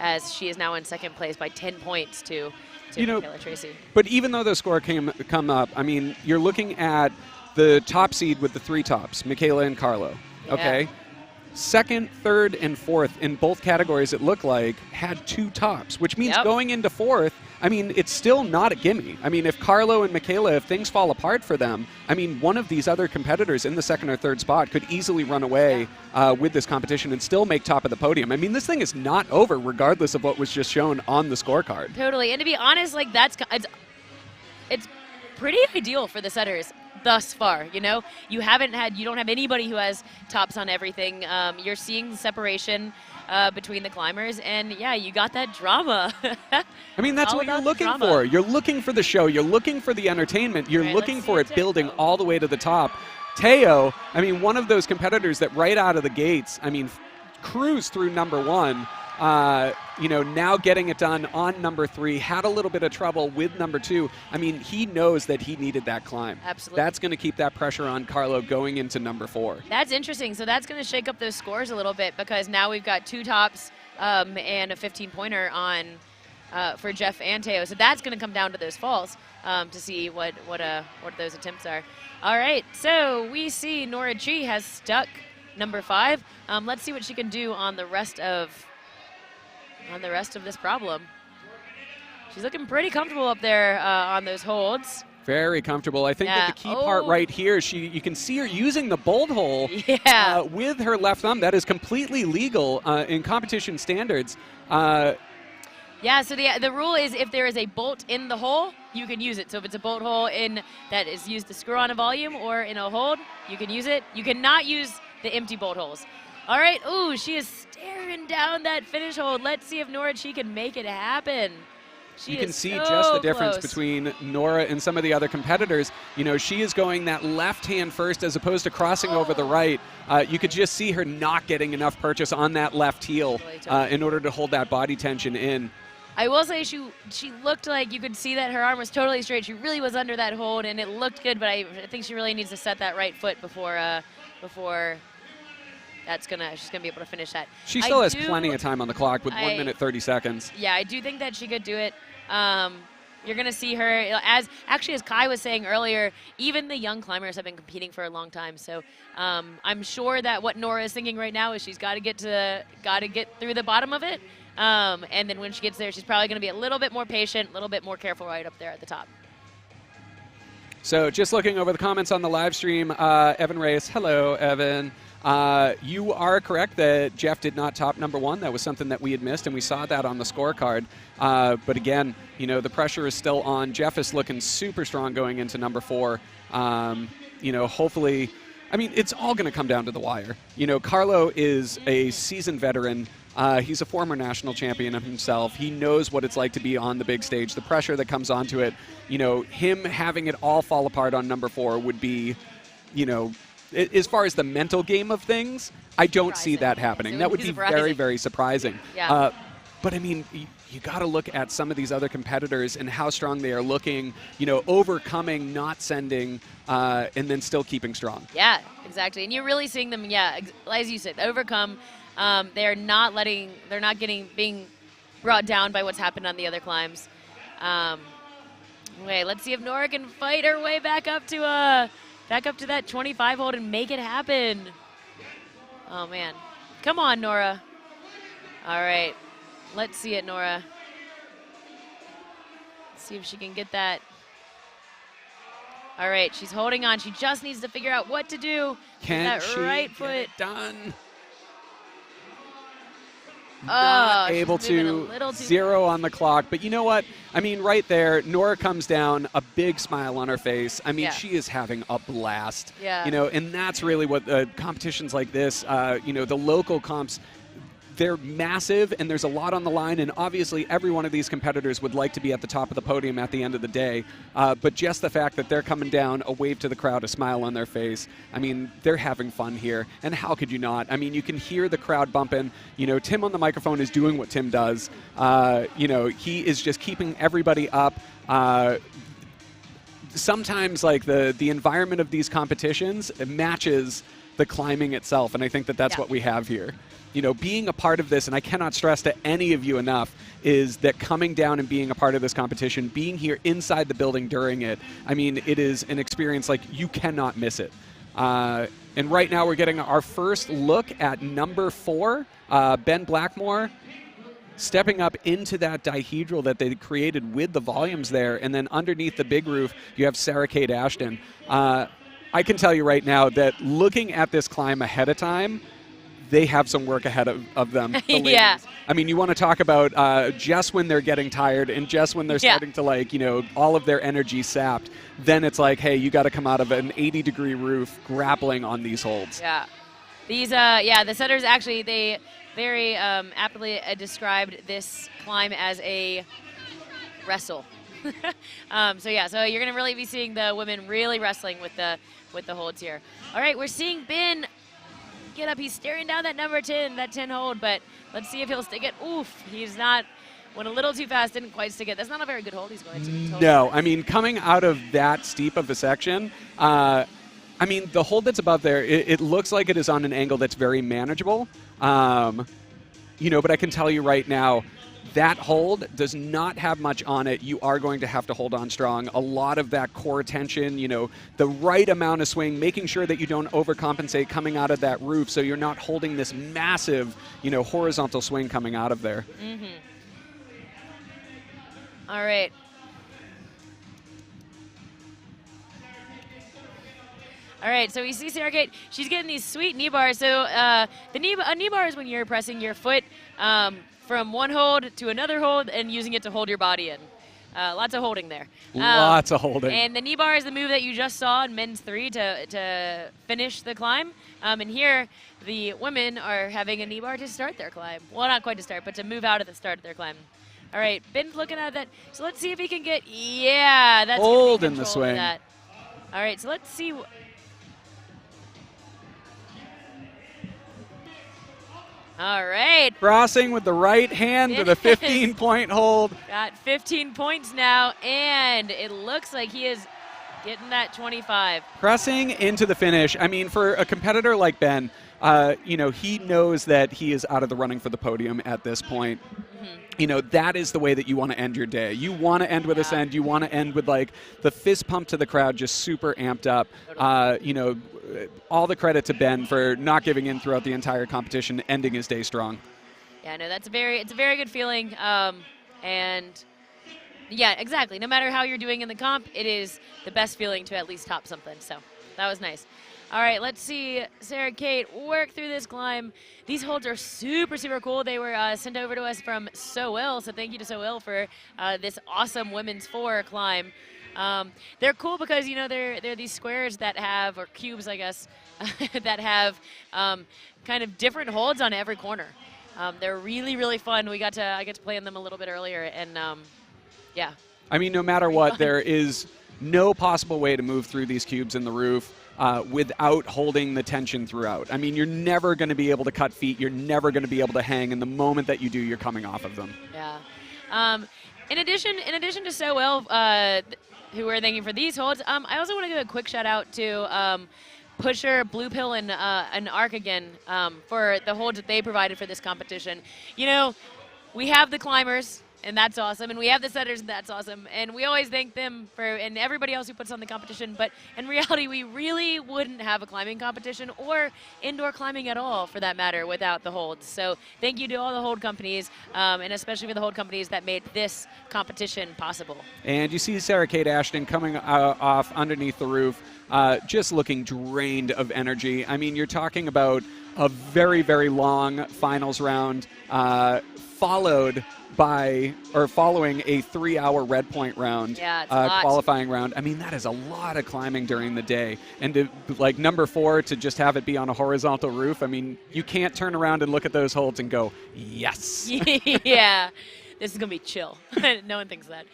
As she is now in second place by 10 points to Michaela Tracy. But even though those scores come up, I mean, you're looking at the top seed with the 3 tops, Michaela and Carlo, okay? Second, third, and fourth in both categories, it looked like, had 2 tops, which means going into fourth, I mean, it's still not a gimme. I mean, if Carlo and Michaela, if things fall apart for them, I mean, one of these other competitors in the second or third spot could easily run away with this competition and still make top of the podium. I mean, this thing is not over regardless of what was just shown on the scorecard. Totally. And to be honest, like it's pretty ideal for the setters thus far. You don't have anybody who has tops on everything. You're seeing separation between the climbers, and you got that drama. I mean, that's what you're looking for. You're looking for the show. You're looking for the entertainment. You're looking for it building all the way to the top. Teo, I mean, one of those competitors that right out of the gates, I mean, cruised through number 1. Now getting it done on number 3, had a little bit of trouble with number 2. I mean, he knows that he needed that climb. Absolutely. That's going to keep that pressure on Carlo going into number 4. That's interesting. So that's going to shake up those scores a little bit, because now we've got 2 tops and a 15-pointer on for Jeff and Teo. So that's going to come down to those falls to see what those attempts are. All right. So we see Nora Chi has stuck number 5. Let's see what she can do on the rest of this problem. She's looking pretty comfortable up there on those holds. Very comfortable. I think that the key part right here, you can see her using the bolt hole with her left thumb. That is completely legal in competition standards. So the rule is if there is a bolt in the hole, you can use it. So if it's a bolt hole that is used to screw on a volume or in a hold, you can use it. You cannot use the empty bolt holes. All right. Ooh, she is staring down that finish hold. Let's see if Nora Chi can make it happen. You can see just the difference between Nora and some of the other competitors. She is going that left hand first as opposed to crossing over the right. You could just see her not getting enough purchase on that left heel in order to hold that body tension in. I will say she looked like you could see that her arm was totally straight. She really was under that hold, and it looked good, but I think she really needs to set that right foot before she's gonna be able to finish that. She still has plenty of time on the clock with 1 minute 30 seconds. Yeah, I do think that she could do it. You're gonna see her as Kai was saying earlier. Even the young climbers have been competing for a long time, so I'm sure that what Nora is thinking right now is she's got to get through the bottom of it, and then when she gets there, she's probably gonna be a little bit more patient, a little bit more careful right up there at the top. So just looking over the comments on the live stream, Evan Reyes, hello, Evan. You are correct that Jeff did not top number 1. That was something that we had missed, and we saw that on the scorecard. But again, the pressure is still on. Jeff is looking super strong going into number 4. Hopefully, I mean, it's all going to come down to the wire. Carlo is a seasoned veteran. He's a former national champion of himself. He knows what it's like to be on the big stage, the pressure that comes onto it. Him having it all fall apart on number 4 would be, as far as the mental game of things, I don't see that happening. That would be very, very surprising. Yeah. But, I mean, you got to look at some of these other competitors and how strong they are looking, overcoming, not sending, and then still keeping strong. Yeah, exactly. And you're really seeing them, as you said, overcome, They're not being brought down by what's happened on the other climbs. Wait, let's see if Nora can fight her way back up to that 25 hold and make it happen. Oh man, come on, Nora. All right, let's see it, Nora. Let's see if she can get that. All right, she's holding on. She just needs to figure out what to do. Can that she right get foot it done? Oh, Not able she's moving a to, little too 0 on the clock. But you know what? I mean, right there, Nora comes down, a big smile on her face. I mean, Yeah. she is having a blast. Yeah. You know, and that's really what competitions like this, you know, the local comps, they're massive and there's a lot on the line, and obviously every one of these competitors would like to be at the top of the podium at the end of the day, but just the fact that they're coming down, a wave to the crowd, a smile on their face, I mean, they're having fun here, and how could you not? I mean, you can hear the crowd bumping. You know, Tim on the microphone is doing what Tim does. You know, he is just keeping everybody up. Sometimes, like, the environment of these competitions matches the climbing itself, and I think that that's what we have here. You know, being a part of this, and I cannot stress to any of you enough, is that coming down and being a part of this competition, being here inside the building during it, I mean, it is an experience like you cannot miss it. And right now we're getting our first look at number 4, Ben Blackmore, stepping up into that dihedral that they created with the volumes there, and then underneath the big roof, you have Sarah Kate Ashton. I can tell you right now that looking at this climb ahead of time, they have some work ahead of them. The Yeah. I mean, you want to talk about just when they're getting tired and just when they're starting to, like, you know, all of their energy sapped, then it's like, hey, you got to come out of an 80-degree roof grappling on these holds. Yeah. These, the setters actually, they very aptly described this climb as a wrestle. So you're going to really be seeing the women really wrestling with the holds here. All right, we're seeing Ben get up. He's staring down that number 10, that 10 hold, but let's see if he'll stick it. Oof, he's not, went a little too fast, didn't quite stick it. That's not a very good hold he's going to. No, I mean, coming out of that steep of a section, I mean, the hold that's above there, it looks like it is on an angle that's very manageable. You know, but I can tell you right now, that hold does not have much on it. You are going to have to hold on strong. A lot of that core tension, you know, the right amount of swing, making sure that you don't overcompensate coming out of that roof so you're not holding this massive, you know, horizontal swing coming out of there. Mm-hmm. All right. All right, so we see Sarah Kate. She's getting these sweet knee bars. So a knee bar is when you're pressing your foot from one hold to another hold and using it to hold your body in. Lots of holding there. Lots of holding. And the knee bar is the move that you just saw in men's 3 to finish the climb. And here, the women are having a knee bar to start their climb. Well, not quite to start, but to move out at the start of their climb. All right, Ben's looking at that. So let's see if he can get, that's hold gonna be in the control of swing. that. All right, so let's see. All right. Crossing with the right hand to the 15-point hold. Got 15 points now, and it looks like he is getting that 25. Pressing into the finish. I mean, for a competitor like Ben, you know, he knows that he is out of the running for the podium at this point. You know, that is the way that you want to end your day. You want to end with this end. You want to end with, like, the fist pump to the crowd, just super amped up. You know, all the credit to Ben for not giving in throughout the entire competition, ending his day strong. Yeah, no, it's a very good feeling. And yeah, exactly. No matter how you're doing in the comp, it is the best feeling to at least top something. So that was nice. All right, let's see Sarah Kate work through this climb. These holds are super, super cool. They were sent over to us from So thank you to So for this awesome women's 4 climb. They're cool because, you know, they're these squares that have, or cubes, I guess, that have kind of different holds on every corner. They're really, really fun. I got to play in them a little bit earlier, and yeah. I mean, no matter what, there is no possible way to move through these cubes in the roof without holding the tension throughout. I mean, you're never going to be able to cut feet. You're never going to be able to hang. And the moment that you do, you're coming off of them. Yeah. In addition to So who we're thanking for these holds, I also want to give a quick shout out to Pusher, Blue Pill, and Arc again for the holds that they provided for this competition. You know, we have the climbers, and that's awesome, and we have the setters, and that's awesome, and we always thank them and everybody else who puts on the competition, but in reality, we really wouldn't have a climbing competition or indoor climbing at all, for that matter, without the holds. So thank you to all the hold companies, and especially for the hold companies that made this competition possible. And you see Sarah Kate Ashton coming off underneath the roof, just looking drained of energy. I mean, you're talking about a very, very long finals round, following a 3-hour red point round, Yeah, it's a lot. qualifying round. I mean, that is a lot of climbing during the day. And to, like, number 4, to just have it be on a horizontal roof, I mean, you can't turn around and look at those holds and go, yes. Yeah, this is going to be chill. No one thinks that.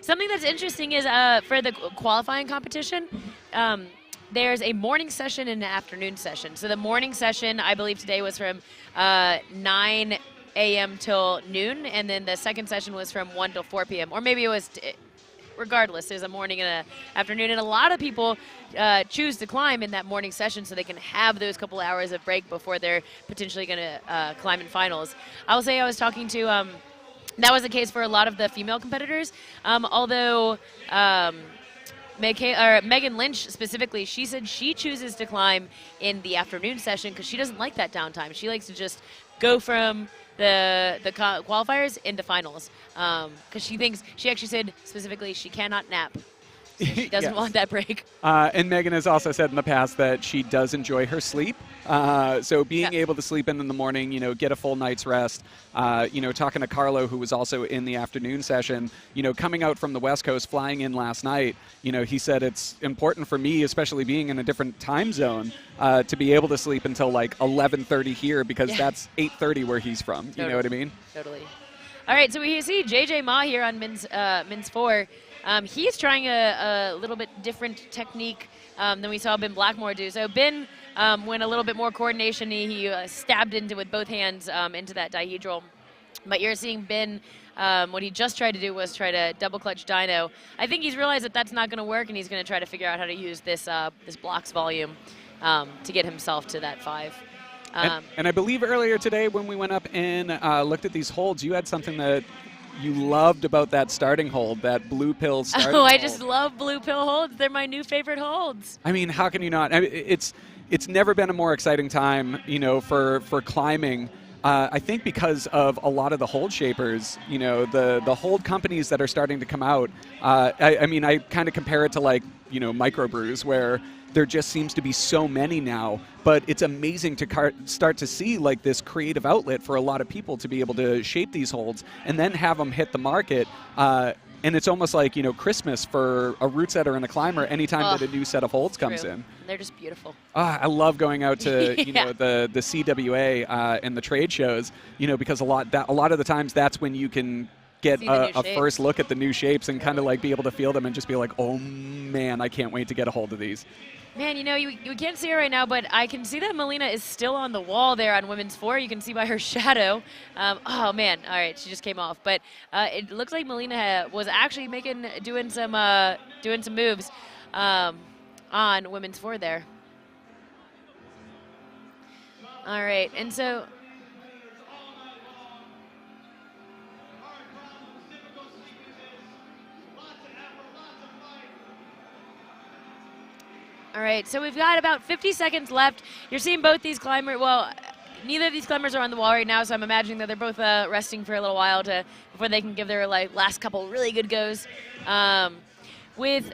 Something that's interesting is for the qualifying competition, there's a morning session and an afternoon session. So the morning session, I believe today, was from 9 a.m. till noon, and then the second session was from 1 till 4 p.m. Or maybe it was, regardless, there's a morning and an afternoon. And a lot of people choose to climb in that morning session so they can have those couple hours of break before they're potentially going to climb in finals. I will say I was talking to, that was the case for a lot of the female competitors, although Megan Lynch specifically, she said she chooses to climb in the afternoon session because she doesn't like that downtime. She likes to just go from the qualifiers into finals because she actually said specifically she cannot nap. So she doesn't Yes. want that break. And Megan has also said in the past that she does enjoy her sleep. So being able to sleep in the morning, you know, get a full night's rest. You know, talking to Carlo, who was also in the afternoon session, you know, coming out from the West Coast, flying in last night, you know, he said it's important for me, especially being in a different time zone, to be able to sleep until like 11:30 here because that's 8:30 where he's from. Totally. You know what I mean? Totally. All right, so we see JJ Ma here on men's 4. He's trying a little bit different technique than we saw Ben Blackmore do. So Ben went a little bit more coordination. He stabbed into with both hands into that dihedral. But you're seeing Ben, what he just tried to do was try to double clutch dyno. I think he's realized that that's not going to work, and he's going to try to figure out how to use this this blocks volume to get himself to that 5. And I believe earlier today when we went up and looked at these holds, you had something that you loved about that starting hold, that blue pill starting hold. I just love blue pill holds. They're my new favorite holds. I mean, how can you not? I mean, it's never been a more exciting time, you know, for climbing. I think because of a lot of the hold shapers, you know, the hold companies that are starting to come out. I mean, I kind of compare it to like, you know, microbrews where there just seems to be so many now, but it's amazing to start to see like this creative outlet for a lot of people to be able to shape these holds and then have them hit the market. And it's almost like, you know, Christmas for a Routesetter and a climber anytime that a new set of holds comes in. They're just beautiful. I love going out to, you know, the CWA and the trade shows, you know, because a lot of the times that's when you can get a first look at the new shapes and kind of like be able to feel them and just be like, oh man, I can't wait to get a hold of these. Man, you know, you can't see her right now, but I can see that Melina is still on the wall there on women's 4. You can see by her shadow. Oh, man. All right, she just came off. But it looks like Melina was actually doing some moves on women's 4 there. All right, and so... All right, so we've got about 50 seconds left. You're seeing both these climbers. Well, neither of these climbers are on the wall right now, so I'm imagining that they're both resting for a little while before they can give their last couple really good goes. With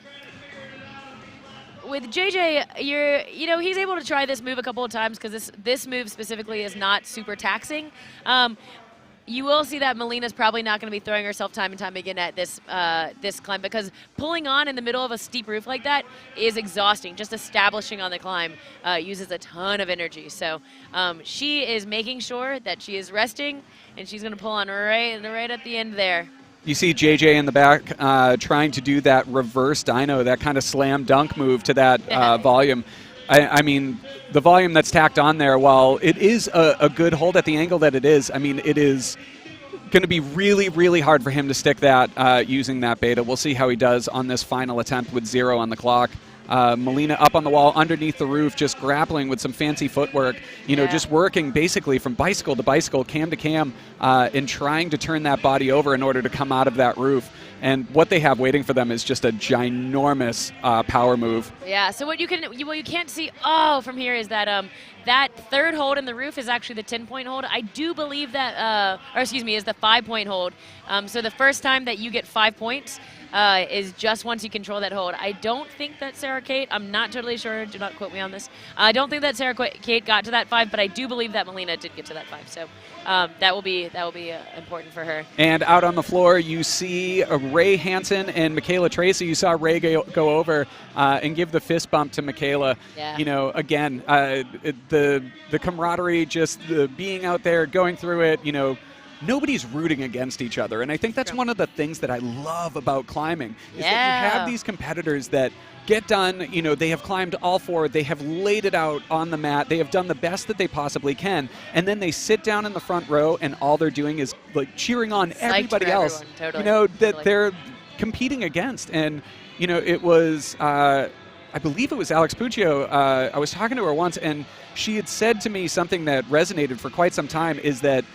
JJ, you know, he's able to try this move a couple of times because this move specifically is not super taxing. You will see that Melina's probably not going to be throwing herself time and time again at this climb because pulling on in the middle of a steep roof like that is exhausting. Just establishing on the climb uses a ton of energy. So she is making sure that she is resting, and she's going to pull on right at the end there. You see JJ in the back trying to do that reverse dyno, that kind of slam dunk move to that volume. I mean, the volume that's tacked on there, while it is a good hold at the angle that it is, I mean, it is going to be really, really hard for him to stick that using that beta. We'll see how he does on this final attempt with 0 on the clock. Melina up on the wall underneath the roof, just grappling with some fancy footwork, just working basically from bicycle to bicycle, cam to cam, and trying to turn that body over in order to come out of that roof. And what they have waiting for them is just a ginormous power move. Yeah, so what you can't see from here is that that third hold in the roof is actually the 10-point hold. I do believe that, is the 5-point hold. So the first time that you get 5 points is just once you control that hold. I don't think that Sarah Kate, I'm not totally sure, do not quote me on this. I don't think that Sarah Kate got to that 5, but I do believe that Melina did get to that 5. So that will be important for her. And out on the floor, you see Ray Hansen and Michaela Tracy. You saw Ray go over and give the fist bump to Michaela. Yeah. Again, the camaraderie, just the being out there, going through it, nobody's rooting against each other. And I think that's one of the things that I love about climbing is that you have these competitors that get done, they have climbed all 4, they have laid it out on the mat, they have done the best that they possibly can, and then they sit down in the front row and all they're doing is like cheering on everybody else, that they're competing against. And, it was, I believe it was Alex Puccio, I was talking to her once, and she had said to me something that resonated for quite some time, is that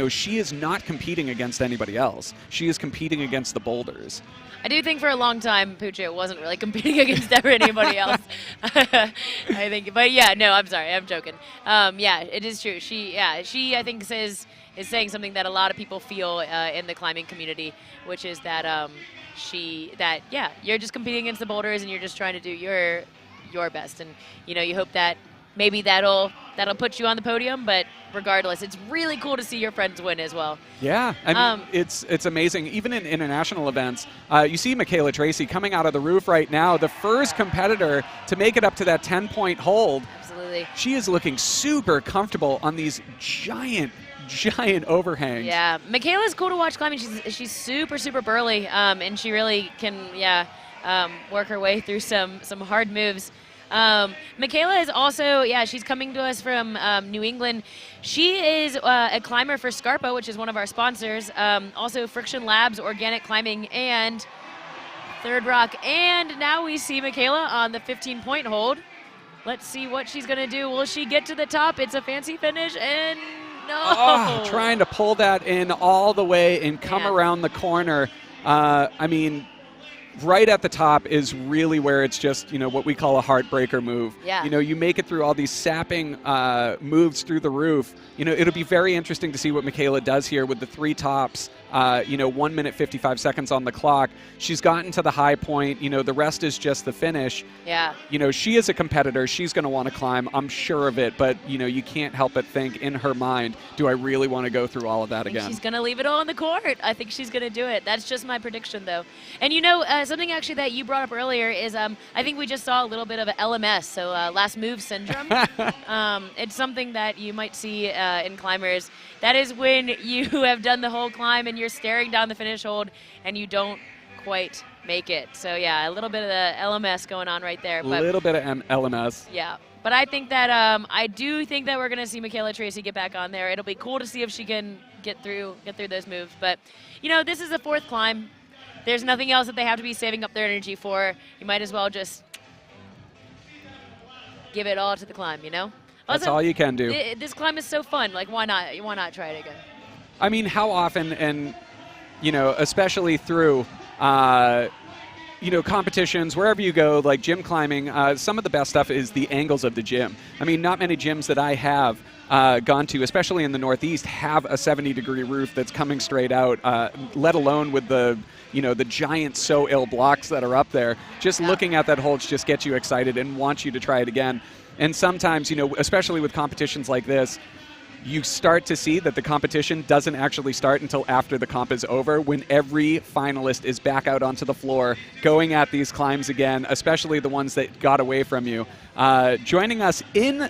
she is not competing against anybody else. She is competing against the boulders. I do think for a long time, Puccio wasn't really competing against anybody else. I think, but yeah, no, I'm sorry, I'm joking. It is true. She I think is saying something that a lot of people feel in the climbing community, which is that you're just competing against the boulders and you're just trying to do your best, and you hope that maybe that'll put you on the podium, but regardless, it's really cool to see your friends win as well. Yeah, I mean, it's amazing. Even in international events, you see Michaela Tracy coming out of the roof right now, the first competitor to make it up to that 10-point hold. Absolutely. She is looking super comfortable on these giant overhangs. Yeah, Michaela's cool to watch climbing. She's super, super burly, and she really can, work her way through some hard moves. Michaela is also, she's coming to us from New England. She is a climber for Scarpa, which is one of our sponsors. Also Friction Labs, Organic Climbing, and Third Rock. And now we see Michaela on the 15-point hold. Let's see what she's going to do. Will she get to the top? It's a fancy finish, and no. Oh, trying to pull that in all the way and come around the corner. I mean, right at the top is really where it's just, what we call a heartbreaker move. Yeah. You make it through all these sapping moves through the roof. It'll be very interesting to see what Michaela does here with the 3 tops. 1 minute 55 seconds on the clock. She's gotten to the high point. The rest is just the finish. Yeah. She is a competitor. She's going to want to climb. I'm sure of it. But, you can't help but think in her mind, do I really want to go through all of that again? She's going to leave it all on the court. I think she's going to do it. That's just my prediction, though. And, something actually that you brought up earlier is I think we just saw a little bit of a LMS, so last move syndrome. It's something that you might see in climbers. That is when you have done the whole climb and you're staring down the finish hold and you don't quite make it. So yeah, a little bit of the LMS going on right there. A little bit of LMS. Yeah, but I think that I do think that we're going to see Michaela Tracy get back on there. It'll be cool to see if she can get through those moves. But this is the 4th climb. There's nothing else that they have to be saving up their energy for. You might as well just give it all to the climb, That's all you can do. This climb is so fun. Like, why not? Why not try it again? I mean, how often, and especially through competitions, wherever you go, like gym climbing, some of the best stuff is the angles of the gym. I mean, not many gyms that I have gone to, especially in the Northeast, have a 70-degree roof that's coming straight out, let alone with the giant so-ill blocks that are up there. Just looking at that hold just gets you excited and wants you to try it again. And sometimes, especially with competitions like this, you start to see that the competition doesn't actually start until after the comp is over, when every finalist is back out onto the floor going at these climbs again, especially the ones that got away from you. Joining us in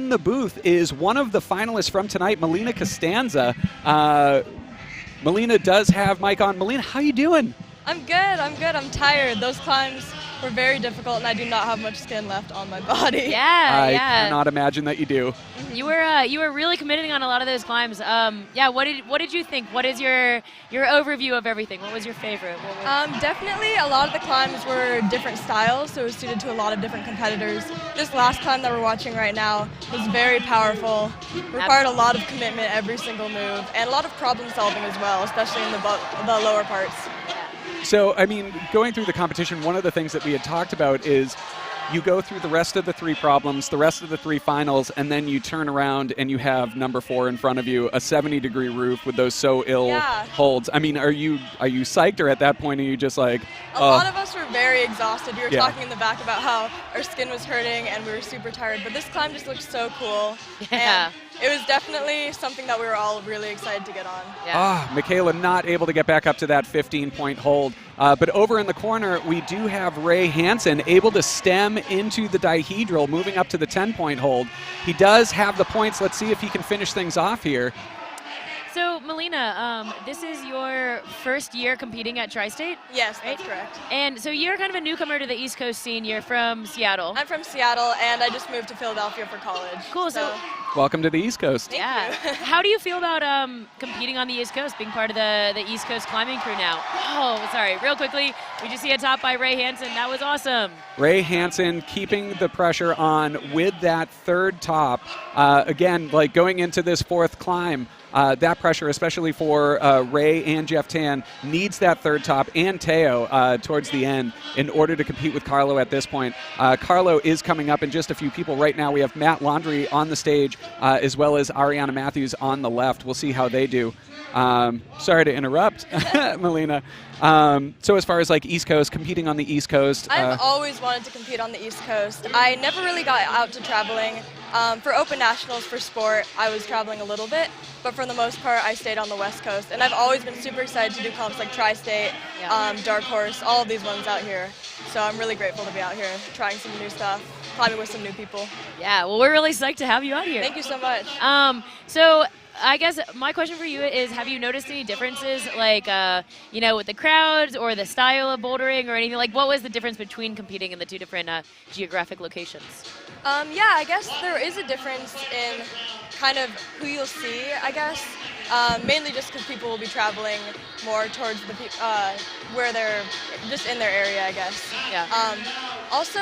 the booth is one of the finalists from tonight, Melina Costanza. Melina does have mic on. Melina, how you doing? I'm good. I'm tired. Those climbs were very difficult, and I do not have much skin left on my body. Yeah, I yeah. cannot imagine that you do. You were really committing on a lot of those climbs. Yeah. What did you think? What is your overview of everything? What was your favorite? Definitely, a lot of the climbs were different styles, so it was suited to a lot of different competitors. This last climb that we're watching right now was very powerful, required a lot of commitment every single move, and a lot of problem solving as well, especially in the lower parts. So, I mean, going through the competition, one of the things that we had talked about is you go through the rest of the 3 problems, the rest of the 3 finals, and then you turn around and you have number 4 in front of you, a 70-degree roof with those so-ill holds. I mean, are you psyched, or at that point are you just like... A lot of us were very exhausted. We were talking in the back about how our skin was hurting and we were super tired, but this climb just looked so cool. Yeah. And it was definitely something that we were all really excited to get on. Yeah. Michaela not able to get back up to that 15-point hold. But over in the corner, we do have Ray Hansen able to stem into the dihedral, moving up to the 10-point hold. He does have the points. Let's see if he can finish things off here. So, Melina, this is your first year competing at Tristate? Yes, right? that's correct. And so you're kind of a newcomer to the East Coast scene. You're from Seattle. I'm from Seattle, and I just moved to Philadelphia for college. Cool. So welcome to the East Coast. yeah. How do you feel about competing on the East Coast, being part of the East Coast climbing crew now? Oh, sorry. Real quickly, we just see a top by Ray Hansen. That was awesome. Ray Hansen keeping the pressure on with that 3rd top. Again, like going into this 4th climb, that pressure, especially for Ray and Jeff Tan, needs that 3rd top and Teo towards the end in order to compete with Carlo at this point. Carlo is coming up in just a few people. Right now we have Matt Laundrie on the stage as well as Ariana Matthews on the left. We'll see how they do. Sorry to interrupt, Melina. So as far as like East Coast, competing on the East Coast. I've always wanted to compete on the East Coast. I never really got out to traveling. For Open Nationals for sport, I was traveling a little bit, but for the most part, I stayed on the West Coast. And I've always been super excited to do comps like Tri-State, Dark Horse, all of these ones out here. So I'm really grateful to be out here, trying some new stuff, climbing with some new people. Yeah, well, we're really psyched to have you out here. Thank you so much. So I guess my question for you is, have you noticed any differences, like, with the crowds or the style of bouldering or anything? Like, what was the difference between competing in the 2 different geographic locations? Yeah, I guess there is a difference in kind of who you'll see, I guess. Mainly just because people will be traveling more towards the where they're just in their area, I guess. Yeah. Also,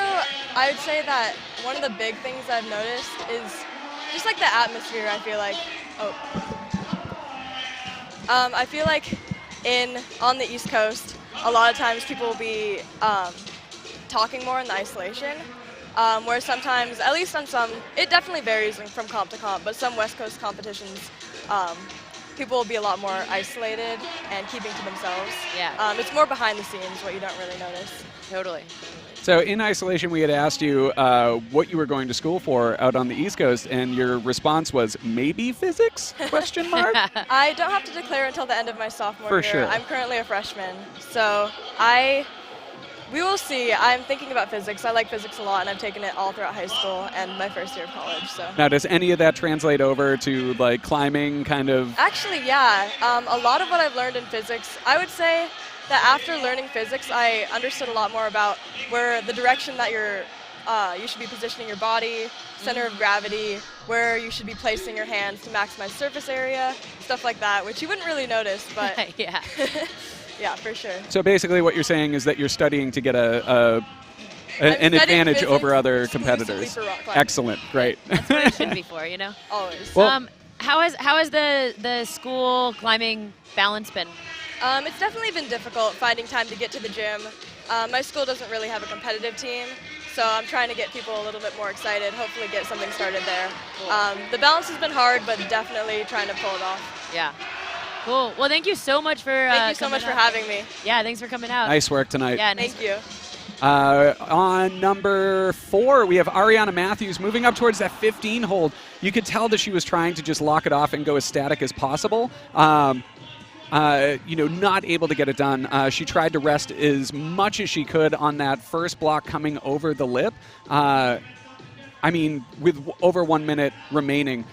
I would say that one of the big things I've noticed is just like the atmosphere, I feel like. I feel like on the East Coast, a lot of times people will be talking more in the isolation. Where sometimes, at least on some, it definitely varies from comp to comp, but some West Coast competitions, people will be a lot more isolated and keeping to themselves. Yeah. It's more behind the scenes, what you don't really notice. Totally. So in isolation, we had asked you what you were going to school for out on the East Coast, and your response was maybe physics? Question mark. I don't have to declare until the end of my sophomore year. Sure. I'm currently a freshman, so we will see. I'm thinking about physics. I like physics a lot, and I've taken it all throughout high school and my first year of college. So. Now, does any of that translate over to like climbing, kind of? Actually, yeah. A lot of what I've learned in physics, I would say that after learning physics, I understood a lot more about where the direction that you should be positioning your body, center of gravity, where you should be placing your hands to maximize surface area, stuff like that, which you wouldn't really notice, but Yeah. yeah, for sure. So basically what you're saying is that you're studying to get an studying advantage physics over other exclusively competitors. for rock climbing. Excellent, great. That's what it should be for, you know? Always. Well- How has the school climbing balance been? It's definitely been difficult finding time to get to the gym. My school doesn't really have a competitive team, so I'm trying to get people a little bit more excited, hopefully get something started there. Cool. The balance has been hard, but definitely trying to pull it off. Yeah. Cool. Well, thank you so much for Thank you so coming much for out. having me. Yeah, thanks for coming out. Nice work tonight. Yeah, nice Thank you. On number 4, we have Ariana Matthews moving up towards that 15 hold. You could tell that she was trying to just lock it off and go as static as possible. Not able to get it done. She tried to rest as much as she could on that first block coming over the lip. I mean, with over 1 minute remaining,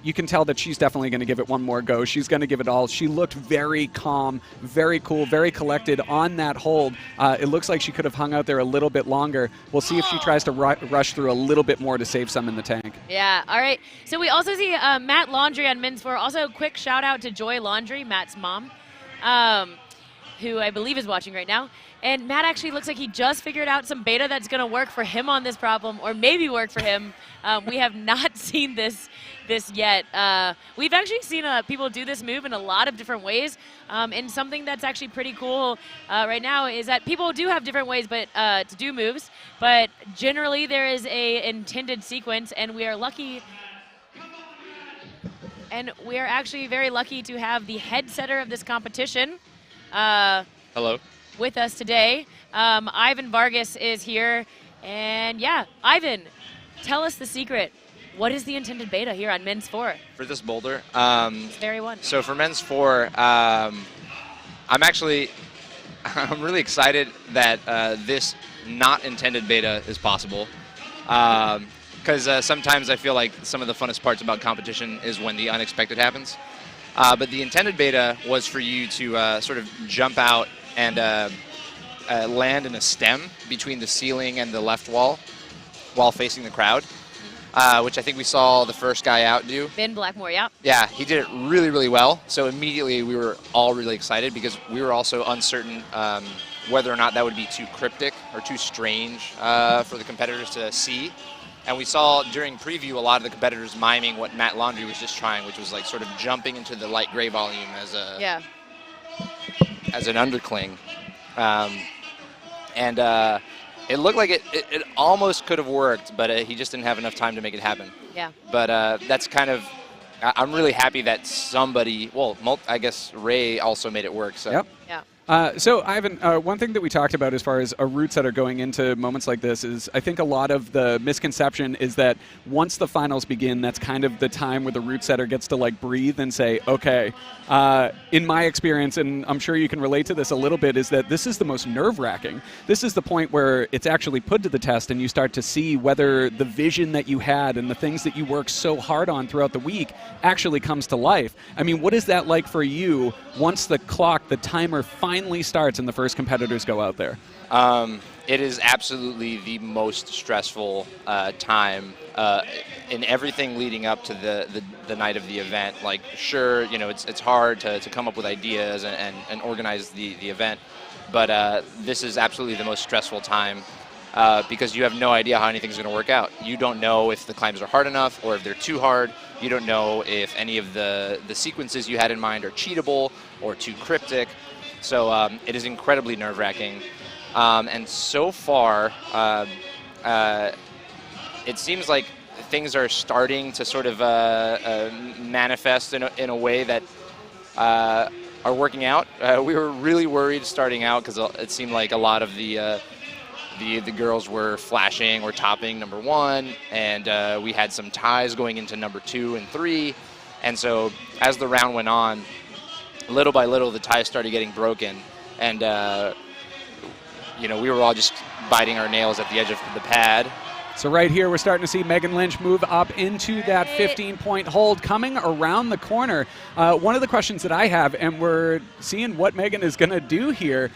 you can tell that she's definitely going to give it one more go. She's going to give it all. She looked very calm, very cool, very collected on that hold. It looks like she could have hung out there a little bit longer. We'll see if she tries to rush through a little bit more to save some in the tank. Yeah, all right. So we also see Matt Laundry on men's 4. Also, quick shout out to Joy Laundry, Matt's mom, who I believe is watching right now. And Matt actually looks like he just figured out some beta that's going to work for him on this problem, or maybe work for him. We have not seen this yet. We've actually seen people do this move in a lot of different ways. And something that's actually pretty cool right now is that people do have different ways to do moves, but generally there is a intended sequence, and we are lucky. And we are actually very lucky to have the head setter of this competition. Hello. With us today. Ivan Vargas is here. And yeah, Ivan, tell us the secret. What is the intended beta here on men's 4? For this boulder? It's very one. So for men's 4, I'm really excited that this not intended beta is possible. Because sometimes I feel like some of the funnest parts about competition is when the unexpected happens. But the intended beta was for you to sort of jump out and land in a stem between the ceiling and the left wall while facing the crowd, which I think we saw the first guy out do. Ben Blackmore, yeah. Yeah, he did it really, really well. So immediately we were all really excited because we were also uncertain whether or not that would be too cryptic or too strange for the competitors to see. And we saw during preview a lot of the competitors miming what Matt Laundry was just trying, which was like sort of jumping into the light gray volume as an undercling. It looked like it almost could have worked, but he just didn't have enough time to make it happen. Yeah. But that's kind of, I'm really happy that somebody, well, I guess Ray also made it work. So. Yep. Yeah. So, Ivan, one thing that we talked about as far as a Routesetter going into moments like this is I think a lot of the misconception is that once the finals begin, that's kind of the time where the Routesetter gets to like breathe and say, okay, in my experience, and I'm sure you can relate to this a little bit, is that this is the most nerve-wracking. This is the point where it's actually put to the test and you start to see whether the vision that you had and the things that you worked so hard on throughout the week actually comes to life. I mean, what is that like for you once the clock, the timer finally starts and the first competitors go out there? It is absolutely the most stressful time in everything leading up to the night of the event. Like, sure, you know, it's hard to come up with ideas and organize the event, but this is absolutely the most stressful time because you have no idea how anything's going to work out. You don't know if the climbs are hard enough or if they're too hard. You don't know if any of the sequences you had in mind are cheatable or too cryptic. So it is incredibly nerve-wracking. And so far, it seems like things are starting to sort of manifest in a way that are working out. We were really worried starting out because it seemed like a lot of the girls were flashing or topping number 1, and we had some ties going into number 2 and 3. And so as the round went on, little by little, the ties started getting broken, and you know, we were all just biting our nails at the edge of the pad. So right here, we're starting to see Megan Lynch move up into that 15-point hold, coming around the corner. One of the questions that I have, and we're seeing what Megan is going to do here,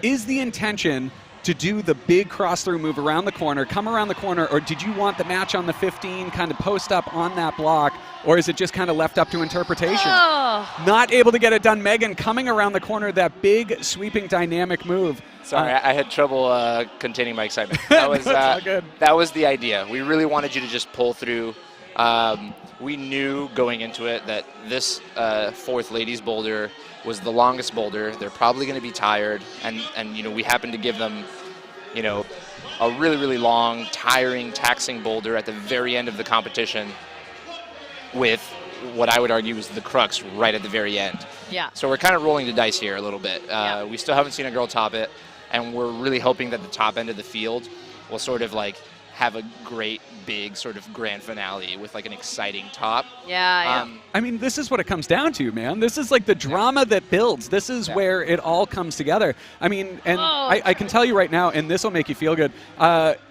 is the intention to do the big cross-through move around the corner, come around the corner, or did you want the match on the 15 kind of post up on that block, or is it just kind of left up to interpretation? Oh. Not able to get it done. Megan coming around the corner, that big sweeping dynamic move. Sorry, I had trouble containing my excitement. That was that was the idea. We really wanted you to just pull through. We knew going into it that this 4th ladies boulder was the longest boulder. They're probably going to be tired, and you know, we happened to give them, you know, a really, really long, tiring, taxing boulder at the very end of the competition with what I would argue is the crux right at the very end. Yeah. So we're kind of rolling the dice here a little bit. We still haven't seen a girl top it, and we're really hoping that the top end of the field will sort of like have a great big sort of grand finale with like an exciting top. Yeah. I mean, this is what it comes down to, man. This is like the drama that builds. This is where it all comes together. I mean, and I can tell you right now, and this will make you feel good,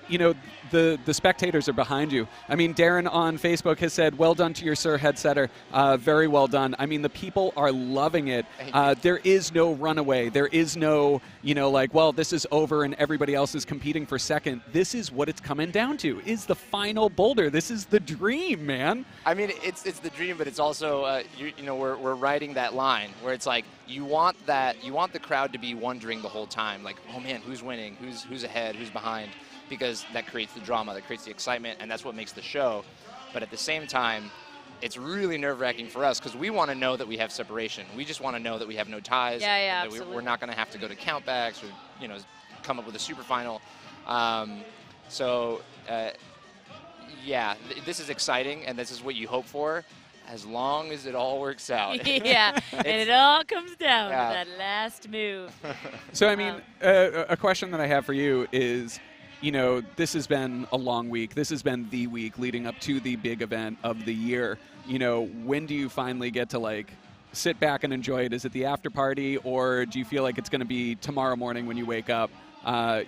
you know, the spectators are behind you. I mean, Darren on Facebook has said, well done to your Sir Headsetter. Very well done. I mean, the people are loving it. There is no runaway. There is no, you know, like, well, this is over and everybody else is competing for second. This is what it's coming down to, is the final boulder. This is the dream, man. I mean, it's the dream, but it's also, you know, we're riding that line where it's like, you want the crowd to be wondering the whole time, like, oh man, who's winning, who's ahead, who's behind, because that creates the drama, that creates the excitement, and that's what makes the show. But at the same time, it's really nerve-wracking for us because we want to know that we have separation. We just want to know that we have no ties. Yeah, that absolutely. we're not going to have to go to countbacks or, you know, come up with a super final. Yeah, this is exciting, and this is what you hope for, as long as it all works out. Yeah, and it all comes down to that last move. So, I mean, a question that I have for you is, you know, this has been a long week. This has been the week leading up to the big event of the year. You know, when do you finally get to, like, sit back and enjoy it? Is it the after party, or do you feel like it's going to be tomorrow morning when you wake up?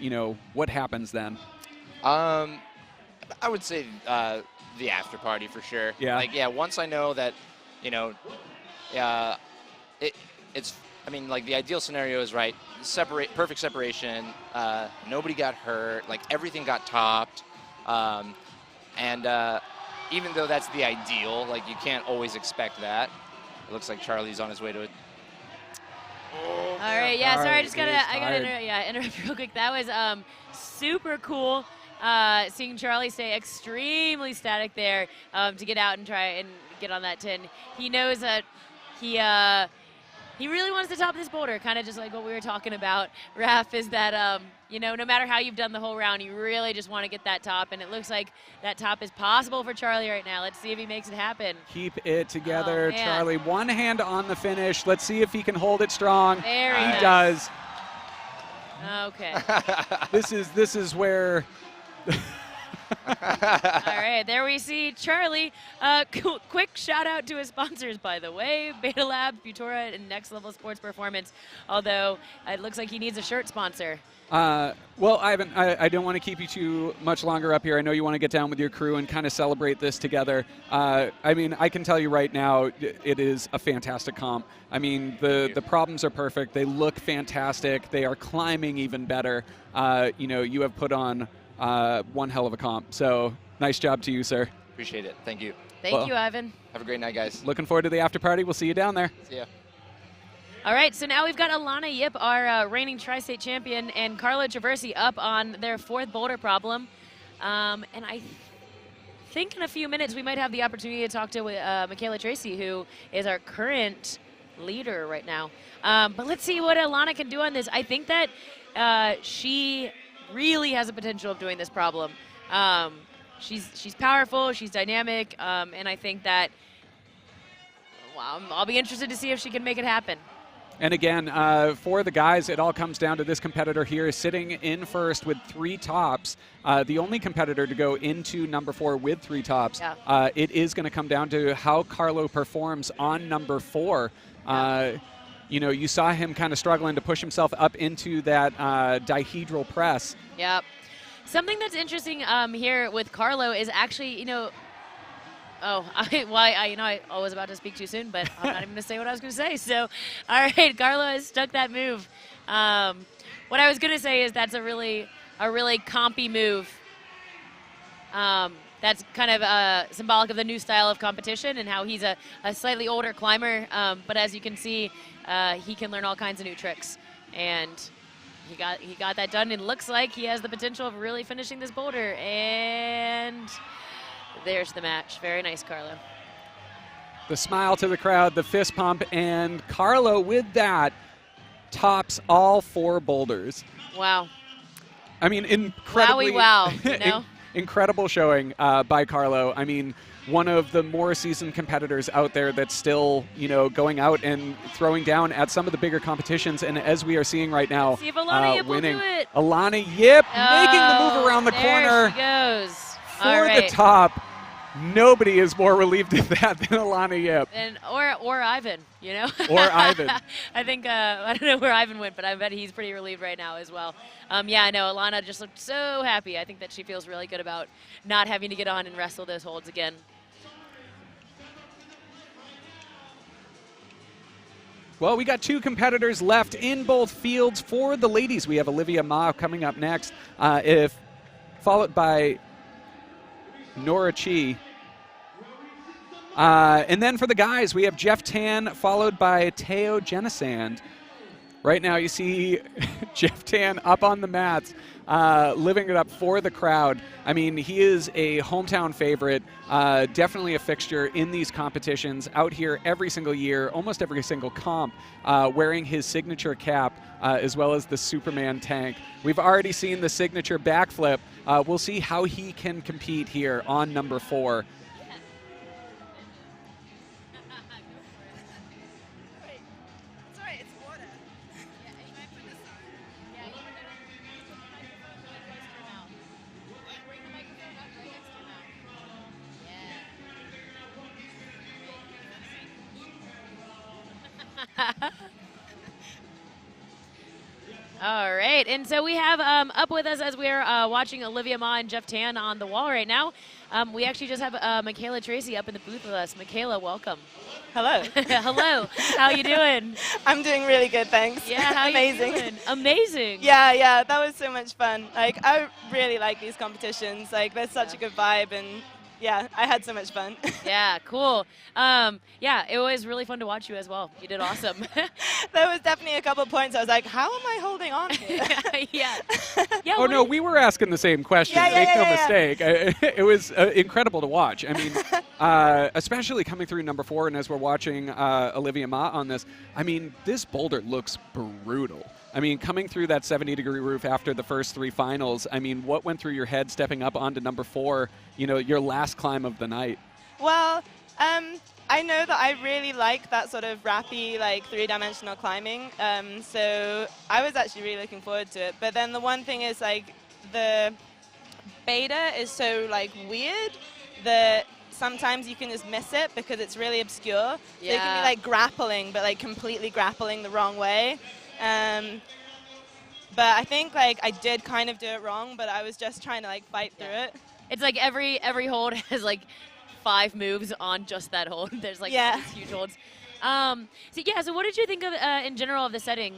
You know, what happens then? I would say the after party for sure. Yeah. Like, yeah, once I know that, you know, it's, I mean, like, the ideal scenario is, right, perfect separation, nobody got hurt, like, everything got topped, and even though that's the ideal, like, you can't always expect that. It looks like Charlie's on his way to it. All right, yeah, sorry, I just gotta tired. interrupt real quick. That was super cool. Seeing Charlie stay extremely static there to get out and try and get on that tin. He knows that he really wants to top this boulder, kind of just like what we were talking about, Raph, is that, you know, no matter how you've done the whole round, you really just want to get that top, and it looks like that top is possible for Charlie right now. Let's see if he makes it happen. Keep it together, Oh, man. Charlie. One hand on the finish. Let's see if he can hold it strong. Very He nice. does. Okay. This is where... All right, there we see Charlie. Quick shout out to his sponsors, by the way, Beta Labs, Butora, and Next Level Sports Performance. Although it looks like he needs a shirt sponsor. Well, Ivan, I don't want to keep you too much longer up here. I know you want to get down with your crew and kind of celebrate this together. I mean, I can tell you right now, it is a fantastic comp. I mean, the problems are perfect. They look fantastic. They are climbing even better. You know, you have put on one hell of a comp. So nice job to you, sir. Appreciate it. Thank you. Thank you, Ivan. Have a great night, guys. Looking forward to the after party. We'll see you down there. See ya. All right, so now we've got Alana Yip, our reigning Tri-State champion, and Carlo Traversi up on their fourth boulder problem. And I think in a few minutes we might have the opportunity to talk to Michaela Tracy, who is our current leader right now. But let's see what Alana can do on this. I think that she really has the potential of doing this problem. She's powerful, she's dynamic, and I think that I'll be interested to see if she can make it happen. And again, for the guys, it all comes down to this competitor here sitting in first with 3 tops. The only competitor to go into number 4 with 3 tops. Yeah. It is going to come down to how Carlo performs on number 4. You know, you saw him kind of struggling to push himself up into that dihedral press. Yep. Something that's interesting here with Carlo is actually, you know, I was about to speak too soon, but I'm not even going to say what I was going to say. So, all right, Carlo has stuck that move. What I was going to say is that's a really compy move. That's kind of symbolic of the new style of competition and how he's a slightly older climber. But as you can see, he can learn all kinds of new tricks. And he got that done. It looks like he has the potential of really finishing this boulder. And there's the match. Very nice, Carlo. The smile to the crowd, the fist pump, and Carlo with that tops all 4 boulders. Wow. I mean, incredibly, Wow, you know? incredible showing by Carlo. I mean, one of the more seasoned competitors out there that's still, you know, going out and throwing down at some of the bigger competitions. And as we are seeing right now, Let's see if Alana Yip winning. will do it. Alana Yip making the move around the corner There she goes. for the top. Nobody is more relieved of that than Alana Yip. And or Ivan, you know. Or Ivan. I think I don't know where Ivan went, but I bet he's pretty relieved right now as well. Yeah, I know Alana just looked so happy. I think that she feels really good about not having to get on and wrestle those holds again. Well, we got 2 competitors left in both fields. For the ladies, we have Olivia Ma coming up next, followed by Nora Chi. And then for the guys, we have Jeff Tan, followed by Teo Genesand. Right now you see Jeff Tan up on the mats, living it up for the crowd. I mean, he is a hometown favorite, definitely a fixture in these competitions, out here every single year, almost every single comp, wearing his signature cap, as well as the Superman tank. We've already seen the signature backflip. We'll see how he can compete here on number 4. All right, and so we have up with us as we're watching Olivia Ma and Jeff Tan on the wall right now. We actually just have Michaela Tracy up in the booth with us. Michaela, welcome. Hello. Hello. How you doing? I'm doing really good, thanks. Yeah, how amazing. You doing? Amazing. Yeah, that was so much fun. Like, I really like these competitions. Like, there's such a good vibe, and yeah, I had so much fun. Yeah, cool. Yeah, it was really fun to watch you as well. You did awesome. There was definitely a couple of points I was like, how am I holding on here? Yeah. Yeah. Oh, no, we were asking the same question. Make no mistake. It was incredible to watch. I mean, especially coming through number 4, and as we're watching Olivia Ma on this, I mean, this boulder looks brutal. I mean, coming through that 70-degree roof after the first 3 finals, I mean, what went through your head stepping up onto number 4, you know, your last climb of the night? Well, I know that I really like that sort of rappy, like, 3-dimensional climbing. So I was actually really looking forward to it. But then the one thing is, like, the beta is so, like, weird that sometimes you can just miss it because it's really obscure. Yeah. So you can be, like, grappling, but, like, completely grappling the wrong way. But I think, like, I did kind of do it wrong, but I was just trying to, like, fight through it. It's like every hold has like 5 moves on just that hold. There's like these huge holds. So what did you think of in general of the setting?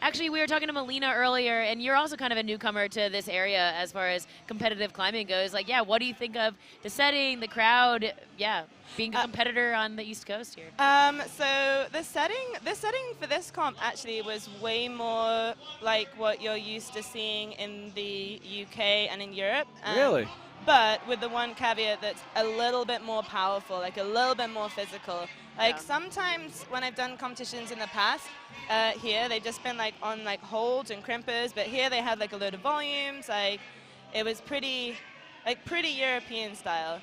Actually, we were talking to Melina earlier, and you're also kind of a newcomer to this area as far as competitive climbing goes. Like, yeah, what do you think of the setting, the crowd? Yeah, being a competitor on the East Coast here. So the setting for this comp actually was way more like what you're used to seeing in the UK and in Europe. Really? But with the one caveat that's a little bit more powerful, like a little bit more physical. Like sometimes when I've done competitions in the past, here they've just been like on like holds and crimpers, but here they had like a load of volumes. Like it was pretty European style.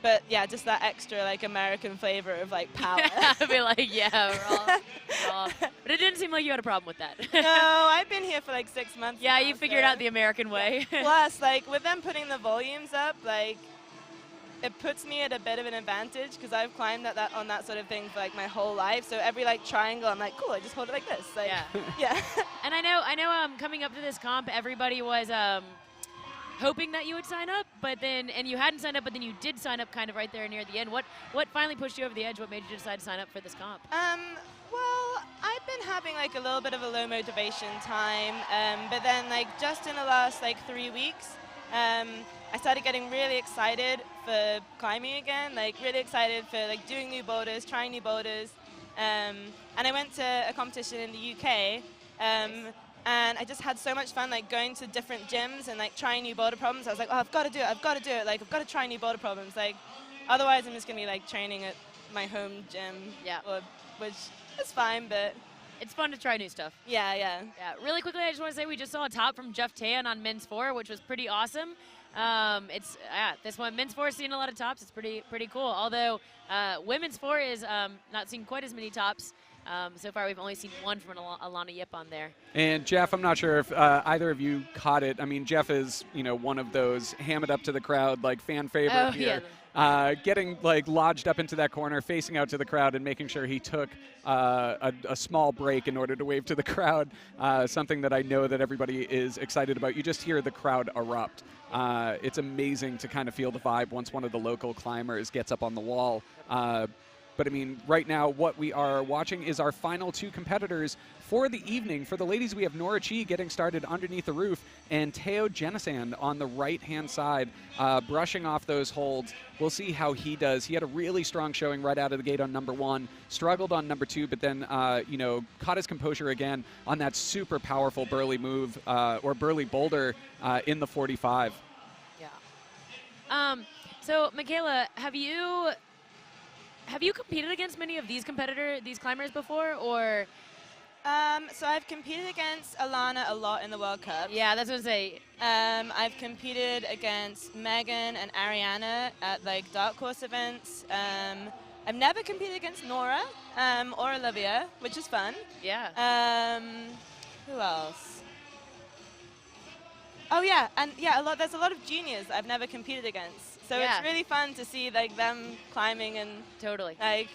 But yeah, just that extra like American flavor of like power. I'd be like, yeah, raw. But it didn't seem like you had a problem with that. No, I've been here for like 6 months. Yeah, now, you figured out the American way. Plus, like with them putting the volumes up, like it puts me at a bit of an advantage because I've climbed on that sort of thing for like my whole life. So every like triangle, I'm like, cool, I just hold it like this. Like, yeah. And I know coming up to this comp, everybody was hoping that you would sign up, and you hadn't signed up, but then you did sign up kind of right there near the end. What finally pushed you over the edge? What made you decide to sign up for this comp? Well, I've been having like a little bit of a low motivation time, but then like just in the last like 3 weeks, I started getting really excited for climbing again, like really excited for like doing new boulders, trying new boulders, and I went to a competition in the UK. And I just had so much fun, like going to different gyms and like trying new boulder problems. I was like, oh, I've got to do it. Like, I've got to try new boulder problems. Like, otherwise I'm just gonna be like training at my home gym. Yeah. Which is fine, but it's fun to try new stuff. Yeah. Really quickly, I just want to say we just saw a top from Jeff Tan on men's 4, which was pretty awesome. This one, men's 4 is seeing a lot of tops. It's pretty cool. Although women's 4 is not seeing quite as many tops. So far, we've only seen one from Alana Yip on there. And Jeff, I'm not sure if either of you caught it. I mean, Jeff is, one of those ham it up to the crowd, like fan favorite here. Yeah. Getting like lodged up into that corner, facing out to the crowd, and making sure he took a small break in order to wave to the crowd. Something that I know that everybody is excited about. You just hear the crowd erupt. It's amazing to kind of feel the vibe once one of the local climbers gets up on the wall. But I mean, right now, what we are watching is our final two competitors for the evening. For the ladies, we have Nora Chi getting started underneath the roof, and Teo Genesand on the right-hand side, brushing off those holds. We'll see how he does. He had a really strong showing right out of the gate on number 1, struggled on number 2, but then, caught his composure again on that super powerful Burley move, or Burley boulder in the 45. Yeah. So, Michaela, have you competed against many of these climbers before, or? So I've competed against Alana a lot in the World Cup. Yeah, that's what I say. I've competed against Megan and Ariana at like dark course events. I've never competed against Nora or Olivia, which is fun. Yeah. Who else? Oh yeah, and yeah, there's a lot of juniors I've never competed against. So Yeah. it's really fun to see like them climbing and Totally. like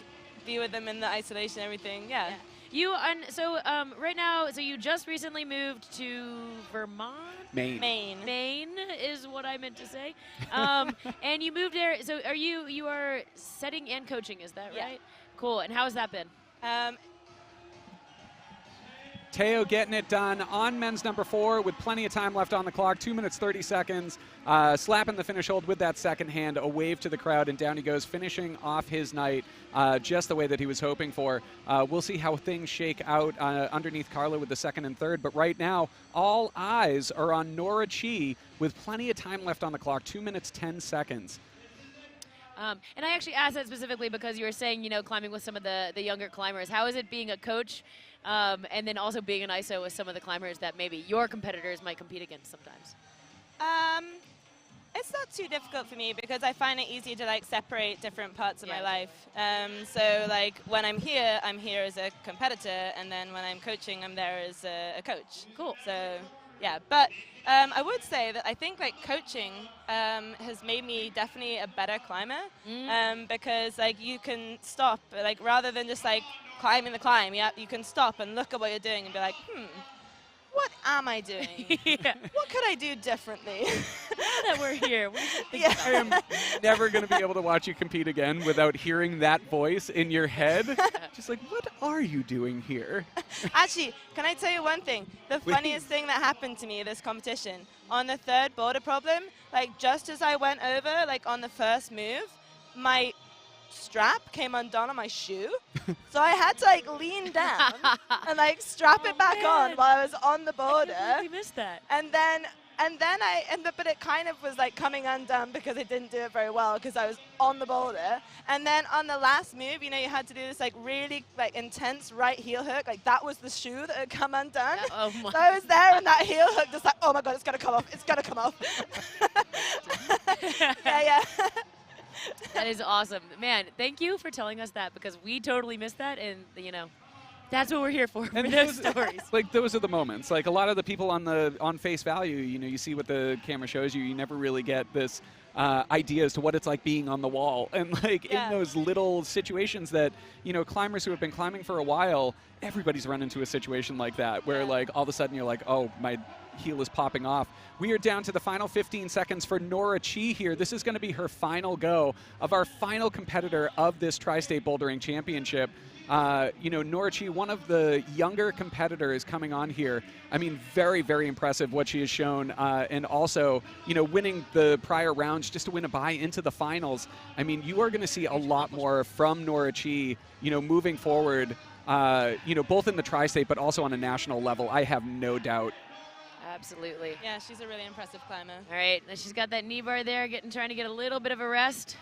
be with them in the isolation and everything. Yeah. You right now, so you just recently moved to Vermont? Maine. Maine is what I meant to say. And you moved there. So you are setting and coaching, is that right? Cool. And how has that been? Teo getting it done on men's number 4 with plenty of time left on the clock, 2 minutes, 30 seconds, slapping the finish hold with that second hand, a wave to the crowd, and down he goes, finishing off his night just the way that he was hoping for. We'll see how things shake out underneath Carla with the second and third, but right now, all eyes are on Nora Chi with plenty of time left on the clock, 2 minutes, 10 seconds. And I actually asked that specifically because you were saying, climbing with some of the younger climbers. How is it being a coach and then also being an ISO with some of the climbers that maybe your competitors might compete against sometimes? It's not too difficult for me because I find it easy to like separate different parts of my life. So like when I'm here as a competitor, and then when I'm coaching, I'm there as a coach. Cool. So yeah, but I would say that I think like coaching has made me definitely a better climber because like you can stop, like rather than just like climbing the climb, you can stop and look at what you're doing and be like, what am I doing? What could I do differently? Now that we're here, I am never going to be able to watch you compete again without hearing that voice in your head. Just like, what are you doing here? Actually, can I tell you one thing? The funniest thing that happened to me this competition, on the third boulder problem, like just as I went over, like on the first move, my strap came undone on my shoe, so I had to like lean down and like strap it back on while I was on the boulder. We missed that. And then but it kind of was like coming undone because I didn't do it very well because I was on the boulder. And then on the last move, you had to do this like really like intense right heel hook. Like that was the shoe that had come undone. Oh my. So I was there and that heel hook just like, oh my God, it's gonna come off. It's gonna come off. yeah. That is awesome. Man, thank you for telling us that because we totally missed that, and that's what we're here for those stories. Like those are the moments. Like a lot of the people on face value, you see what the camera shows you. You never really get this idea as to what it's like being on the wall, and like in those little situations that climbers who have been climbing for a while, everybody's run into a situation like that where like all of a sudden you're like, oh, my heel is popping off. We are down to the final 15 seconds for Nora Chi here. This is going to be her final go of our final competitor of this Tri-State Bouldering Championship. Nora Chi, one of the younger competitors coming on here. I mean, very, very impressive what she has shown. And also, winning the prior rounds just to win a bye into the finals. I mean, you are going to see a lot more from Nora Chi, moving forward, both in the Tri-State but also on a national level. I have no doubt. Absolutely. Yeah, she's a really impressive climber. All right, she's got that knee bar there, trying to get a little bit of a rest.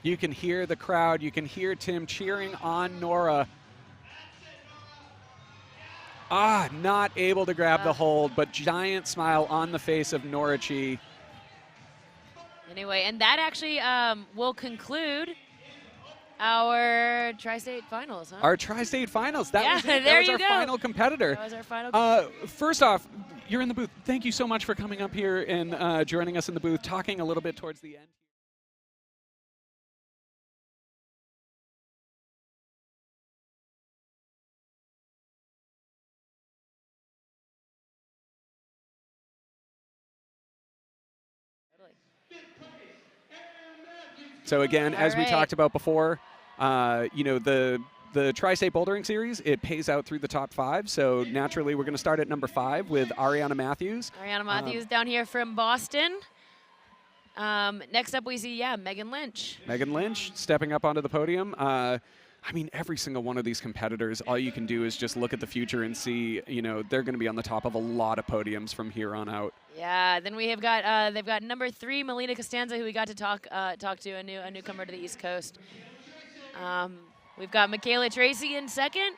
You can hear the crowd. You can hear Tim cheering on Nora. Not able to grab the hold, but giant smile on the face of Nora Chi. Anyway, and that actually will conclude our our Tri-State finals, huh? Our Tri-State finals. That Yeah, was it. there That was you our go. final competitor. That was our final. First off, you're in the booth. Thank you so much for coming up here and joining us in the booth, talking a little bit towards the end. So again, as we talked about before, you know, the Tri-State Bouldering Series, it pays out through the top 5. So naturally, we're going to start at number 5 with Ariana Matthews. Ariana Matthews down here from Boston. Next up, we see, Megan Lynch. Megan Lynch stepping up onto the podium. I mean, every single one of these competitors, all you can do is just look at the future and see, you know, they're going to be on the top of a lot of podiums from here on out. Yeah, then we have got they've got number 3, Melina Costanza, who we got to talk to, a newcomer to the East Coast. We've got Michaela Tracy in second,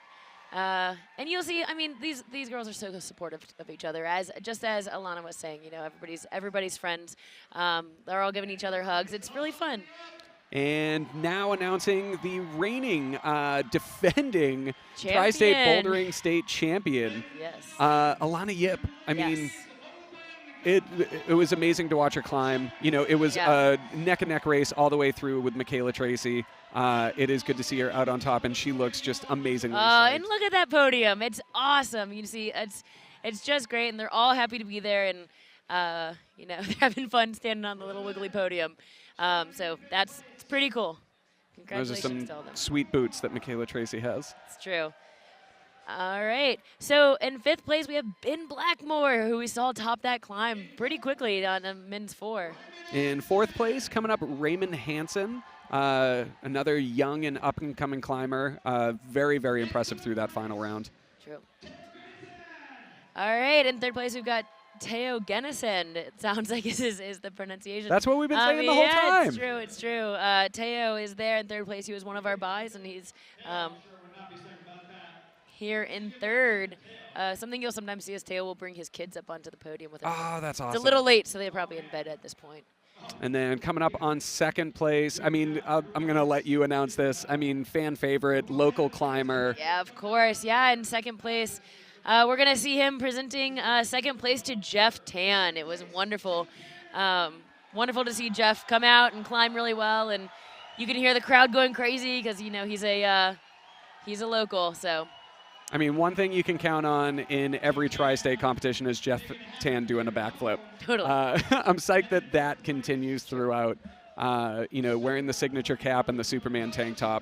and you'll see. I mean, these girls are so supportive of each other. Just as Alana was saying, you know, everybody's friends. They're all giving each other hugs. It's really fun. And now announcing the reigning, defending Champion. Tri-State Bouldering State Champion, Yes. Alana Yip. I mean, it was amazing to watch her climb. You know, it was a neck-and-neck race all the way through with Michaela Tracy. It is good to see her out on top, and she looks just amazingly psyched. And look at that podium. It's awesome. You can see it's just great, and they're all happy to be there, and you know, they're having fun standing on the little wiggly podium. So it's pretty cool. Congratulations Those are to all of them. some sweet boots that Michaela Tracy has. It's true. All right. So in 5th place, we have Ben Blackmore, who we saw top that climb pretty quickly on the men's 4. In 4th place, coming up, Raymond Hansen, another young and up-and-coming climber. Very, very impressive through that final round. True. All right. In 3rd place, we've got Teo Genison. It sounds like is the pronunciation. That's what we've been saying the whole time. It's true. It's true. Teo is there in 3rd place. He was one of our buys, and he's here in 3rd. Something you'll sometimes see is Teo will bring his kids up onto the podium with him. Oh, that's awesome. It's a little late, so they're probably in bed at this point. And then coming up on 2nd place, I mean, I'm going to let you announce this. I mean, fan favorite, local climber. Yeah, of course. Yeah, in 2nd place. We're going to see him presenting 2nd place to Jeff Tan. It was wonderful. Wonderful to see Jeff come out and climb really well. And you can hear the crowd going crazy because, you know, he's a local. So, I mean, one thing you can count on in every Tri-State competition is Jeff Tan doing a backflip. Totally. I'm psyched that continues throughout. You know, wearing the signature cap and the Superman tank top.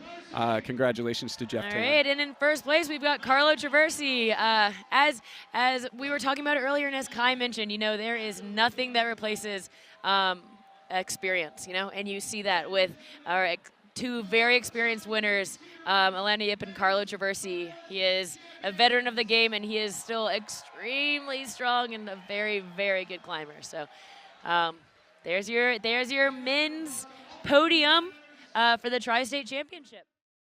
Congratulations to Jeff Tan. All right, and in 1st place, we've got Carlo Traversi. As we were talking about earlier, and as Kai mentioned, you know, there is nothing that replaces experience, you know, and you see that with our 2 very experienced winners, Alana Yip and Carlo Traversi. He is a veteran of the game, and he is still extremely strong and a very, very good climber. So there's your men's podium for the Tri-State Championship.